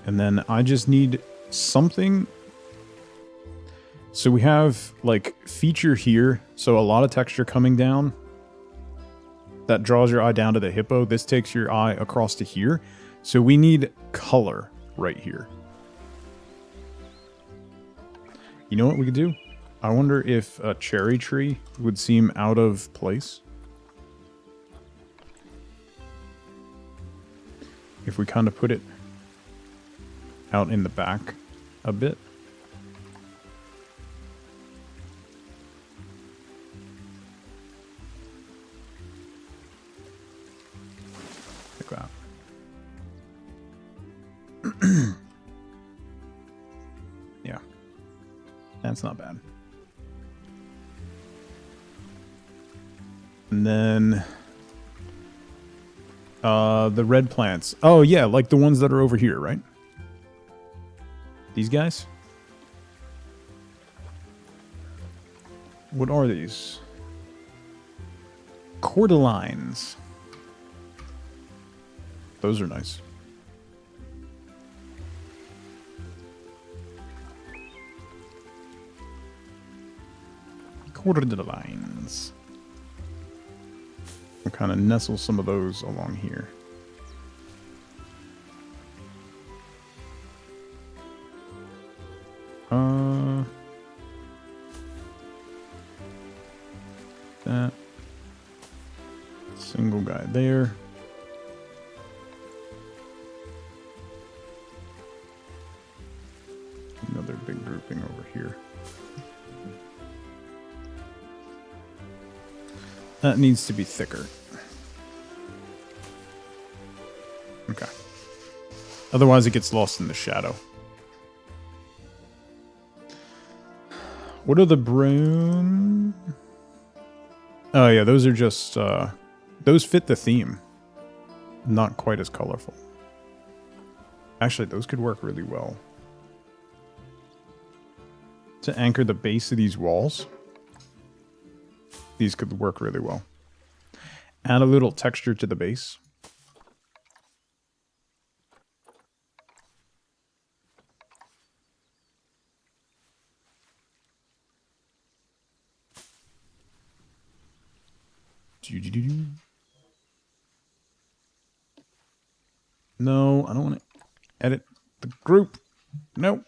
And then I just need something. So we have like feature here. So a lot of texture coming down. That draws your eye down to the hippo. This takes your eye across to here. So we need color right here. You know what we could do? I wonder if a cherry tree would seem out of place. If we kind of put it out in the back a bit. Like that. Yeah. That's not bad. And then... the red plants. Oh, yeah, like the ones that are over here, right? These guys? What are these? Cordylines. Those are nice. Cordylines. We'll kind of nestle some of those along here. That. Single guy there. Another big grouping over here. That needs to be thicker. Okay. Otherwise it gets lost in the shadow. What are the brown? Oh yeah, those are just, those fit the theme. Not quite as colorful. Actually, those could work really well. To anchor the base of these walls. These could work really well. Add a little texture to the base. No, I don't want to edit the group. No.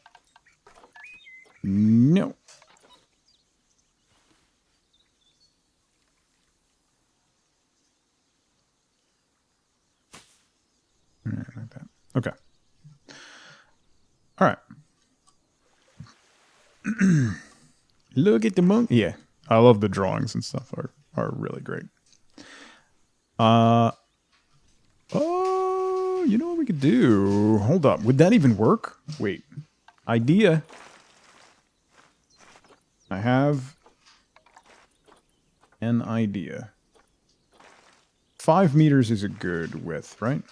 No. Okay. All right. Look at the monkey. Yeah, I love the drawings and stuff. Are really great. Oh, you know what we could do? Hold up. Would that even work? Wait. Idea. I have an idea. 5 meters is a good width, right?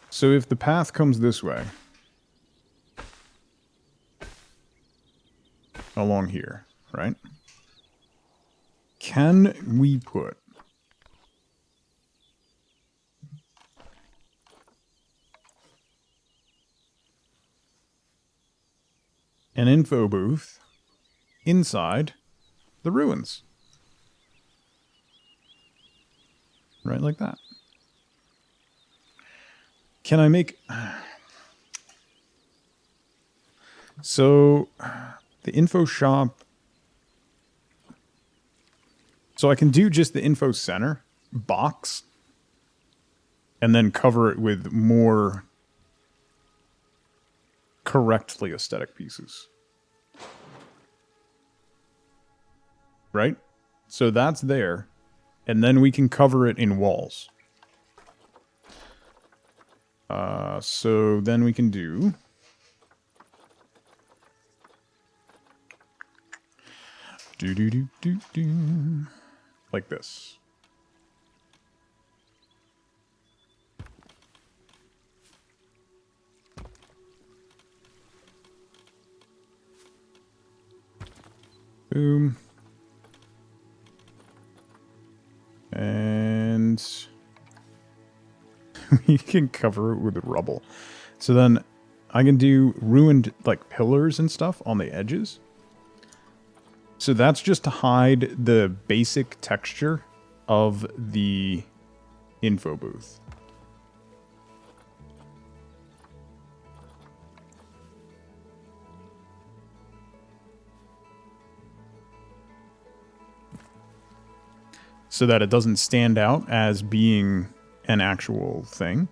So if the path comes this way, along here, right? Can we put an info booth inside the ruins? Right like that. Can I make... So, the info shop... So I can do just the info center box and then cover it with more correctly aesthetic pieces. Right? So that's there. And then we can cover it in walls. So then we can do... Like this. Boom. And we can cover it with rubble. So then I can do ruined like pillars and stuff on the edges. So that's just to hide the basic texture of the info booth. So that it doesn't stand out as being an actual thing.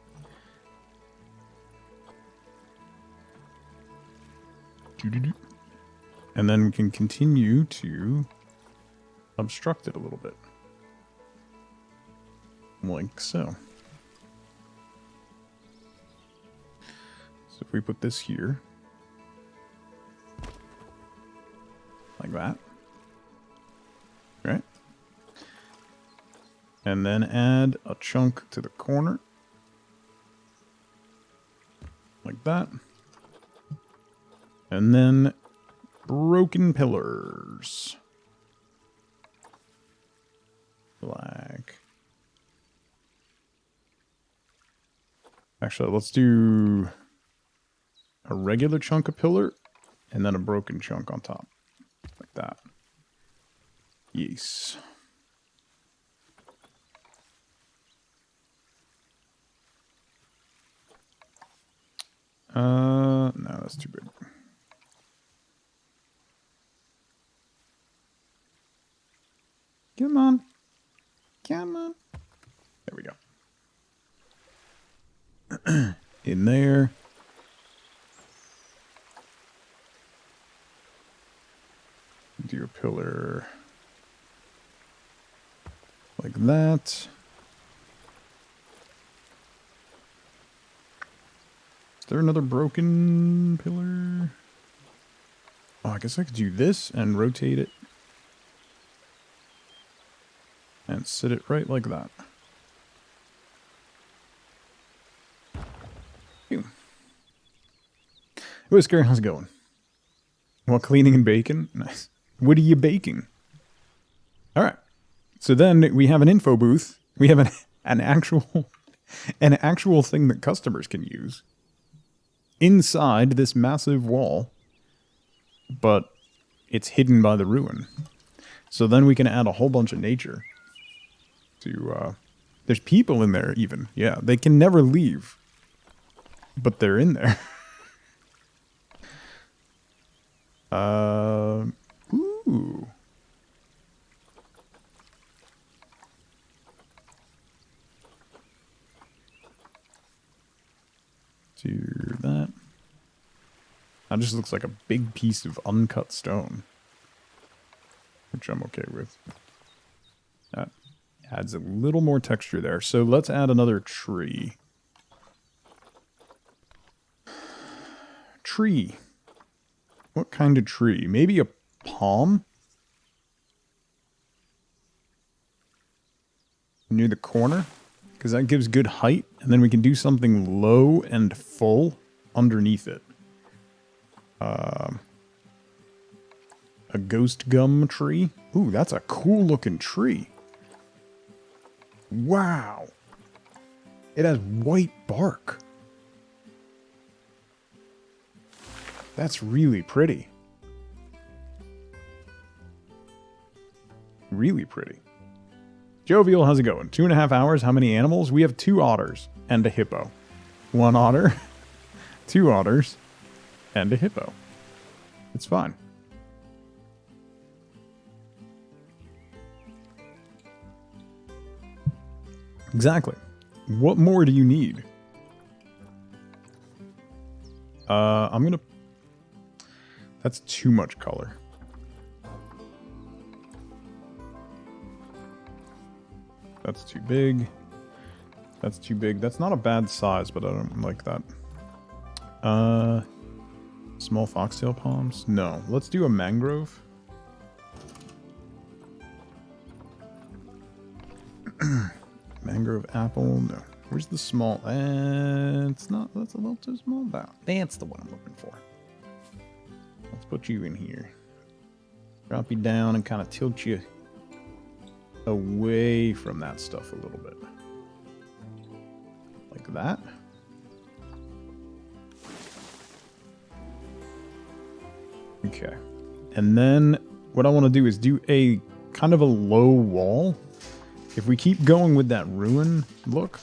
And then we can continue to obstruct it a little bit. Like so. So if we put this here. Like that. Right? And then add a chunk to the corner. Like that. And then broken pillars. Black. Actually, let's do a regular chunk of pillar and then a broken chunk on top. Like that. Yes. No, that's too big. Come on. Come on. There we go. In there. Do a pillar like that. Is there another broken pillar? Oh, I guess I could do this and rotate it. And sit it right like that. Phew. Hey, Whisker, how's it going? Well, cleaning and baking? Nice. What are you baking? Alright. So then we have an info booth. We have an actual thing that customers can use inside this massive wall, but it's hidden by the ruin. So then we can add a whole bunch of nature to, there's people in there even. Yeah, they can never leave, but they're in there. Ooh. That just looks like a big piece of uncut stone. Which I'm okay with. That adds a little more texture there. So let's add another tree. Tree. What kind of tree? Maybe a palm? Near the corner? Because that gives good height. And then we can do something low and full underneath it. A ghost gum tree. Ooh, that's a cool looking tree. Wow. It has white bark. That's really pretty. Really pretty. Jovial, how's it going? 2.5 hours. How many animals? We have 2 otters and a hippo. 1 otter, 2 otters, and a hippo. It's fine. Exactly. What more do you need? I'm gonna... That's too much color. That's too big. That's too big. That's not a bad size, but I don't like that. Small foxtail palms? No. Let's do a mangrove. Mangrove apple? No. Where's the small? It's not. That's a little too small. That's the one I'm looking for. Let's put you in here. Drop you down and kind of tilt you away from that stuff a little bit. Like that. Okay. And then what I want to do is do a kind of a low wall. If we keep going with that ruin look,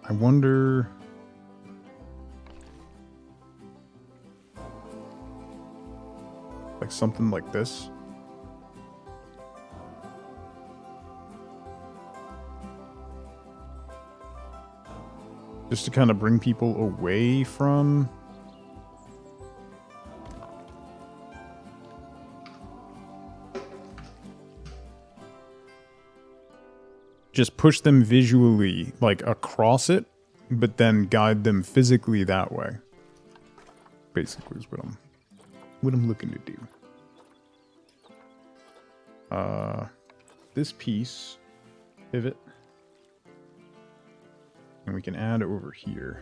I wonder... like something like this. Just to kind of bring people away from... just push them visually, like, across it, but then guide them physically that way. Basically is what I'm looking to do. This piece, pivot, and we can add over here.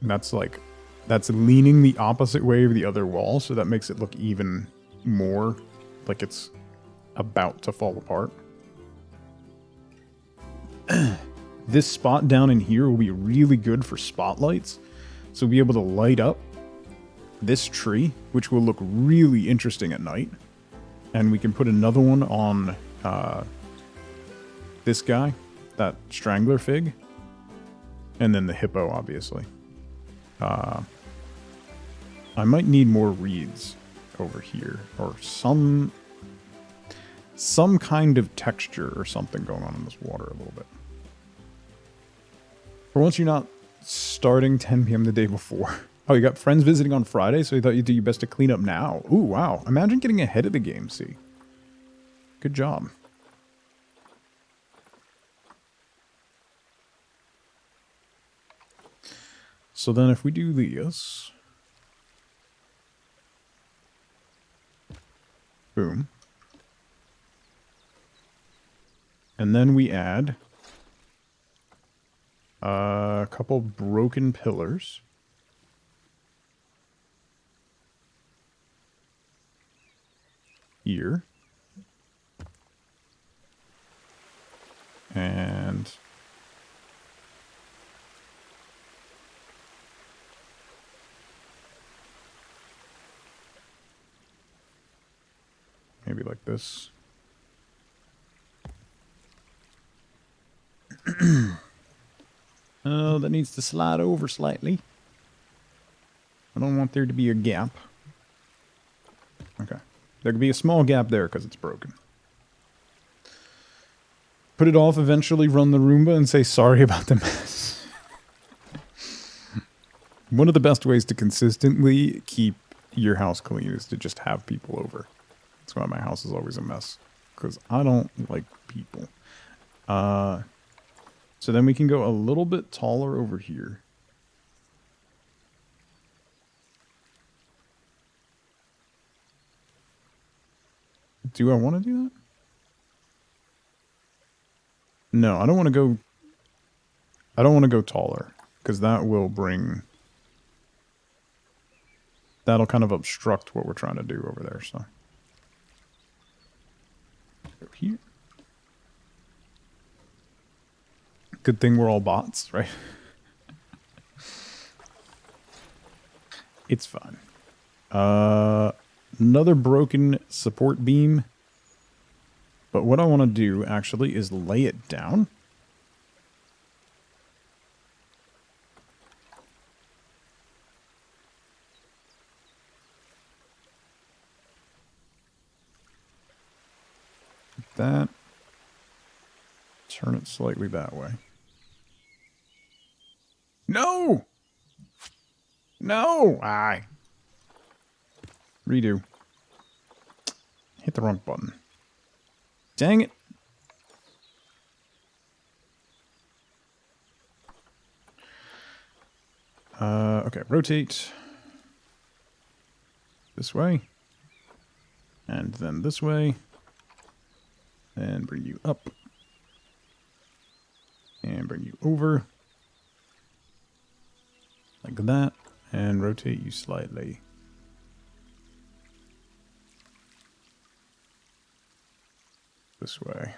And that's like, that's leaning the opposite way of the other wall, so that makes it look even more like it's about to fall apart. This spot down in here will be really good for spotlights. So we'll be able to light up this tree, which will look really interesting at night. And we can put another one on this guy, that strangler fig. And then the hippo, obviously. I might need more reeds over here, or some kind of texture or something going on in this water a little bit. For once, you're not starting 10 p.m. the day before. Oh, you got friends visiting on Friday, so you thought you'd do your best to clean up now. Ooh, wow. Imagine getting ahead of the game, see. Good job. So then if we do this... boom. And then we add... a couple broken pillars. Here. And maybe like this. Oh, that needs to slide over slightly. I don't want there to be a gap. Okay. There could be a small gap there because it's broken. Put it off, eventually run the Roomba and say sorry about the mess. One of the best ways to consistently keep your house clean is to just have people over. That's why my house is always a mess. Because I don't like people. So then we can go a little bit taller over here. Do I want to do that? No, I don't want to go... I don't want to go taller. Because that will bring... That'll kind of obstruct what we're trying to do over there, so... Over here. Good thing we're all bots, right? It's fine. Another broken support beam. But what I want to do, actually, is lay it down. Like that. Turn it slightly that way. No! No! Redo. Hit the wrong button. Dang it. Okay, rotate. This way. And then this way. And bring you up. And bring you over. Like that. And rotate you slightly. This way.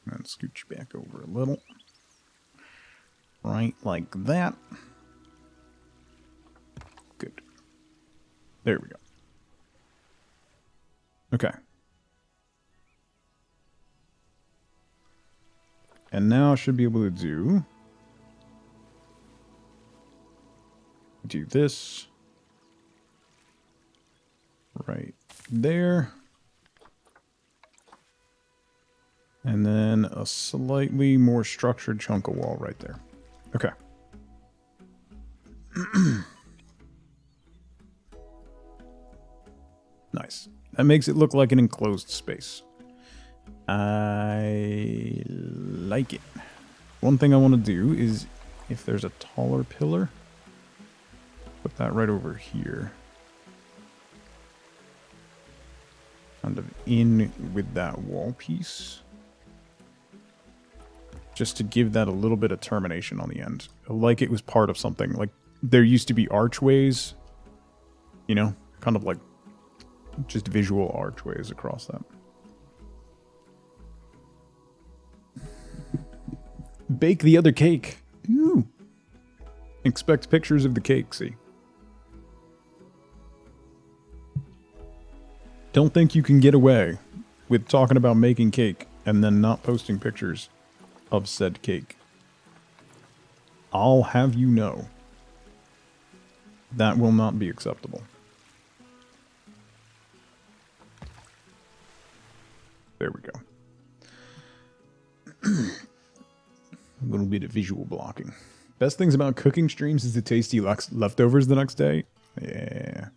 And scooch you back over a little. Right like that. Good. There we go. Okay. And now I should be able to do this right there. And then a slightly more structured chunk of wall right there. Okay. Nice. That makes it look like an enclosed space. I like it. One thing I want to do is, if there's a taller pillar, put that right over here. Kind of in with that wall piece. Just to give that a little bit of termination on the end. Like it was part of something. Like, there used to be archways. You know? Kind of like just visual archways across that. Bake the other cake. Ooh. Expect pictures of the cake, see? Don't think you can get away with talking about making cake and then not posting pictures of said cake. I'll have you know that will not be acceptable. There we go. A little bit of visual blocking. Best things about cooking streams is the tasty leftovers the next day. Yeah.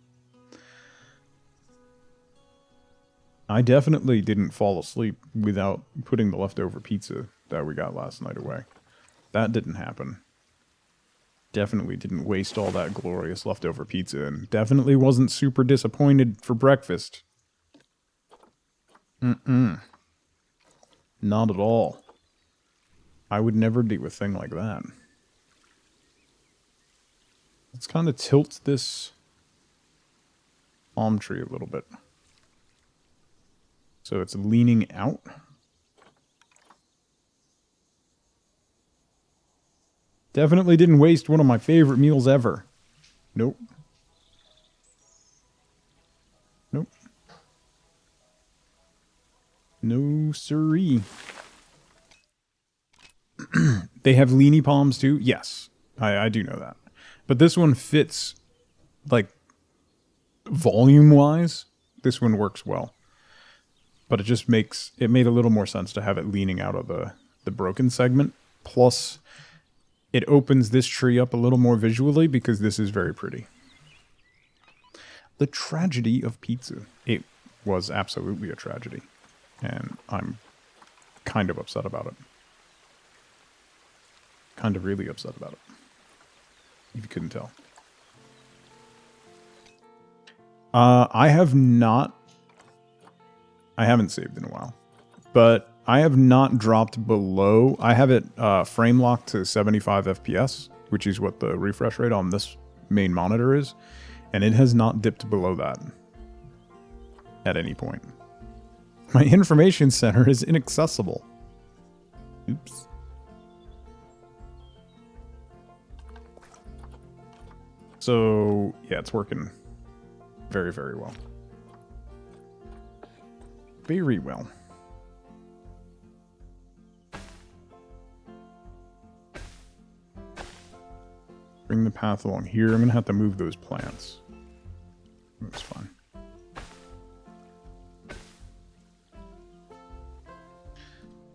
I definitely didn't fall asleep without putting the leftover pizza that we got last night away. That didn't happen. Definitely didn't waste all that glorious leftover pizza, and definitely wasn't super disappointed for breakfast. Not at all. I would never do a thing like that. Let's kind of tilt this palm tree a little bit. So it's leaning out. Definitely didn't waste one of my favorite meals ever. Nope. Nope. No siree. They have leany palms too? Yes. I do know that. But this one fits, like, volume-wise, this one works well. But it just makes, it made a little more sense to have it leaning out of the broken segment. Plus, it opens this tree up a little more visually because this is very pretty. The tragedy of pizza. It was absolutely a tragedy. And I'm kind of upset about it. Kind of really upset about it. If you couldn't tell. I haven't saved in a while. But I have not dropped below. I have it frame locked to 75 FPS, which is what the refresh rate on this main monitor is. And it has not dipped below that at any point. My information center is inaccessible. Oops. So, yeah, it's working very, very well. Very well. Bring the path along here. I'm going to have to move those plants. That's fine.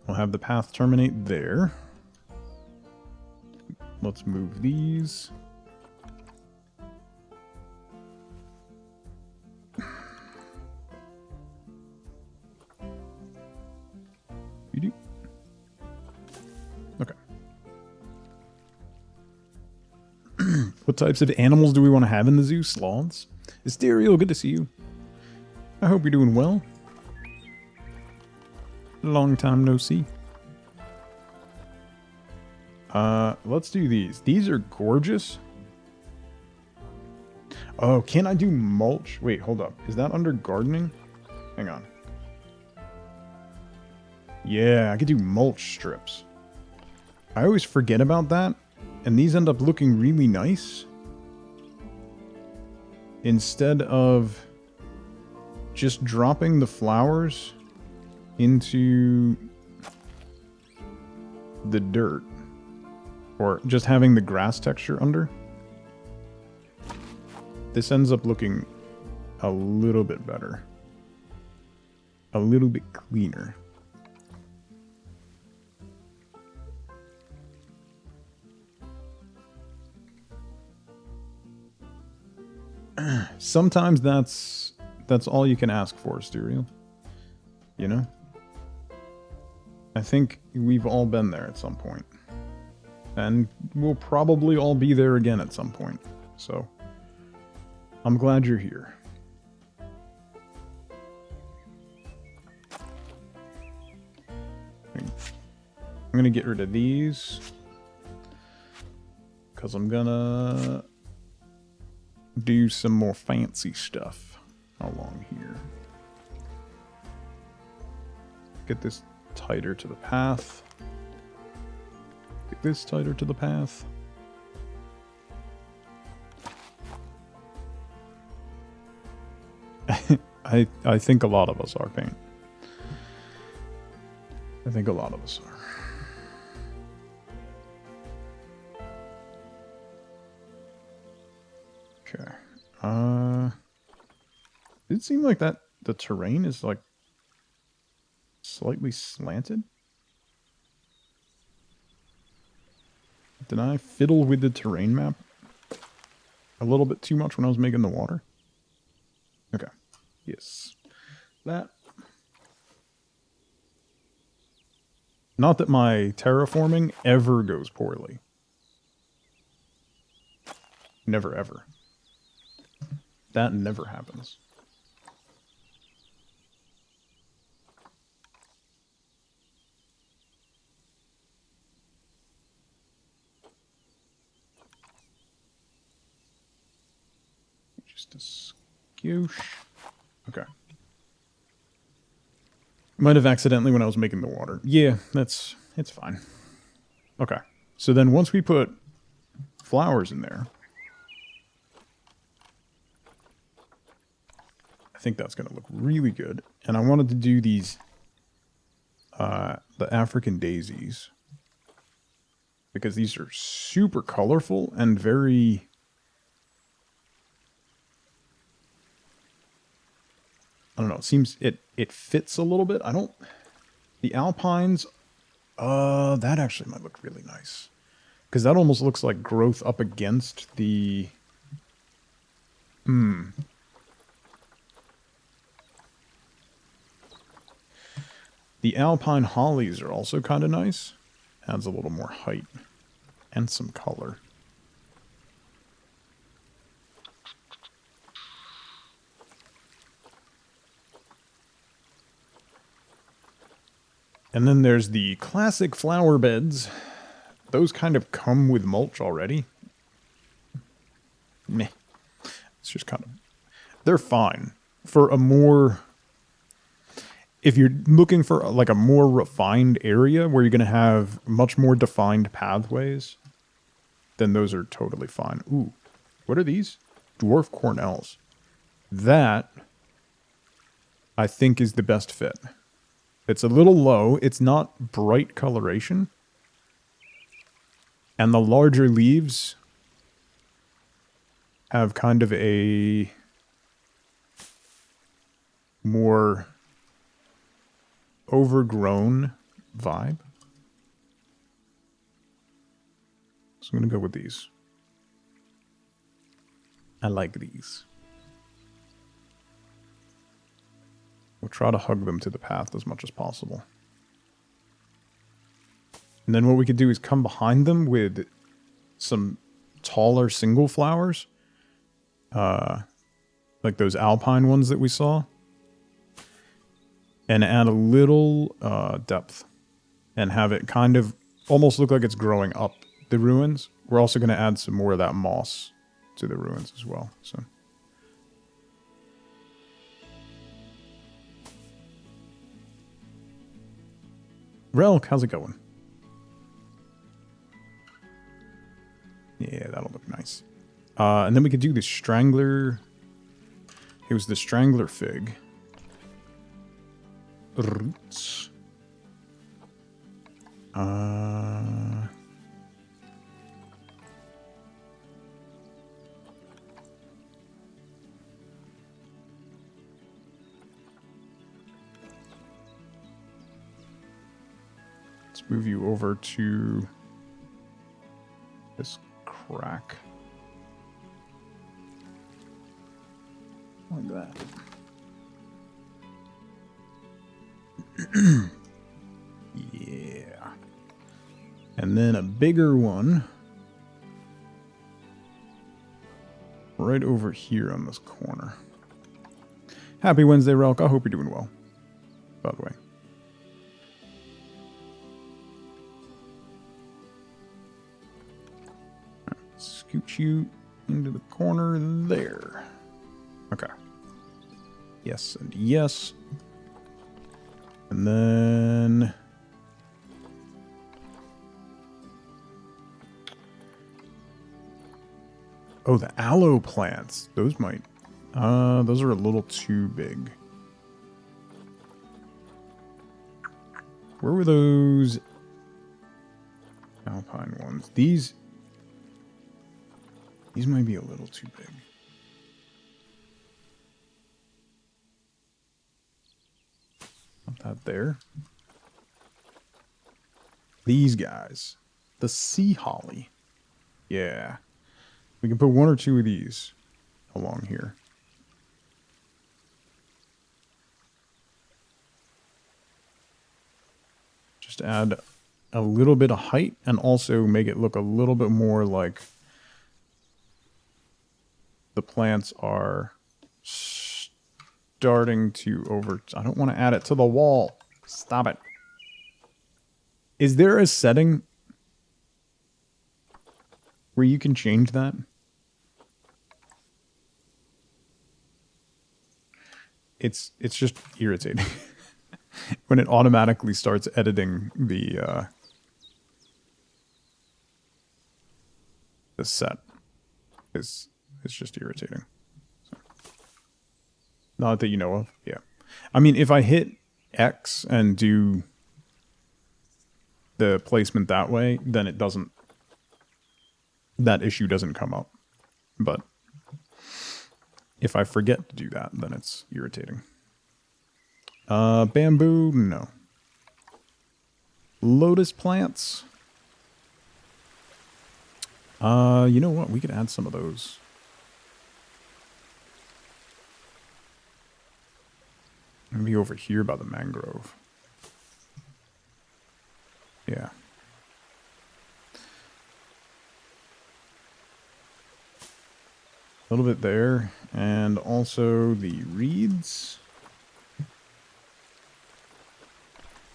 We'll have the path terminate there. Let's move these. Okay. What types of animals do we want to have in the zoo? Sloths? Asterial, good to see you. I hope you're doing well. Long time no see. Let's do these. These are gorgeous. Oh, can I do mulch? Wait, hold up. Is that under gardening? Hang on. Yeah, I could do mulch strips. I always forget about that, and these end up looking really nice. Instead of just dropping the flowers into the dirt, or just having the grass texture under, this ends up looking a little bit better. A little bit cleaner. Sometimes that's all you can ask for, Stereo. You know? I think we've all been there at some point. And we'll probably all be there again at some point. So, I'm glad you're here. I'm gonna get rid of these. Because I'm gonna do some more fancy stuff along here. Get this tighter to the path. Get this tighter to the path. I think a lot of us are, Paint. I think a lot of us are. Okay. It seemed like that the terrain is like slightly slanted. Did I fiddle with the terrain map a little bit too much when I was making the water? Okay. Yes. That. Not that my terraforming ever goes poorly. Never ever. That never happens. Just a skoosh. Okay. Might have accidentally when I was making the water. Yeah, it's fine. Okay. So then once we put flowers in there, I think that's going to look really good. And I wanted to do these, the African daisies, because these are super colorful and very, I don't know. It seems it fits a little bit. I don't. The alpines, that actually might look really nice, because that almost looks like growth up against the. The alpine hollies are also kind of nice. Adds a little more height and some color. And then there's the classic flower beds. Those kind of come with mulch already. Meh. It's just kind of... They're fine. For a more... If you're looking for like a more refined area where you're going to have much more defined pathways, then those are totally fine. Ooh, what are these? Dwarf cornels. That, I think, is the best fit. It's a little low. It's not bright coloration. And the larger leaves have kind of a more overgrown vibe. So I'm going to go with these. I like these. We'll try to hug them to the path as much as possible. And then what we could do is come behind them with some taller single flowers. Like those alpine ones that we saw. And add a little depth. And have it kind of almost look like it's growing up the ruins. We're also going to add some more of that moss to the ruins as well. So. Relk, how's it going? Yeah, that'll look nice. And then we could do the Strangler. It was the Strangler fig. Roots. Let's move you over to this crack. Like that. Yeah. And then a bigger one right over here on this corner. Happy Wednesday, Relk. I hope you're doing well, by the way. Scoot you into the corner there. Okay. Yes and yes. And then... Oh, the aloe plants. Those might... those are a little too big. Where were those alpine ones? These might be a little too big. Not that there. These guys. The sea holly. Yeah. We can put one or two of these along here. Just add a little bit of height and also make it look a little bit more like the plants are starting to I don't want to add it to the wall. Stop it. Is there a setting where you can change that? It's just irritating when it automatically starts editing the set. It's just irritating. So. Not that you know of. Yeah. I mean, if I hit X and do the placement that way, then it doesn't... That issue doesn't come up. But if I forget to do that, then it's irritating. Bamboo, no. Lotus plants. You know what? We could add some of those. Maybe over here by the mangrove. Yeah. A little bit there, and also the reeds.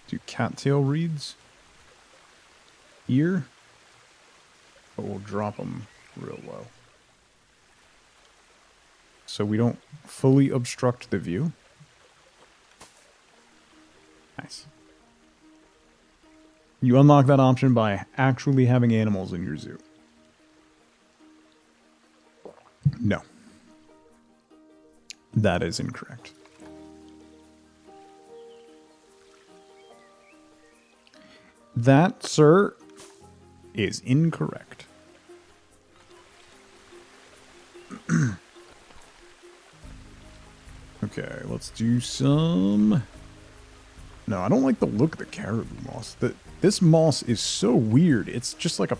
Do cattail reeds here, but we'll drop them real low so we don't fully obstruct the view. Nice. You unlock that option by actually having animals in your zoo. No. That is incorrect. That, sir, is incorrect. Okay, let's do some... No, I don't like the look of the caribou moss. This moss is so weird. It's just like a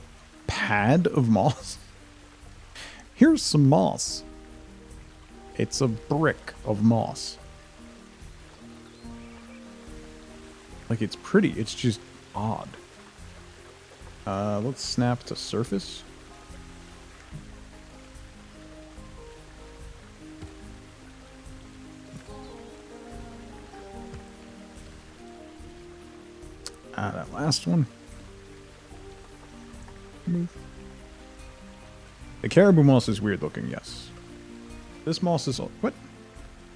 pad of moss. Here's some moss. It's a brick of moss. Like, it's pretty. It's just odd. Let's snap to surface. That last one. Move. The caribou moss is weird looking, yes. This moss is... What?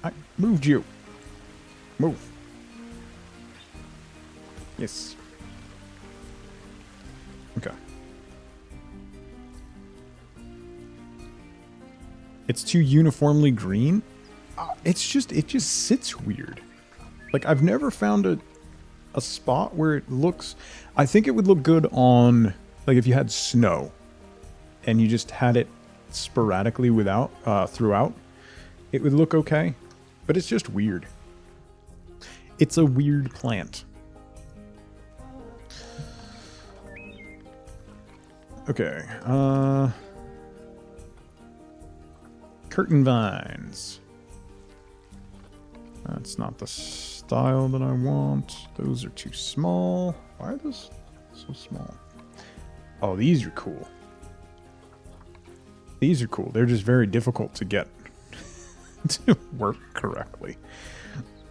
I moved you. Move. Yes. Okay. It's too uniformly green. It just sits weird. Like, I've never found a spot where it looks... I think it would look good on, like, if you had snow and you just had it sporadically throughout, it would look okay. But it's just weird. It's a weird plant. Okay, curtain vines. That's not the style that I want. Those are too small. Why are those so small? Oh, these are cool. These are cool. They're just very difficult to get to work correctly.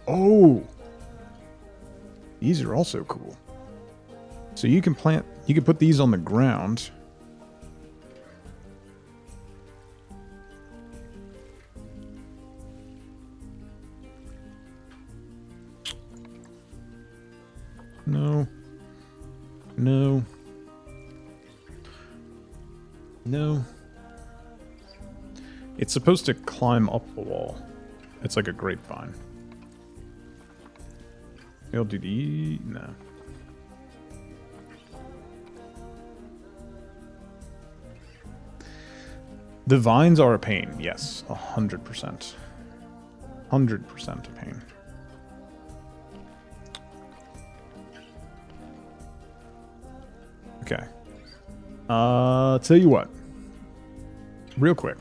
Oh! These are also cool. So you can put these on the ground. No. No. No. It's supposed to climb up the wall. It's like a grapevine. LDD? No. The vines are a pain, yes. 100%. 100% a pain. Okay. Tell you what. Real quick.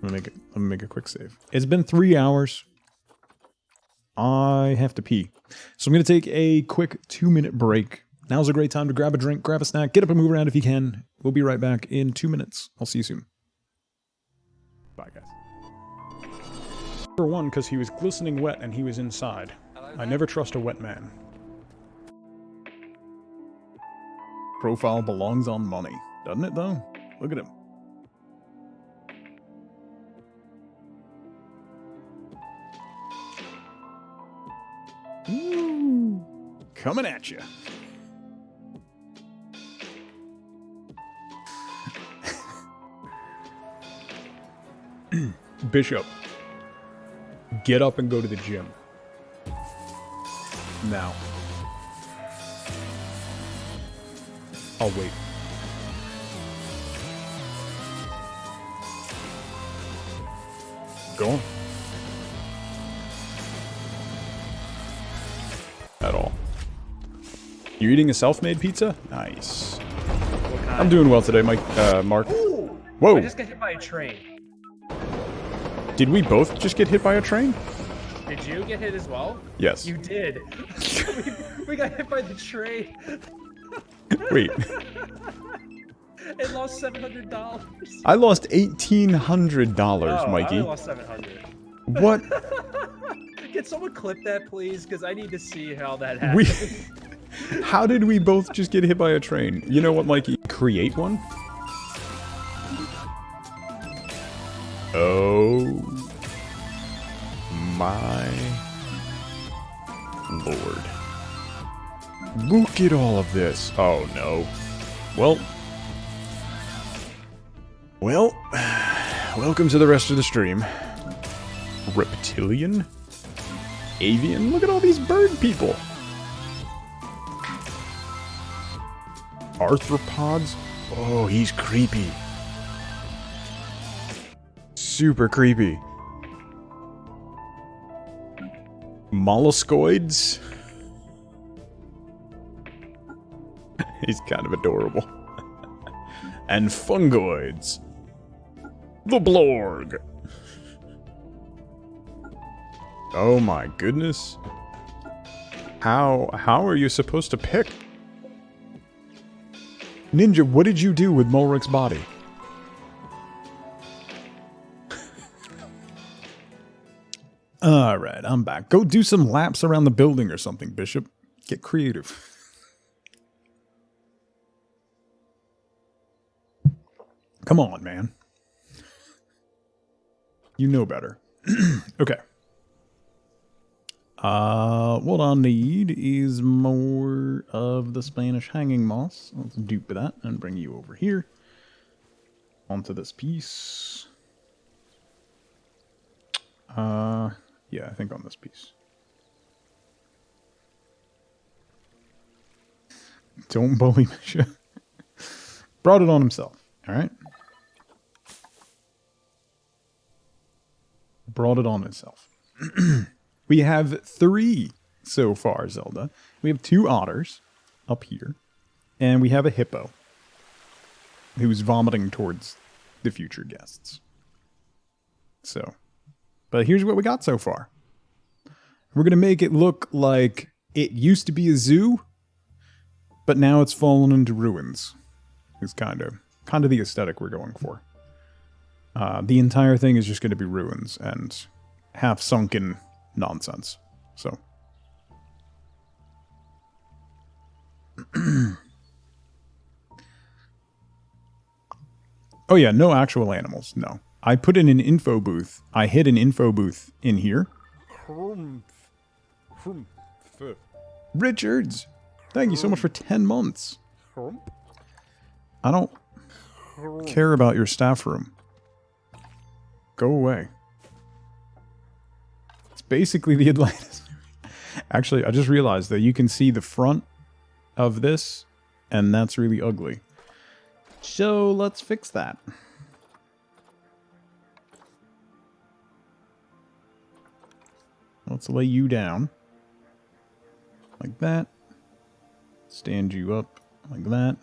Let me make a quick save. It's been 3 hours. I have to pee. So I'm going to take a quick 2-minute break. Now's a great time to grab a drink, grab a snack, get up and move around if you can. We'll be right back in 2 minutes. I'll see you soon. Bye, guys. Number one, because he was glistening wet and he was inside. I never trust a wet man. Profile belongs on money. Doesn't it, though? Look at him. Ooh, coming at you. Bishop, get up and go to the gym. Now. I'll wait. Go on. You eating a self-made pizza? Nice. What kind? I'm doing well today, Mike. Mark. Ooh, Whoa! I just got hit by a train. Did we both just get hit by a train? Did you get hit as well? Yes. You did. we got hit by the train. Wait. It lost $700. I lost $1,800, Oh, Mikey. I lost 700. What? Can someone clip that, please? Because I need to see how that happened. How did we both just get hit by a train? You know what, Mikey? Create one? Oh my lord. Look at all of this. Oh no. Well, welcome to the rest of the stream. Reptilian? Avian? Look at all these bird people. Arthropods? Oh, he's creepy. Super creepy. Molluscoids? He's kind of adorable. And fungoids. The Blorg. Oh my goodness. How are you supposed to pick? Ninja, what did you do with Mulrich's body? Alright, I'm back. Go do some laps around the building or something, Bishop. Get creative. Come on, man. You know better. Okay. What I need is more of the Spanish hanging moss. Let's dupe that and bring you over here. Onto this piece. Yeah, I think on this piece. Don't bully Misha. Brought it on himself, alright? Brought it on himself. We have 3 so far, Zelda. We have 2 otters up here. And we have a hippo who's vomiting towards the future guests. So, but here's what we got so far. We're going to make it look like it used to be a zoo, but now it's fallen into ruins. It's kind of the aesthetic we're going for. The entire thing is just going to be ruins and half sunken nonsense. So. Oh yeah, no actual animals, no. I put in an info booth. I hid an info booth in here. Richards, thank you so much for 10 months. I don't care about your staff room. Go away. It's basically the Atlantis. Actually, I just realized that you can see the front of this, and that's really ugly. So let's fix that. Let's lay you down. Like that. Stand you up like that.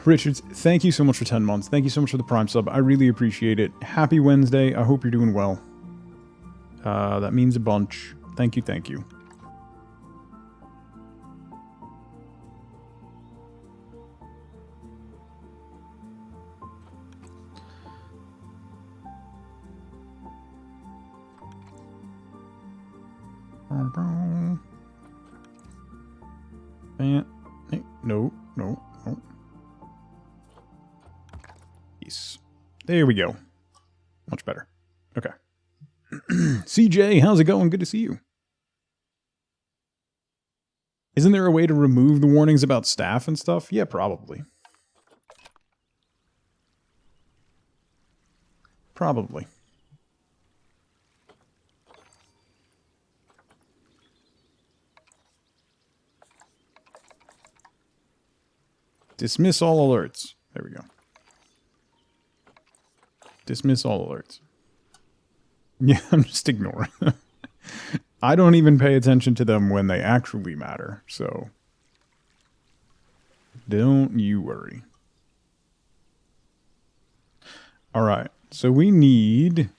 Richards, thank you so much for 10 months. Thank you so much for the Prime sub. I really appreciate it. Happy Wednesday. I hope you're doing well. That means a bunch. Thank you, thank you. No, no, no. Yes. There we go. Much better. Okay. CJ, how's it going? Good to see you. Isn't there a way to remove the warnings about staff and stuff? Yeah, probably. Probably. Dismiss all alerts. There we go. Dismiss all alerts. Yeah, I'm just ignoring them. I don't even pay attention to them when they actually matter, so don't you worry. Alright, so we need...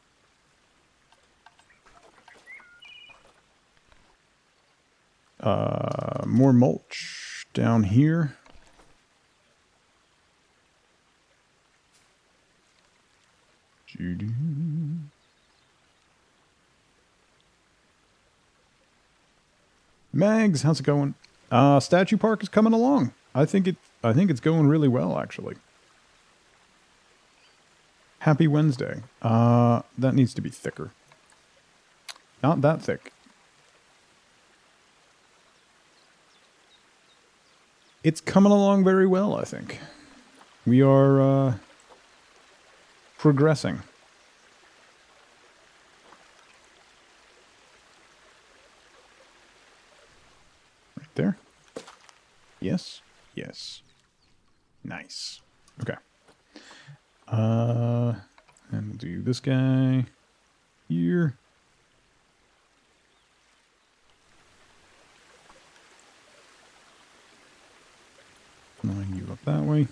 more mulch down here. Mags, how's it going? Statue Park is coming along. I think it's going really well, actually. Happy Wednesday. That needs to be thicker. Not that thick. It's coming along very well, I think. We are progressing. Right there. Yes. Yes. Nice. Okay. And we'll do this guy here. Line you up that way.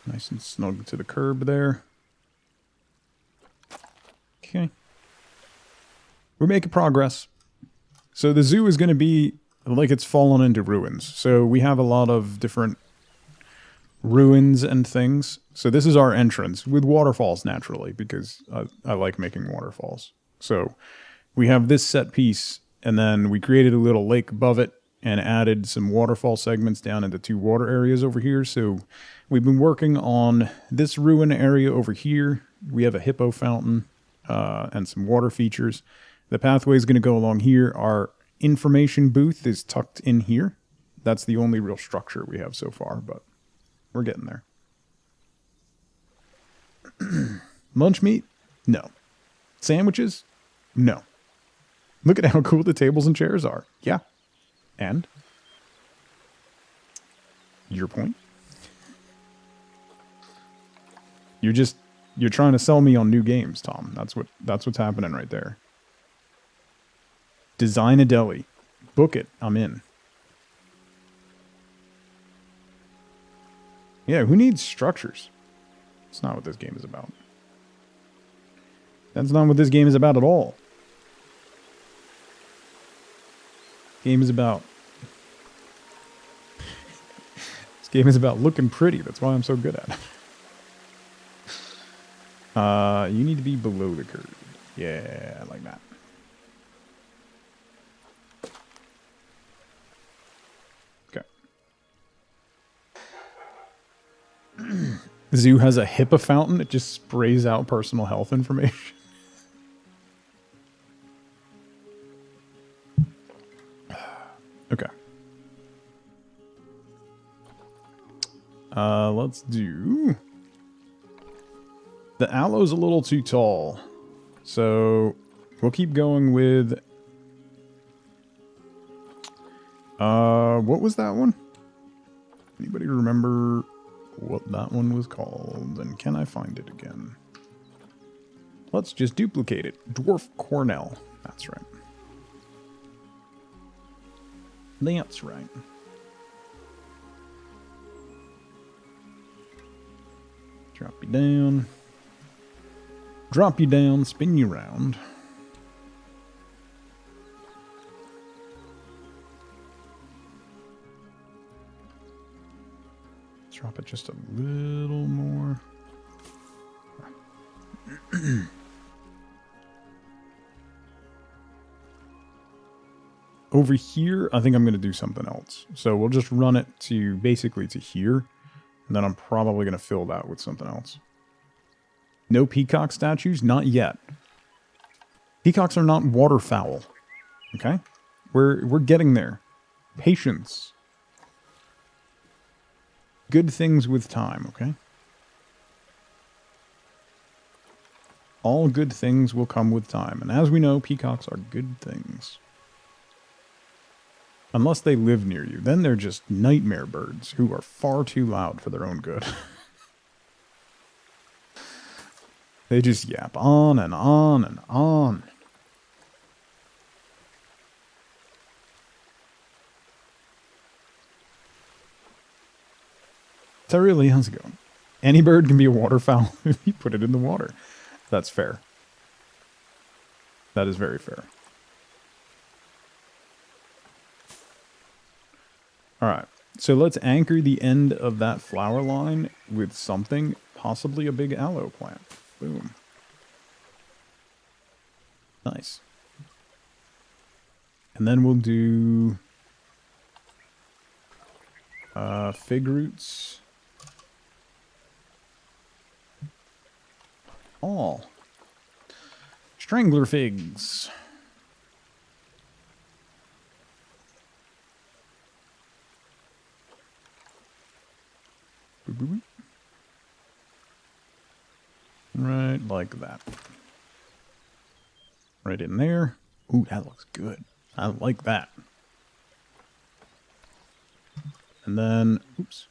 Nice and snug to the curb there. Okay. We're making progress. So the zoo is going to be like it's fallen into ruins. So we have a lot of different ruins and things. So this is our entrance with waterfalls naturally because I like making waterfalls. So we have this set piece and then we created a little lake above it and added some waterfall segments down into 2 water areas over here. So we've been working on this ruin area over here. We have a hippo fountain and some water features. The pathway is going to go along here. Our information booth is tucked in here. That's the only real structure we have so far, but we're getting there. Lunch meat? No. Sandwiches? No. Look at how cool the tables and chairs are. Yeah. And? Your point? You're trying to sell me on new games, Tom. That's what's happening right there. Design a deli. Book it. I'm in. Yeah, who needs structures? That's not what this game is about. That's not what this game is about at all. Game is about... This game is about looking pretty. That's why I'm so good at it. You need to be below the curve. Yeah, like that. Okay. Zoo has a HIPAA fountain. It just sprays out personal health information. Okay. Let's do... The aloe's a little too tall. So, we'll keep going with... what was that one? Anybody remember what that one was called? And can I find it again? Let's just duplicate it. Dwarf Cornell. That's right. That's right. Drop you down. Drop you down, spin you round. Drop it just a little more. Over here, I think I'm going to do something else. So we'll just run it to basically to here. And then I'm probably going to fill that with something else. No peacock statues? Not yet. Peacocks are not waterfowl. Okay? We're getting there. Patience. Good things with time, okay? All good things will come with time. And as we know, peacocks are good things. Unless they live near you. Then they're just nightmare birds who are far too loud for their own good. They just yap on and on and on. Terry, how's it going? Any bird can be a waterfowl if you put it in the water. That's fair. That is very fair. Alright, so let's anchor the end of that flower line with something, possibly a big aloe plant. Boom. Nice. And then we'll do fig roots. All. Strangler figs. Boop, boop, boop. Right like that. Right in there. Ooh, that looks good. I like that. And then, oops.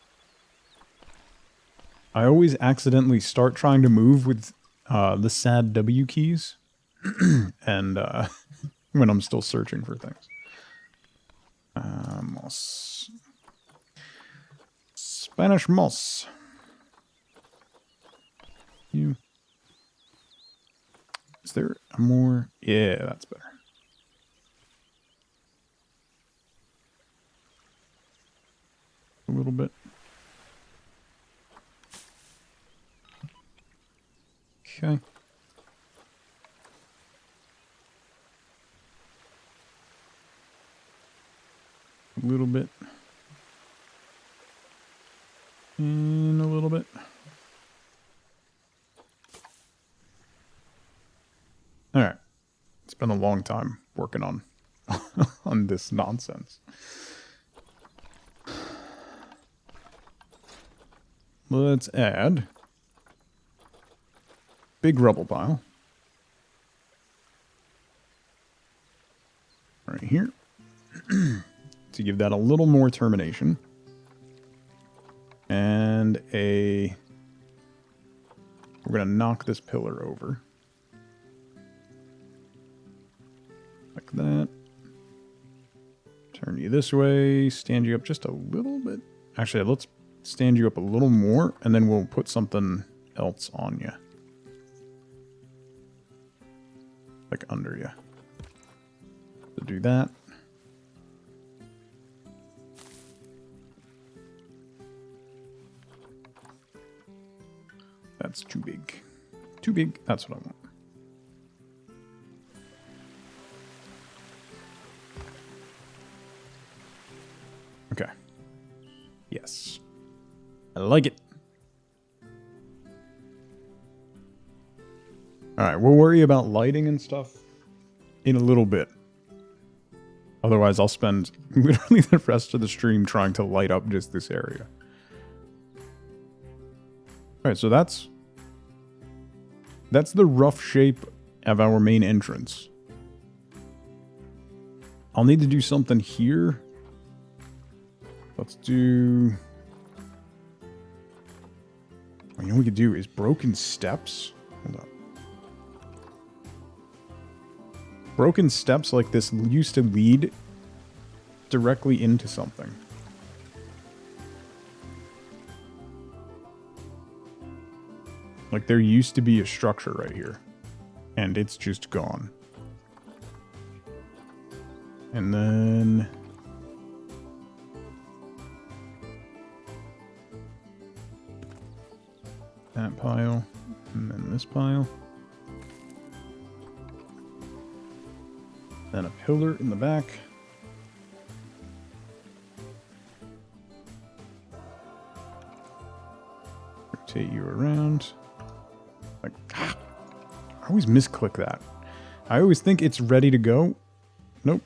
I always accidentally start trying to move with the sad W keys. And when I'm still searching for things. Moss. Spanish moss. You. Is there a more? Yeah, that's better. A little bit. Okay. A little bit. And a little bit. All right. It's been a long time working on on this nonsense. Let's add big rubble pile right here to give that a little more termination. And we're going to knock this pillar over. Like that. Turn you this way, stand you up just a little bit. Actually, let's stand you up a little more, and then we'll put something else on you. Like under you. So do that. That's too big. Too big. That's what I want. Okay. Yes. I like it. Alright, we'll worry about lighting and stuff in a little bit. Otherwise, I'll spend literally the rest of the stream trying to light up just this area. Alright, so that's the rough shape of our main entrance. I'll need to do something here. Let's do... You know what we could do is broken steps. Hold up. Broken steps like this used to lead directly into something. Like there used to be a structure right here. And it's just gone. And then... that pile. And then this pile. Then a pillar in the back. Rotate you around. Like, I always misclick that. I always think it's ready to go. Nope.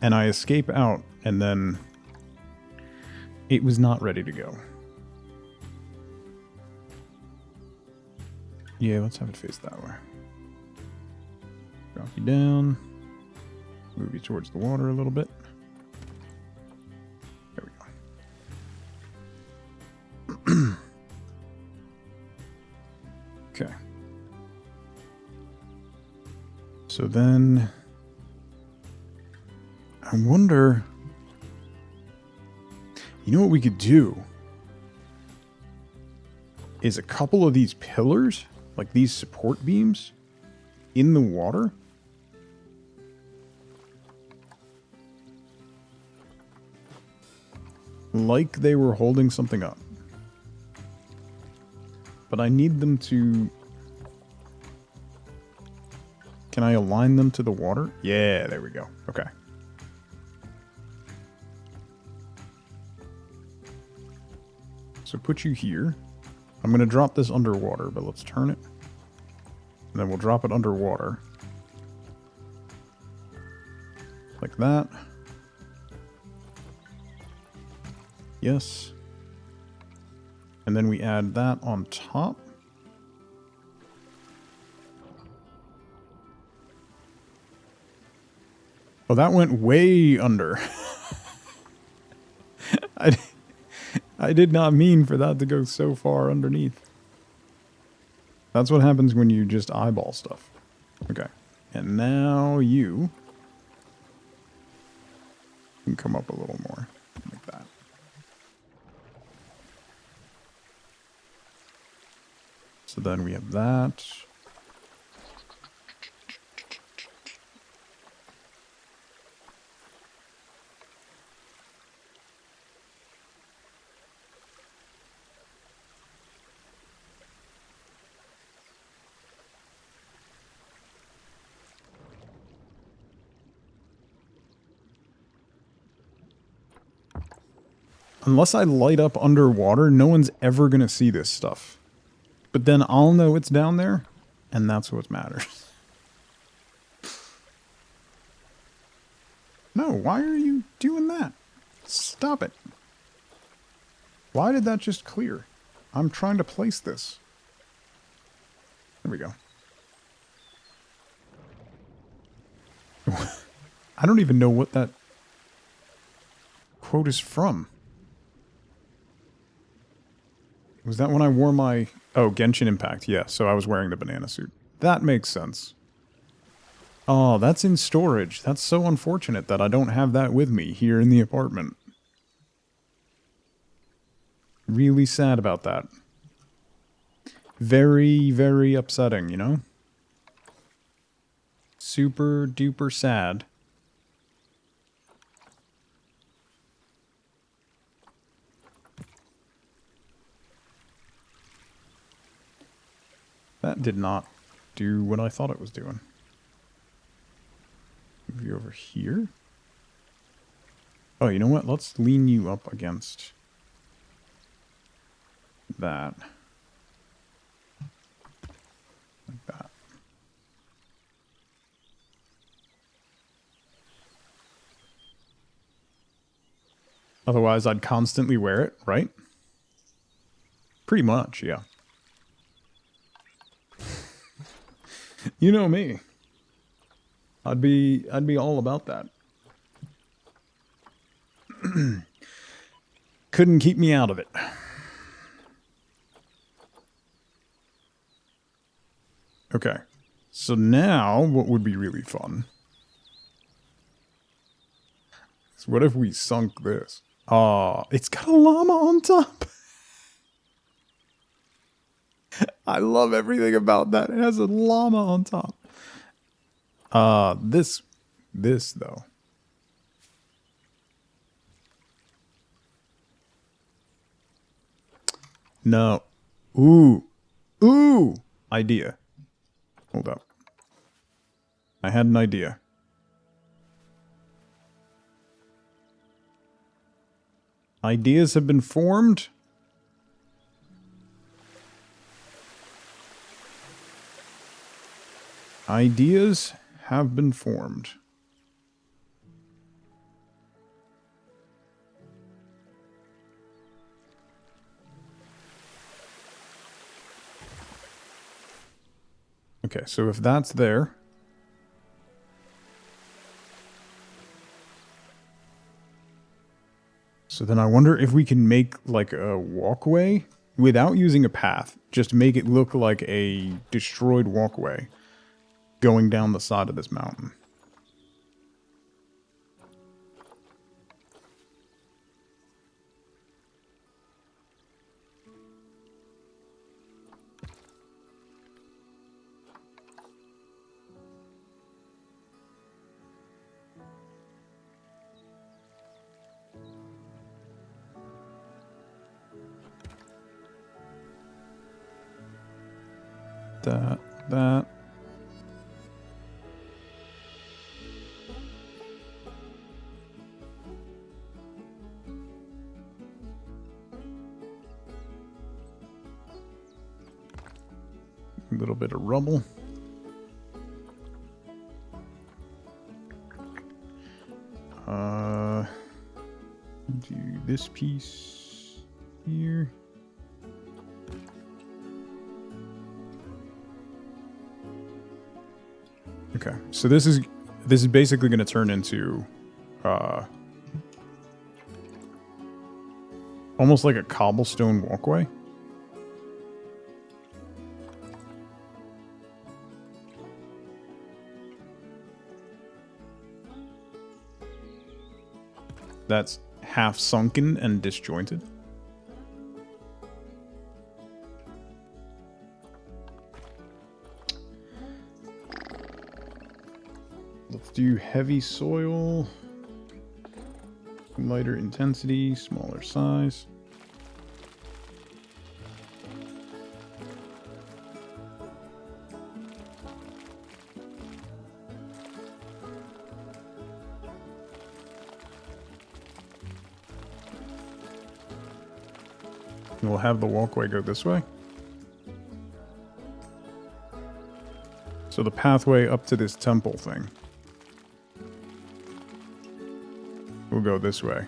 And I escape out, and then it was not ready to go. Yeah, let's have it face that way. Drop you down. Move you towards the water a little bit. There we go. Okay. So then, I wonder, you know what we could do? Is a couple of these pillars, like these support beams, in the water? Like they were holding something up. But I need them to... Can I align them to the water? Yeah, there we go. Okay. So put you here. I'm going to drop this underwater, but let's turn it. And then we'll drop it underwater. Like that. Yes. And then we add that on top. Oh, that went way under. I did not mean for that to go so far underneath. That's what happens when you just eyeball stuff. Okay. And now you can come up a little more. Like that. So then we have that. Unless I light up underwater, no one's ever going to see this stuff. But then I'll know it's down there, and that's what matters. No, why are you doing that? Stop it. Why did that just clear? I'm trying to place this. There we go. I don't even know what that quote is from. Was that when I wore my... Oh, Genshin Impact. Yeah, so I was wearing the banana suit. That makes sense. Oh, that's in storage. That's so unfortunate that I don't have that with me here in the apartment. Really sad about that. Very, very upsetting, you know? Super duper sad. That did not do what I thought it was doing. Move you over here. Oh, you know what? Let's lean you up against that. Like that. Otherwise, I'd constantly wear it, right? Pretty much, yeah. You know me. I'd be all about that. Couldn't keep me out of it. Okay. So now what would be really fun is what if we sunk this? Ah, it's got a llama on top. I love everything about that. It has a llama on top. This though. No. Ooh. Idea. Hold up. I had an idea. Ideas have been formed. Ideas have been formed. Okay, so if that's there, so then I wonder if we can make like a walkway without using a path. Just make it look like a destroyed walkway. going down the side of this mountain. That. A little bit of rubble. Do this piece here. Okay, so this is basically going to turn into almost like a cobblestone walkway. That's half sunken and disjointed. Let's do heavy soil, lighter intensity, smaller size. We'll have the walkway go this way. So the pathway up to this temple thing will go this way.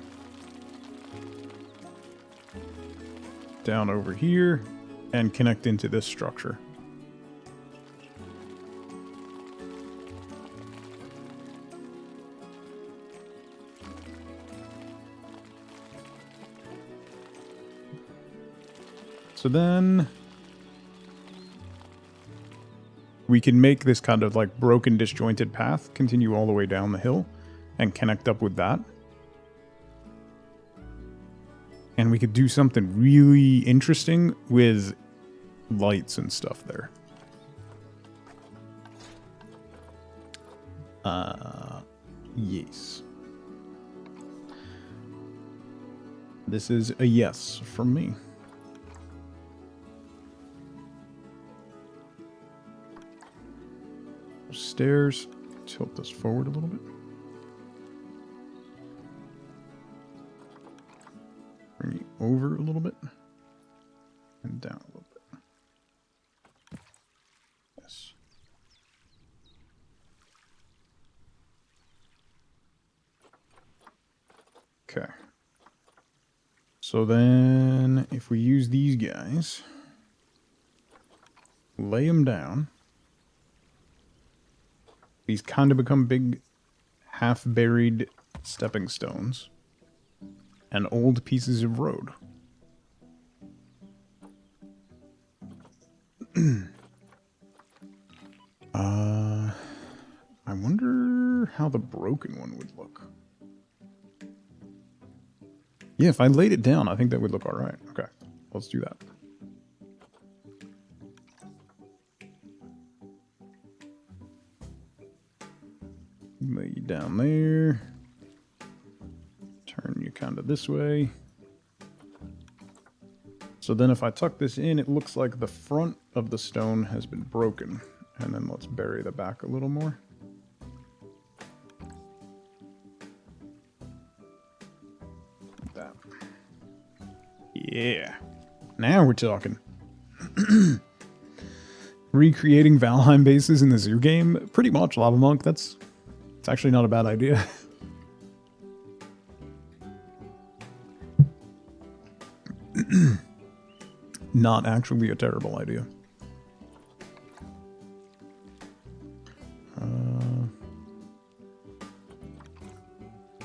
Down over here and connect into this structure. So then we can make this kind of like broken, disjointed path continue all the way down the hill and connect up with that. And we could do something really interesting with lights and stuff there. Yes. This is a yes from me. Stairs. Tilt this forward a little bit. Bring it over a little bit. And down a little bit. Yes. Okay. So then, if we use these guys, lay them down. These kind of become big, half-buried stepping stones and old pieces of road. I wonder how the broken one would look. Yeah, if I laid it down, I think that would look all right. Okay, let's do that. Lay you down there. Turn you kind of this way. So then if I tuck this in, it looks like the front of the stone has been broken. And then let's bury the back a little more. Like that. Yeah. Now we're talking. Recreating Valheim bases in the zoo game? Pretty much, Lava Monk. It's actually not a bad idea. Not actually a terrible idea.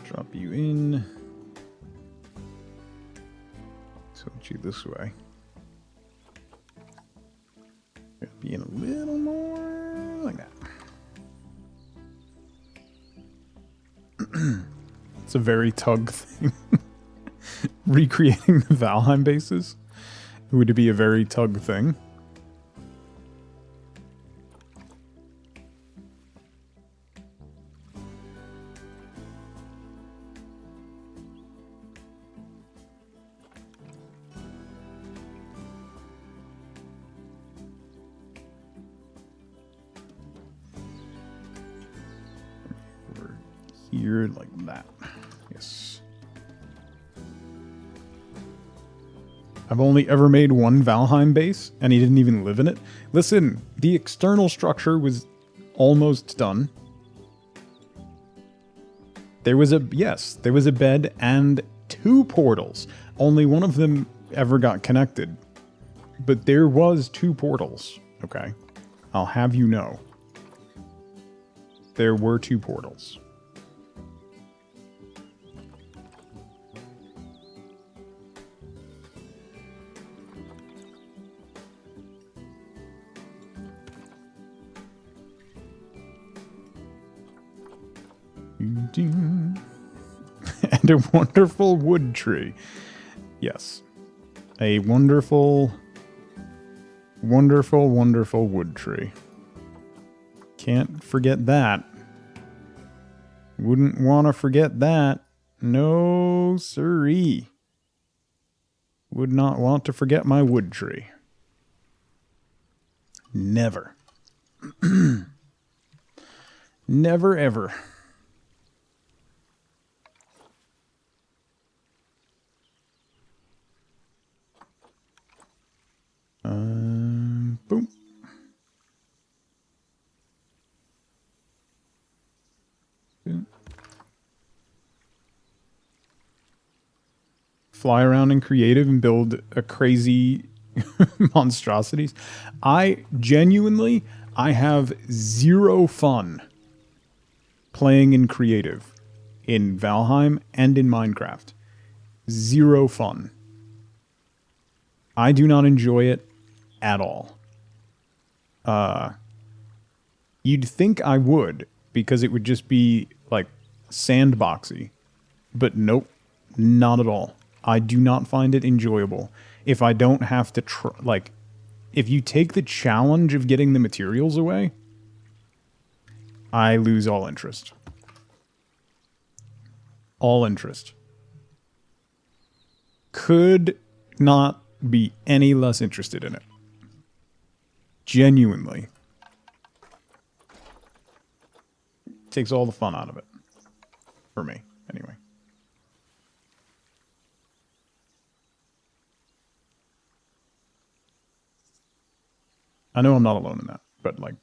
Drop you in. Tilt you this way. Be in a little more like that. a very Tug thing. Recreating the Valheim bases would be a very Tug thing. Here, like that. Yes. I've only ever made one Valheim base, and he didn't even live in it. Listen, the external structure was almost done. There was a bed and 2 portals. Only one of them ever got connected. But there was 2 portals, okay? I'll have you know. There were 2 portals. And a wonderful wood tree. Yes. A wonderful, wonderful, wonderful wood tree. Can't forget that. Wouldn't want to forget that. No siree. Would not want to forget my wood tree. Never. Never ever. Boom. Boom. Fly around in creative and build a crazy monstrosities. I have 0 fun playing in creative in Valheim and in Minecraft. 0 fun. I do not enjoy it at all. You'd think I would, because it would just be, like, sandboxy. But nope, not at all. I do not find it enjoyable. If I don't have to, if you take the challenge of getting the materials away, I lose all interest. All interest. Could not be any less interested in it. Genuinely. Takes all the fun out of it. For me, anyway. I know I'm not alone in that, but like...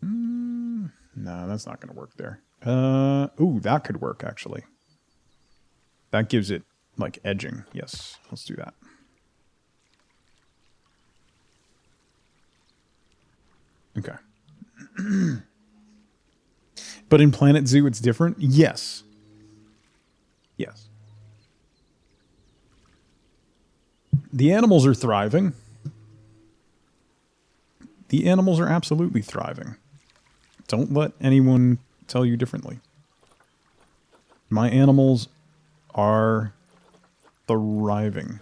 no, that's not going to work there. Ooh, that could work, actually. That gives it, like, edging. Yes, let's do that. Okay. But in Planet Zoo, it's different? Yes. Yes. The animals are thriving. The animals are absolutely thriving. Don't let anyone tell you differently. My animals are thriving.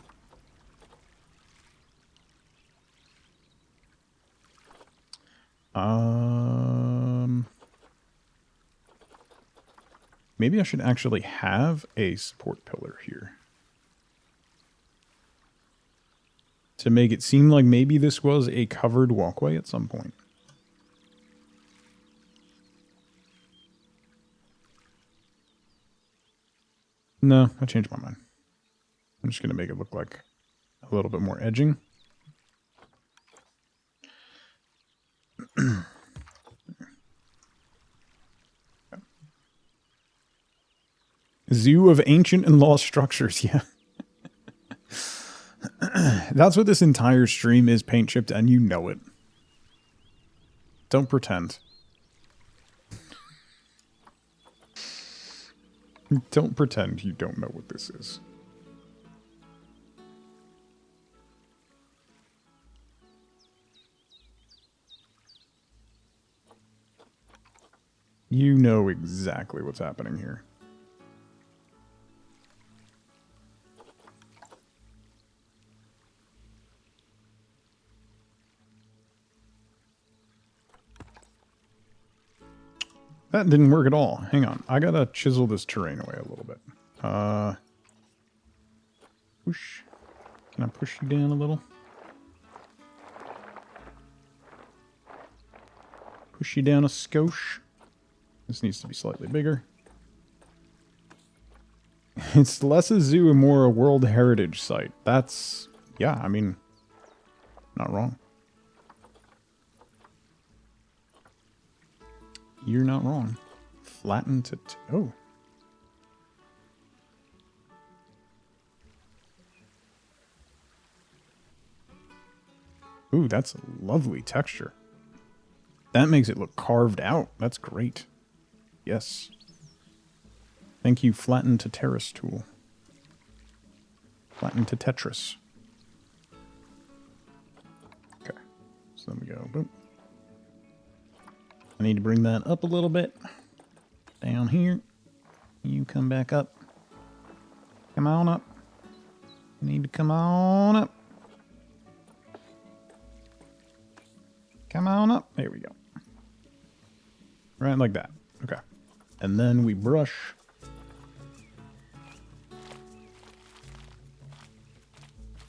Maybe I should actually have a support pillar here. To make it seem like maybe this was a covered walkway at some point. No, I changed my mind. I'm just going to make it look like a little bit more edging. Zoo of ancient and lost structures, yeah. That's what this entire stream is, paint chipped, and you know it. Don't pretend. Don't pretend you don't know what this is. You know exactly what's happening here. That didn't work at all. Hang on. I gotta chisel this terrain away a little bit. Push. Can I push you down a little? Push you down a skosh. This needs to be slightly bigger. It's less a zoo and more a World Heritage site. That's... yeah, I mean... not wrong. You're not wrong. Flatten to... oh. Ooh, that's a lovely texture. That makes it look carved out. That's great. Yes. Thank you, Flatten to Terrace tool. Flatten to Tetris. Okay. So then we go, boom. I need to bring that up a little bit. Down here. You come back up. Come on up. You need to come on up. Come on up. There we go. Right like that. Okay. And then we brush.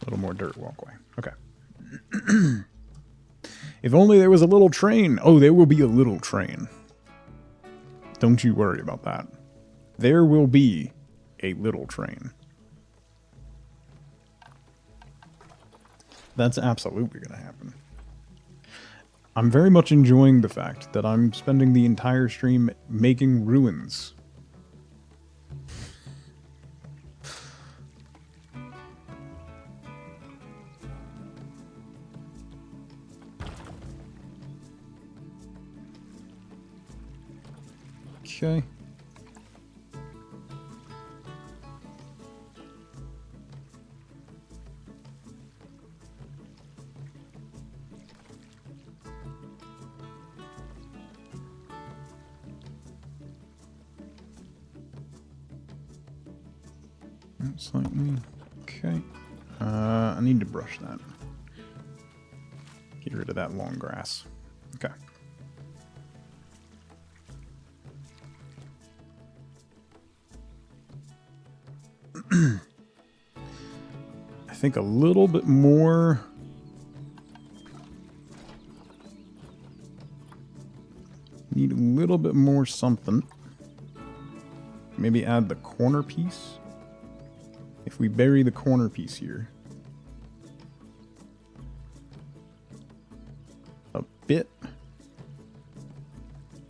A little more dirt walkway. Okay. If only there was a little train. Oh, there will be a little train. Don't you worry about that. There will be a little train. That's absolutely going to happen. I'm very much enjoying the fact that I'm spending the entire stream making ruins. Okay. Slightly. Okay. I need to brush that. Get rid of that long grass. Okay. I think a little bit more. Need a little bit more something. Maybe add the corner piece. If we bury the corner piece here. A bit.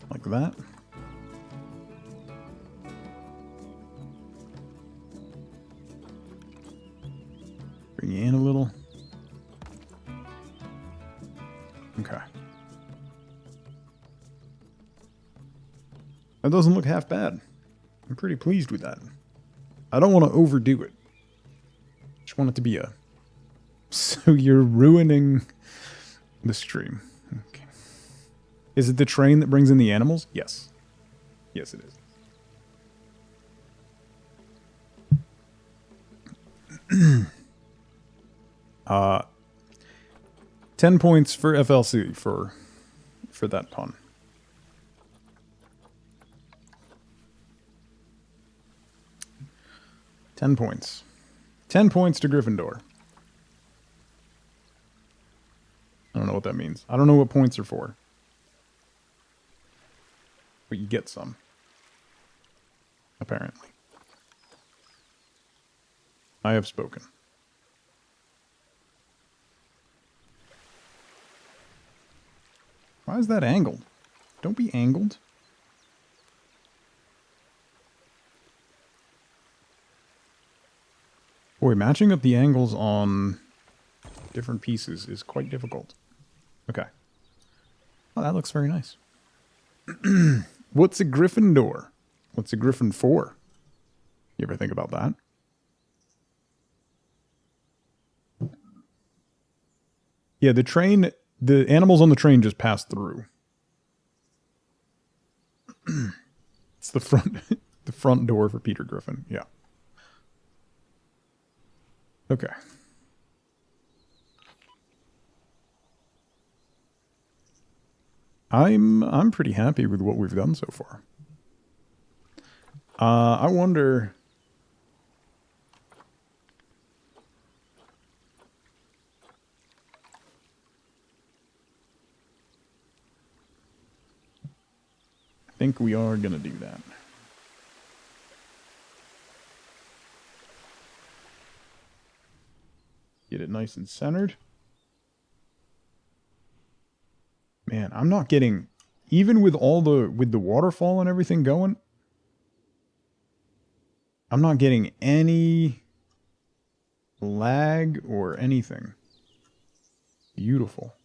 Like that. Bring you in a little. Okay. That doesn't look half bad. I'm pretty pleased with that. I don't want to overdo it. Just want it to be a... So you're ruining the stream. Okay. Is it the train that brings in the animals? Yes. Yes, it is. 10 points for FLC for that pun. $10 points. 10 points to Gryffindor. I don't know what that means. I don't know what points are for. But you get some. Apparently. I have spoken. Why is that angled? Don't be angled. Boy, matching up the angles on different pieces is quite difficult. Okay. Oh, that looks very nice. What's a Gryffindor? What's a Griffin for? You ever think about that? Yeah, the animals on the train just passed through. It's the front, the front door for Peter Griffin. Yeah. Okay. I'm pretty happy with what we've done so far. I wonder. I think we are gonna do that. Get it nice and centered. Man, I'm not getting, even with all the waterfall and everything going, I'm not getting any lag or anything. Beautiful.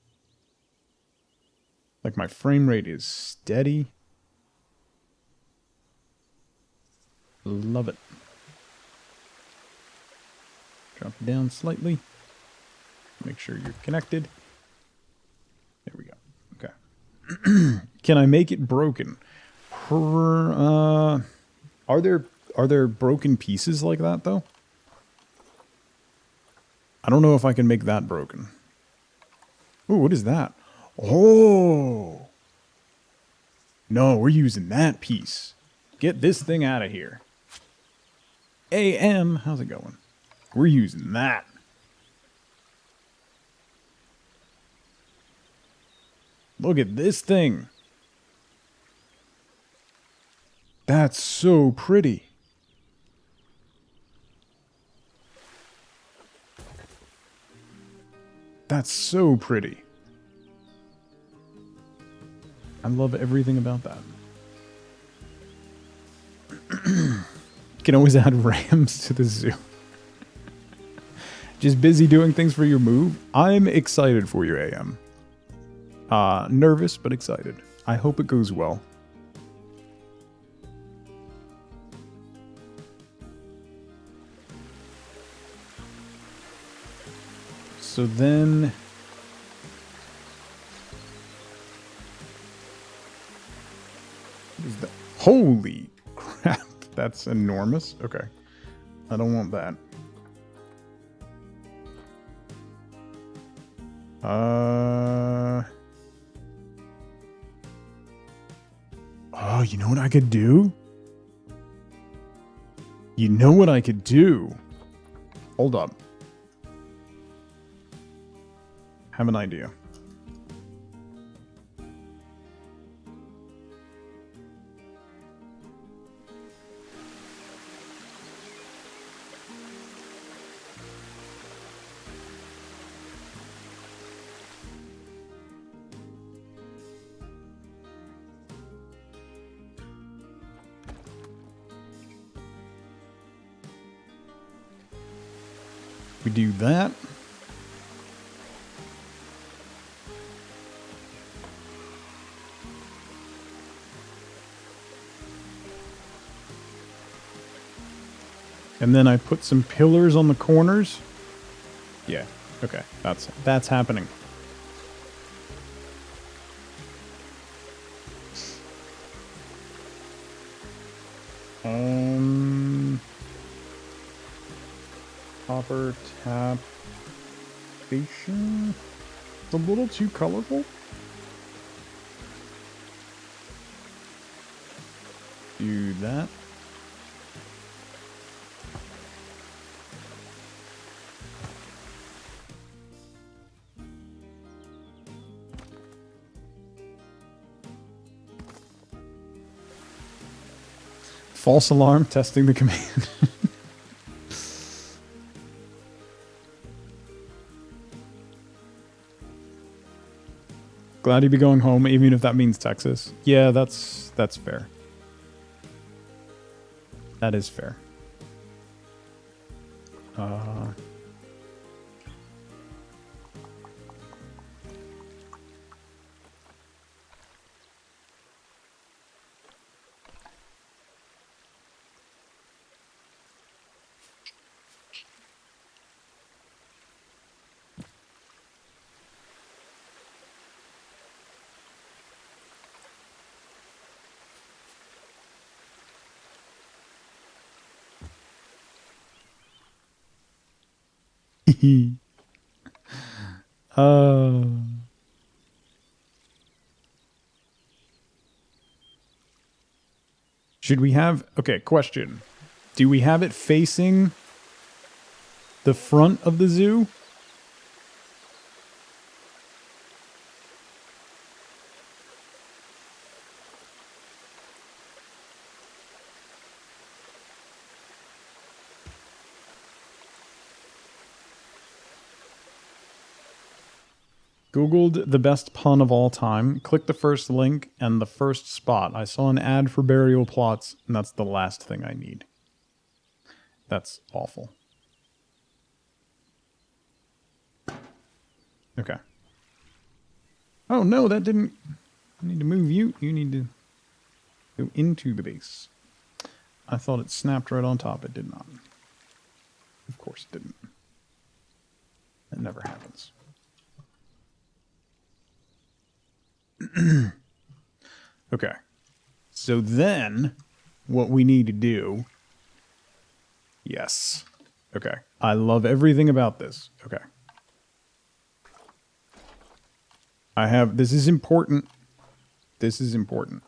Like my frame rate is steady. Love it. Drop it down slightly. Make sure you're connected. There we go. Okay. Can I make it broken? Are there broken pieces like that though? I don't know if I can make that broken. Ooh, what is that? Oh. No, we're using that piece. Get this thing out of here. AM, how's it going? We're using that. Look at this thing. That's so pretty. That's so pretty. I love everything about that. Can always add rams to the zoo. Just busy doing things for your move. I'm excited for you, AM. Nervous, but excited. I hope it goes well. So then... what is that? Holy crap, that's enormous. Okay. I don't want that. Oh, you know what I could do? You know what I could do? Hold up. Have an idea. We do that. And then I put some pillars on the corners. Yeah, okay, that's happening. Copper tap station. It's a little too colorful. Do that. False alarm, testing the command. Glad you'd be going home, even if that means Texas. Yeah, that's fair. That is fair. uh, should we have... Okay, question. Do we have it facing the front of the zoo? Googled the best pun of all time, clicked the first link and the first spot. I saw an ad for burial plots, and that's the last thing I need. That's awful. Okay. Oh no, that didn't... I need to move you. You need to go into the base. I thought it snapped right on top. It did not. Of course it didn't. That never happens. Okay. So then, what we need to do... Yes. Okay. I love everything about this. Okay. I have... This is important. This is important.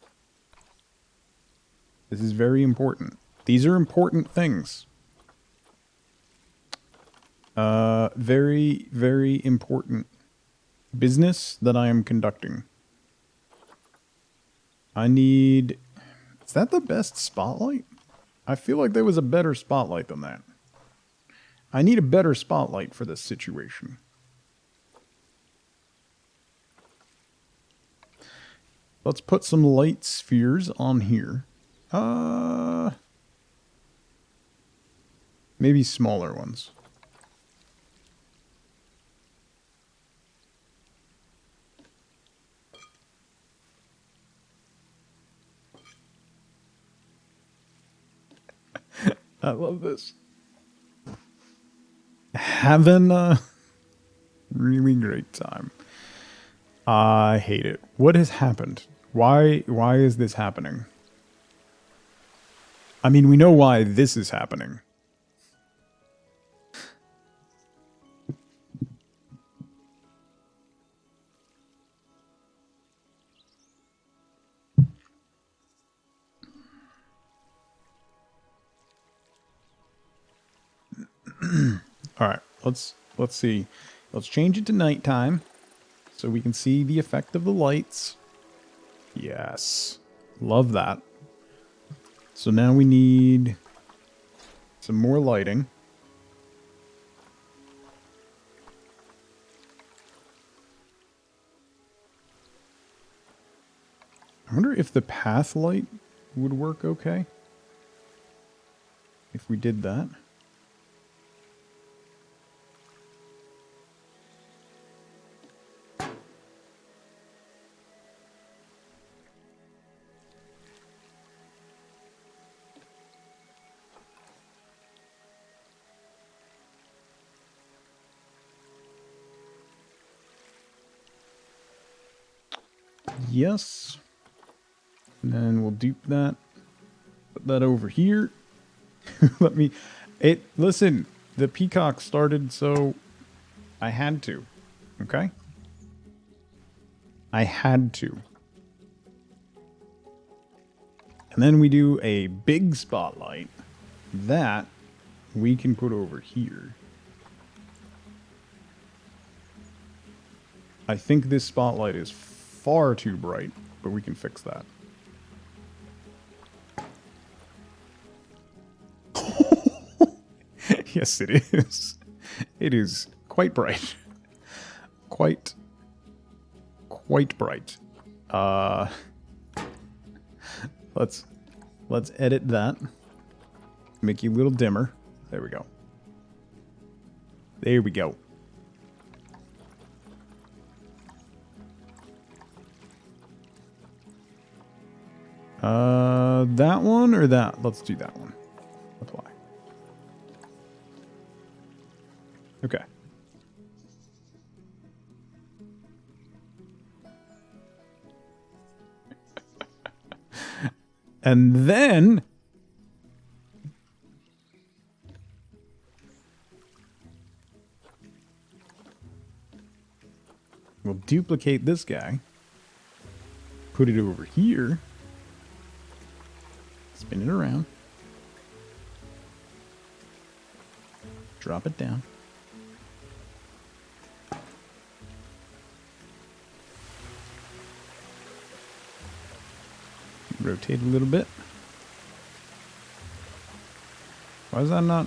This is very important. These are important things. Very, very important business that I am conducting. I need... Is that the best spotlight? I feel like there was a better spotlight than that. I need a better spotlight for this situation. Let's put some light spheres on here. Maybe smaller ones. I love this. Having a really great time. I hate it. What has happened? Why is this happening? I mean, we know why this is happening. All right, let's see. Let's change it to nighttime so we can see the effect of the lights. Yes. Love that. So now we need some more lighting. I wonder if the path light would work okay if we did that. Yes. And then we'll dupe that. Put that over here. Listen, the peacock started, so I had to. Okay? I had to. And then we do a big spotlight that we can put over here. I think this spotlight is far too bright, but we can fix that. Yes, it is. It is quite bright. Quite bright. Let's edit that. Make you a little dimmer. There we go. There we go. That one or that? Let's do that one. Apply. Okay. And then We'll duplicate this guy. Put it over here. Spin it around. Drop it down. Rotate a little bit. Why is that not?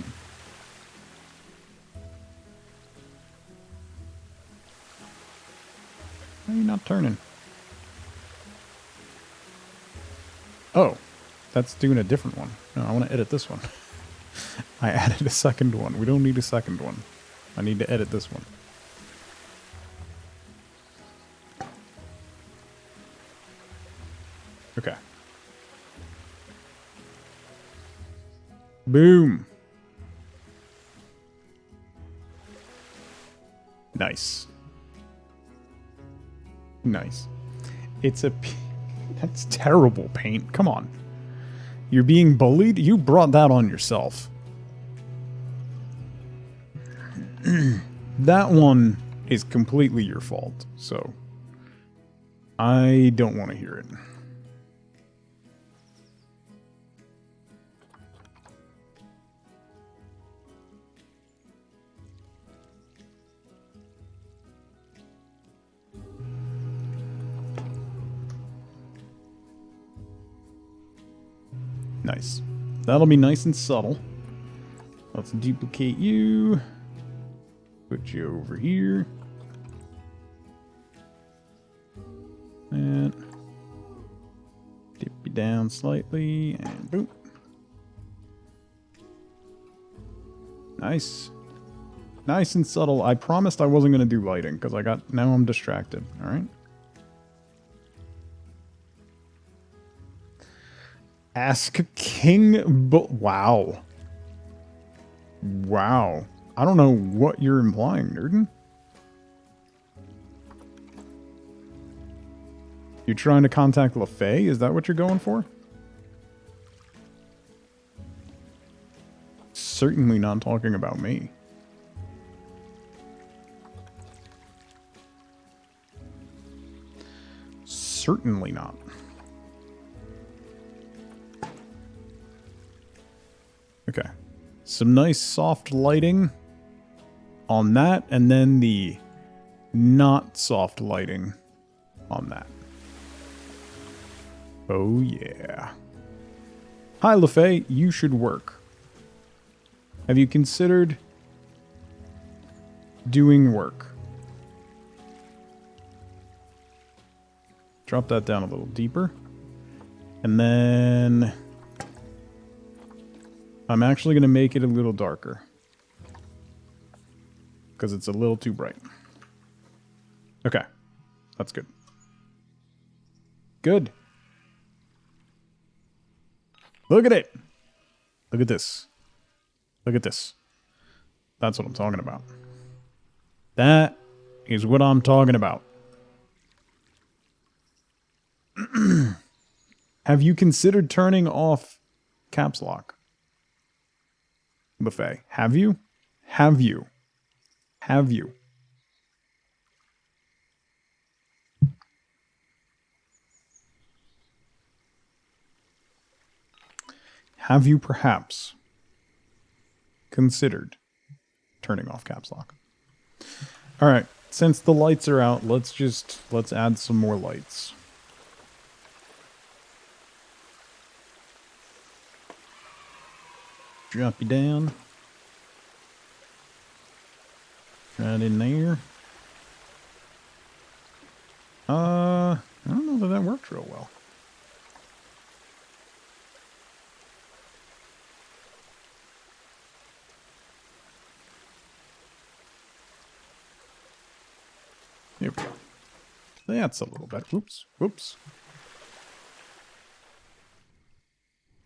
Why are you not turning? Oh, that's doing a different one. No, I want to edit this one. I added a second one. We don't need a second one. I need to edit this one. Okay. Boom. Nice. Nice. It's a... That's terrible paint. Come on. You're being bullied? You brought that on yourself. That one is completely your fault, so... I don't want to hear it. Nice. That'll be nice and subtle. Let's duplicate you. Put you over here. And dip you down slightly, and boom. Nice. Nice and subtle. I promised I wasn't going to do lighting, because now I'm distracted, alright? Ask King, but wow. Wow. I don't know what you're implying, Nerdin. You're trying to contact LaFay? Is that what you're going for? Certainly not talking about me. Certainly not. Okay. Some nice soft lighting on that, and then the not soft lighting on that. Oh yeah. Hi LaFay, you should work. Have you considered doing work? Drop that down a little deeper. And then I'm actually going to make it a little darker. Because it's a little too bright. Okay. That's good. Good. Look at it. Look at this. Look at this. That's what I'm talking about. That is what I'm talking about. Have you considered turning off caps lock? Buffet. Have you? Have you? Have you? Have you perhaps considered turning off caps lock? All right, since the lights are out, let's add some more lights. Drop you down. Right in there. I don't know that worked real well. There we go. That's a little better. Oops. Whoops.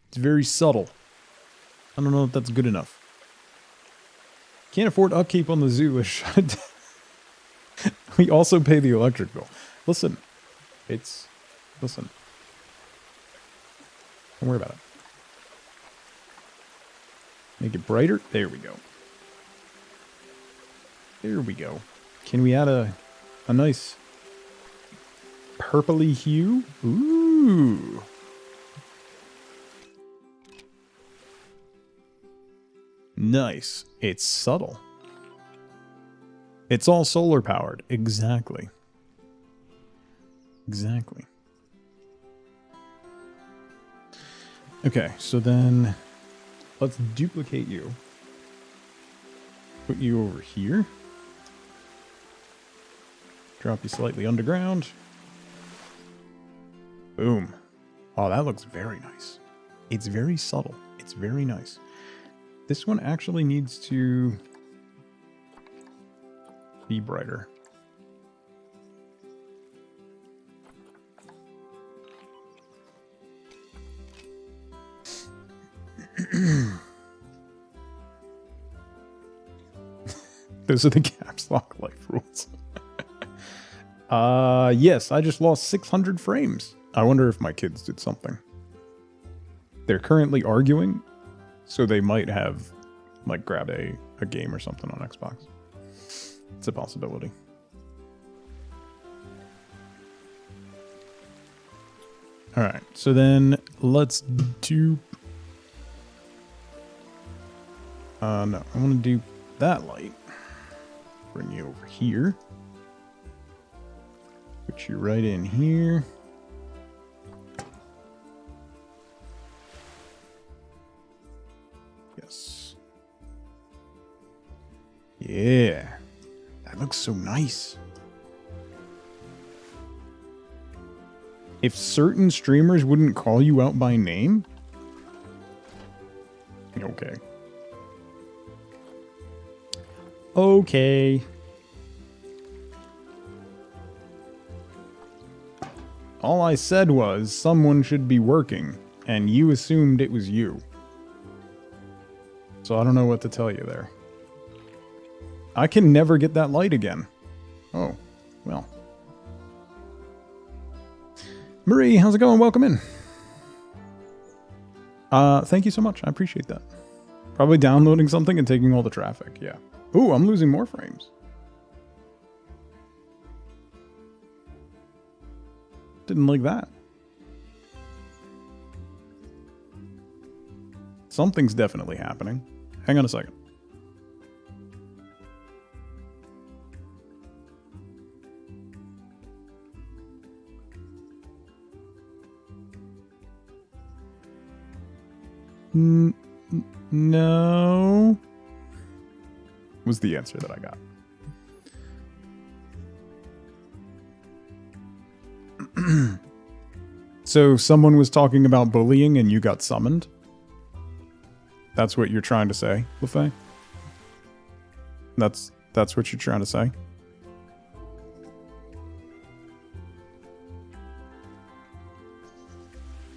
It's very subtle. I don't know if that's good enough. Can't afford upkeep on the zoo. We also pay the electric bill. Listen. Listen. Don't worry about it. Make it brighter. There we go. There we go. Can we add a nice purpley hue. Ooh. Nice. It's subtle. It's all solar powered. Exactly. Exactly. Okay, so then let's duplicate you. Put you over here. Drop you slightly underground. Boom. Oh, that looks very nice. It's very subtle. It's very nice. This one actually needs to be brighter. Those are the caps lock life rules. Yes, I just lost 600 frames. I wonder if my kids did something. They're currently arguing, so they might have, like, grabbed a game or something on Xbox. It's a possibility. Alright, so then let's dupe. No, I want to dupe that light. Bring you over here. Put you right in here. Yes. Yeah. That looks so nice. If certain streamers wouldn't call you out by name? Okay. Okay. All I said was someone should be working, and you assumed it was you. So I don't know what to tell you there. I can never get that light again. Oh, well. Marie, how's it going? Welcome in. Thank you so much. I appreciate that. Probably downloading something and taking all the traffic. Yeah. Ooh, I'm losing more frames. Didn't like that. Something's definitely happening. Hang on a second. No. Was the answer that I got. So someone was talking about bullying and you got summoned? That's what you're trying to say, LaFay? That's what you're trying to say?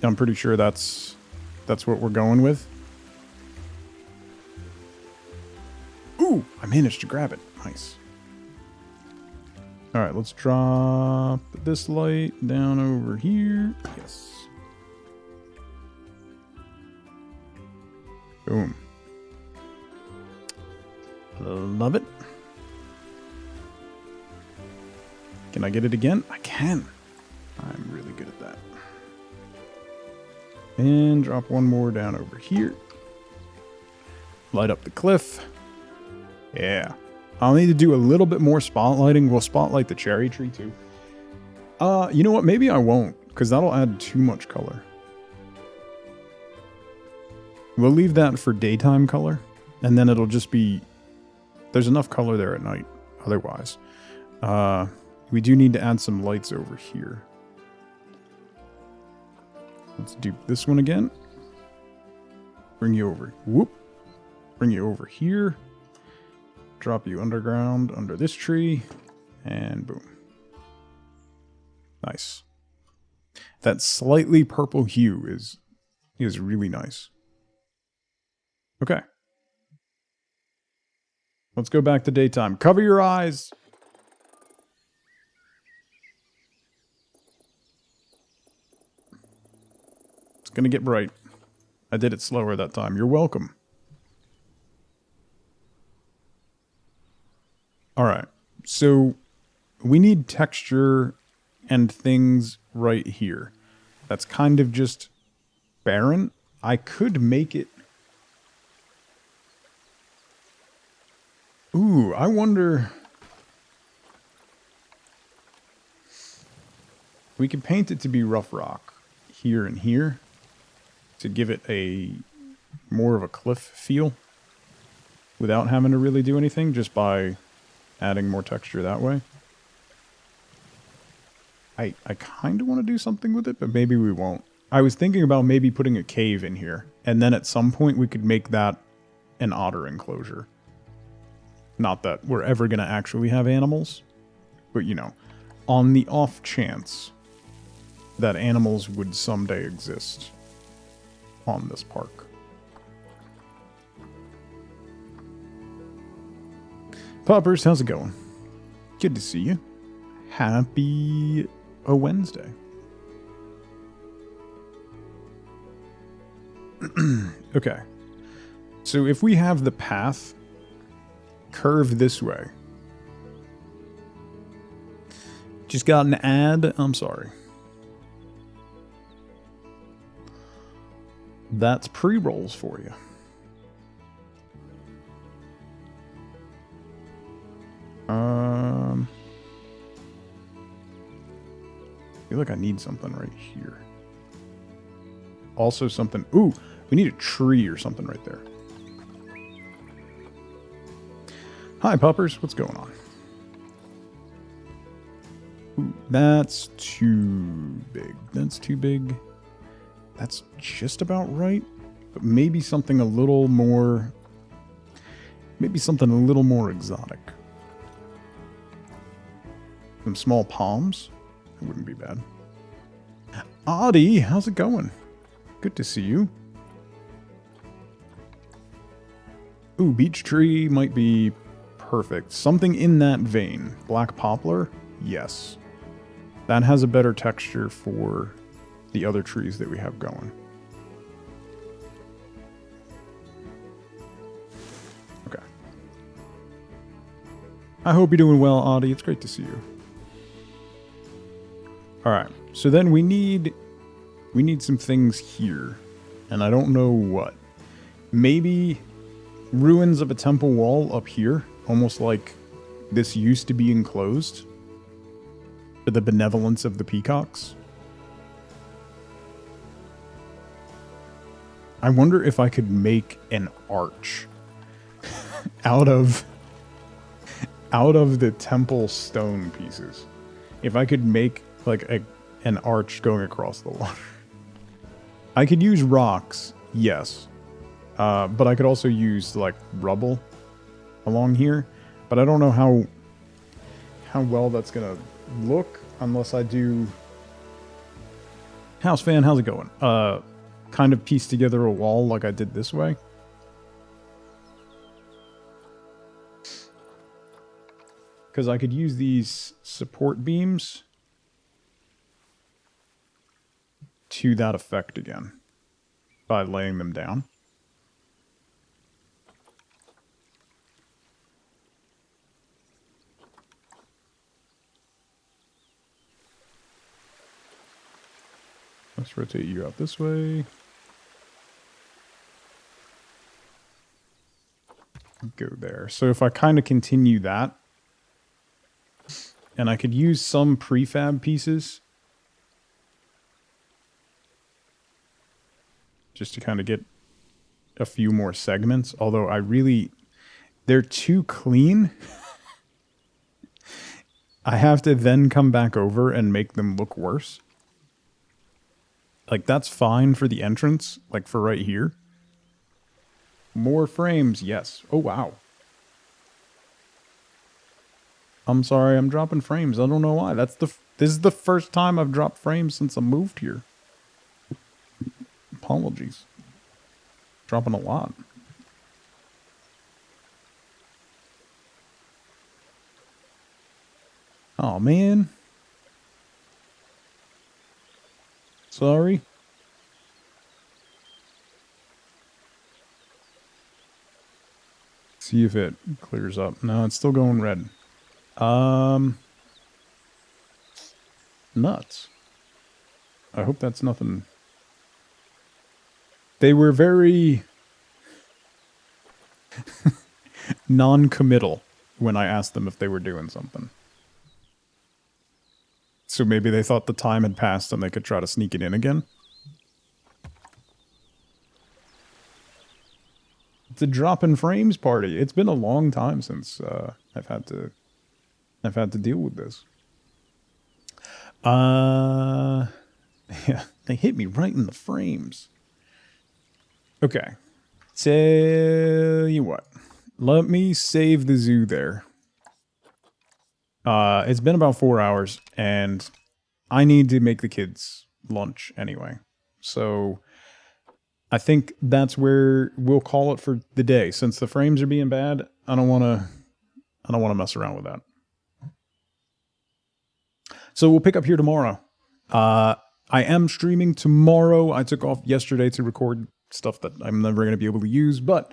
I'm pretty sure that's what we're going with. Ooh, I managed to grab it. Nice. All right, let's drop this light down over here. Yes. Boom. Love it. Can I get it again? I can. I'm really good at that. And drop one more down over here. Light up the cliff. Yeah. I'll need to do a little bit more spotlighting. We'll spotlight the cherry tree too. You know what? Maybe I won't, because that'll add too much color. We'll leave that for daytime color, and then it'll just be... There's enough color there at night, otherwise. We do need to add some lights over here. Let's do this one again. Bring you over. Whoop. Bring you over here. Drop you underground under this tree. And boom. Nice. That slightly purple hue is really nice. Okay. Let's go back to daytime. Cover your eyes. It's gonna get bright. I did it slower that time. You're welcome. All right. So we need texture and things right here. That's kind of just barren. I could make it... Ooh, I wonder... We could paint it to be rough rock here and here to give it a more of a cliff feel without having to really do anything, just by adding more texture that way. I kind of want to do something with it, but maybe we won't. I was thinking about maybe putting a cave in here, and then at some point we could make that an otter enclosure. Not that we're ever going to actually have animals, but you know, on the off chance that animals would someday exist on this park. Poppers, how's it going? Good to see you. Happy a Wednesday. Okay. So if we have the path curve this way. Just got an ad. I'm sorry. That's pre-rolls for you. I feel like I need something right here. Also something... Ooh, we need a tree or something right there. Hi, puppers. What's going on? Ooh, that's too big. That's too big. That's just about right. But maybe something a little more... Maybe something a little more exotic. Some small palms. It wouldn't be bad. Audie, how's it going? Good to see you. Ooh, beech tree might be perfect. Something in that vein. Black poplar? Yes. That has a better texture for the other trees that we have going. Okay. I hope you're doing well, Audie. It's great to see you. Alright, so then we need some things here. And I don't know what. Maybe ruins of a temple wall up here. Almost like this used to be enclosed. For the benevolence of the peacocks. I wonder if I could make an arch out of the temple stone pieces. If I could make like an arch going across the water. I could use rocks, yes. But I could also use like rubble along here. But I don't know how well that's gonna look unless I do... House fan, how's it going? Kind of piece together a wall like I did this way. Because I could use these support beams to that effect again by laying them down. Let's rotate you out this way. Go there. So if I kind of continue that, and I could use some prefab pieces just to kind of get a few more segments, although they're too clean. I have to then come back over and make them look worse. Like, that's fine for the entrance, like for right here. More frames, yes. Oh, wow. I'm sorry, I'm dropping frames. I don't know why. This is the first time I've dropped frames since I moved here. Apologies. Dropping a lot. Oh, man. Sorry. See if it clears up. No, it's still going red. Not nuts. I hope that's nothing. They were very non-committal when I asked them if they were doing something. So maybe they thought the time had passed and they could try to sneak it in again. It's a drop in frames party. It's been a long time since I've had to deal with this. Yeah, they hit me right in the frames. Okay. Tell you what. Let me save the zoo there. It's been about 4 hours, and I need to make the kids lunch anyway. So I think that's where we'll call it for the day. Since the frames are being bad, I don't want to mess around with that. So we'll pick up here tomorrow. I am streaming tomorrow. I took off yesterday to record stuff that I'm never going to be able to use, but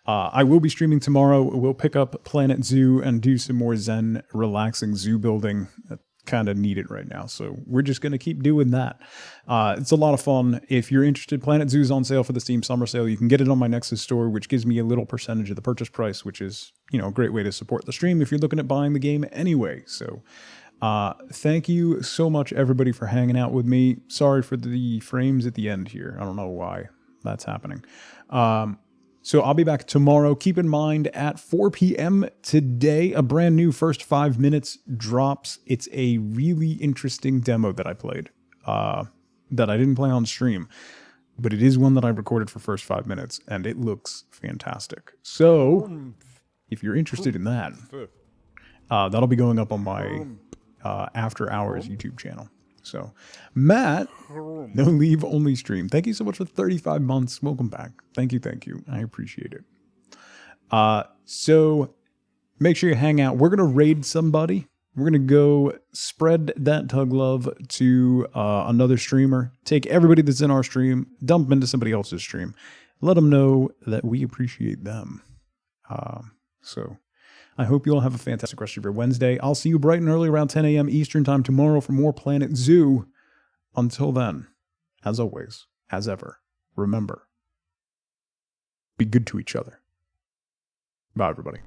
I will be streaming tomorrow. We'll pick up Planet Zoo and do some more zen, relaxing zoo building. Kind of need it right now, so we're just going to keep doing that. It's a lot of fun. If you're interested, Planet Zoo is on sale for the Steam Summer Sale. You can get it on my Nexus store, which gives me a little percentage of the purchase price, which is, you know, a great way to support the stream if you're looking at buying the game anyway. So thank you so much, everybody, for hanging out with me. Sorry for the frames at the end here. I don't know why that's happening. So I'll be back tomorrow. Keep in mind, at 4 p.m. today, a brand new First 5 Minutes drops. It's a really interesting demo that I played, that I didn't play on stream, but it is one that I recorded for First 5 Minutes, and it looks fantastic. So if you're interested in that, that'll be going up on my After Hours YouTube channel. So, Matt, no leave only stream. Thank you so much for 35 months. Welcome back. Thank you. I appreciate it. So make sure you hang out. We're going to raid somebody. We're going to go spread that tug love to another streamer. Take everybody that's in our stream, dump them into somebody else's stream. Let them know that we appreciate them. So I hope you all have a fantastic rest of your Wednesday. I'll see you bright and early around 10 a.m. Eastern time tomorrow for more Planet Zoo. Until then, as always, as ever, remember, be good to each other. Bye, everybody.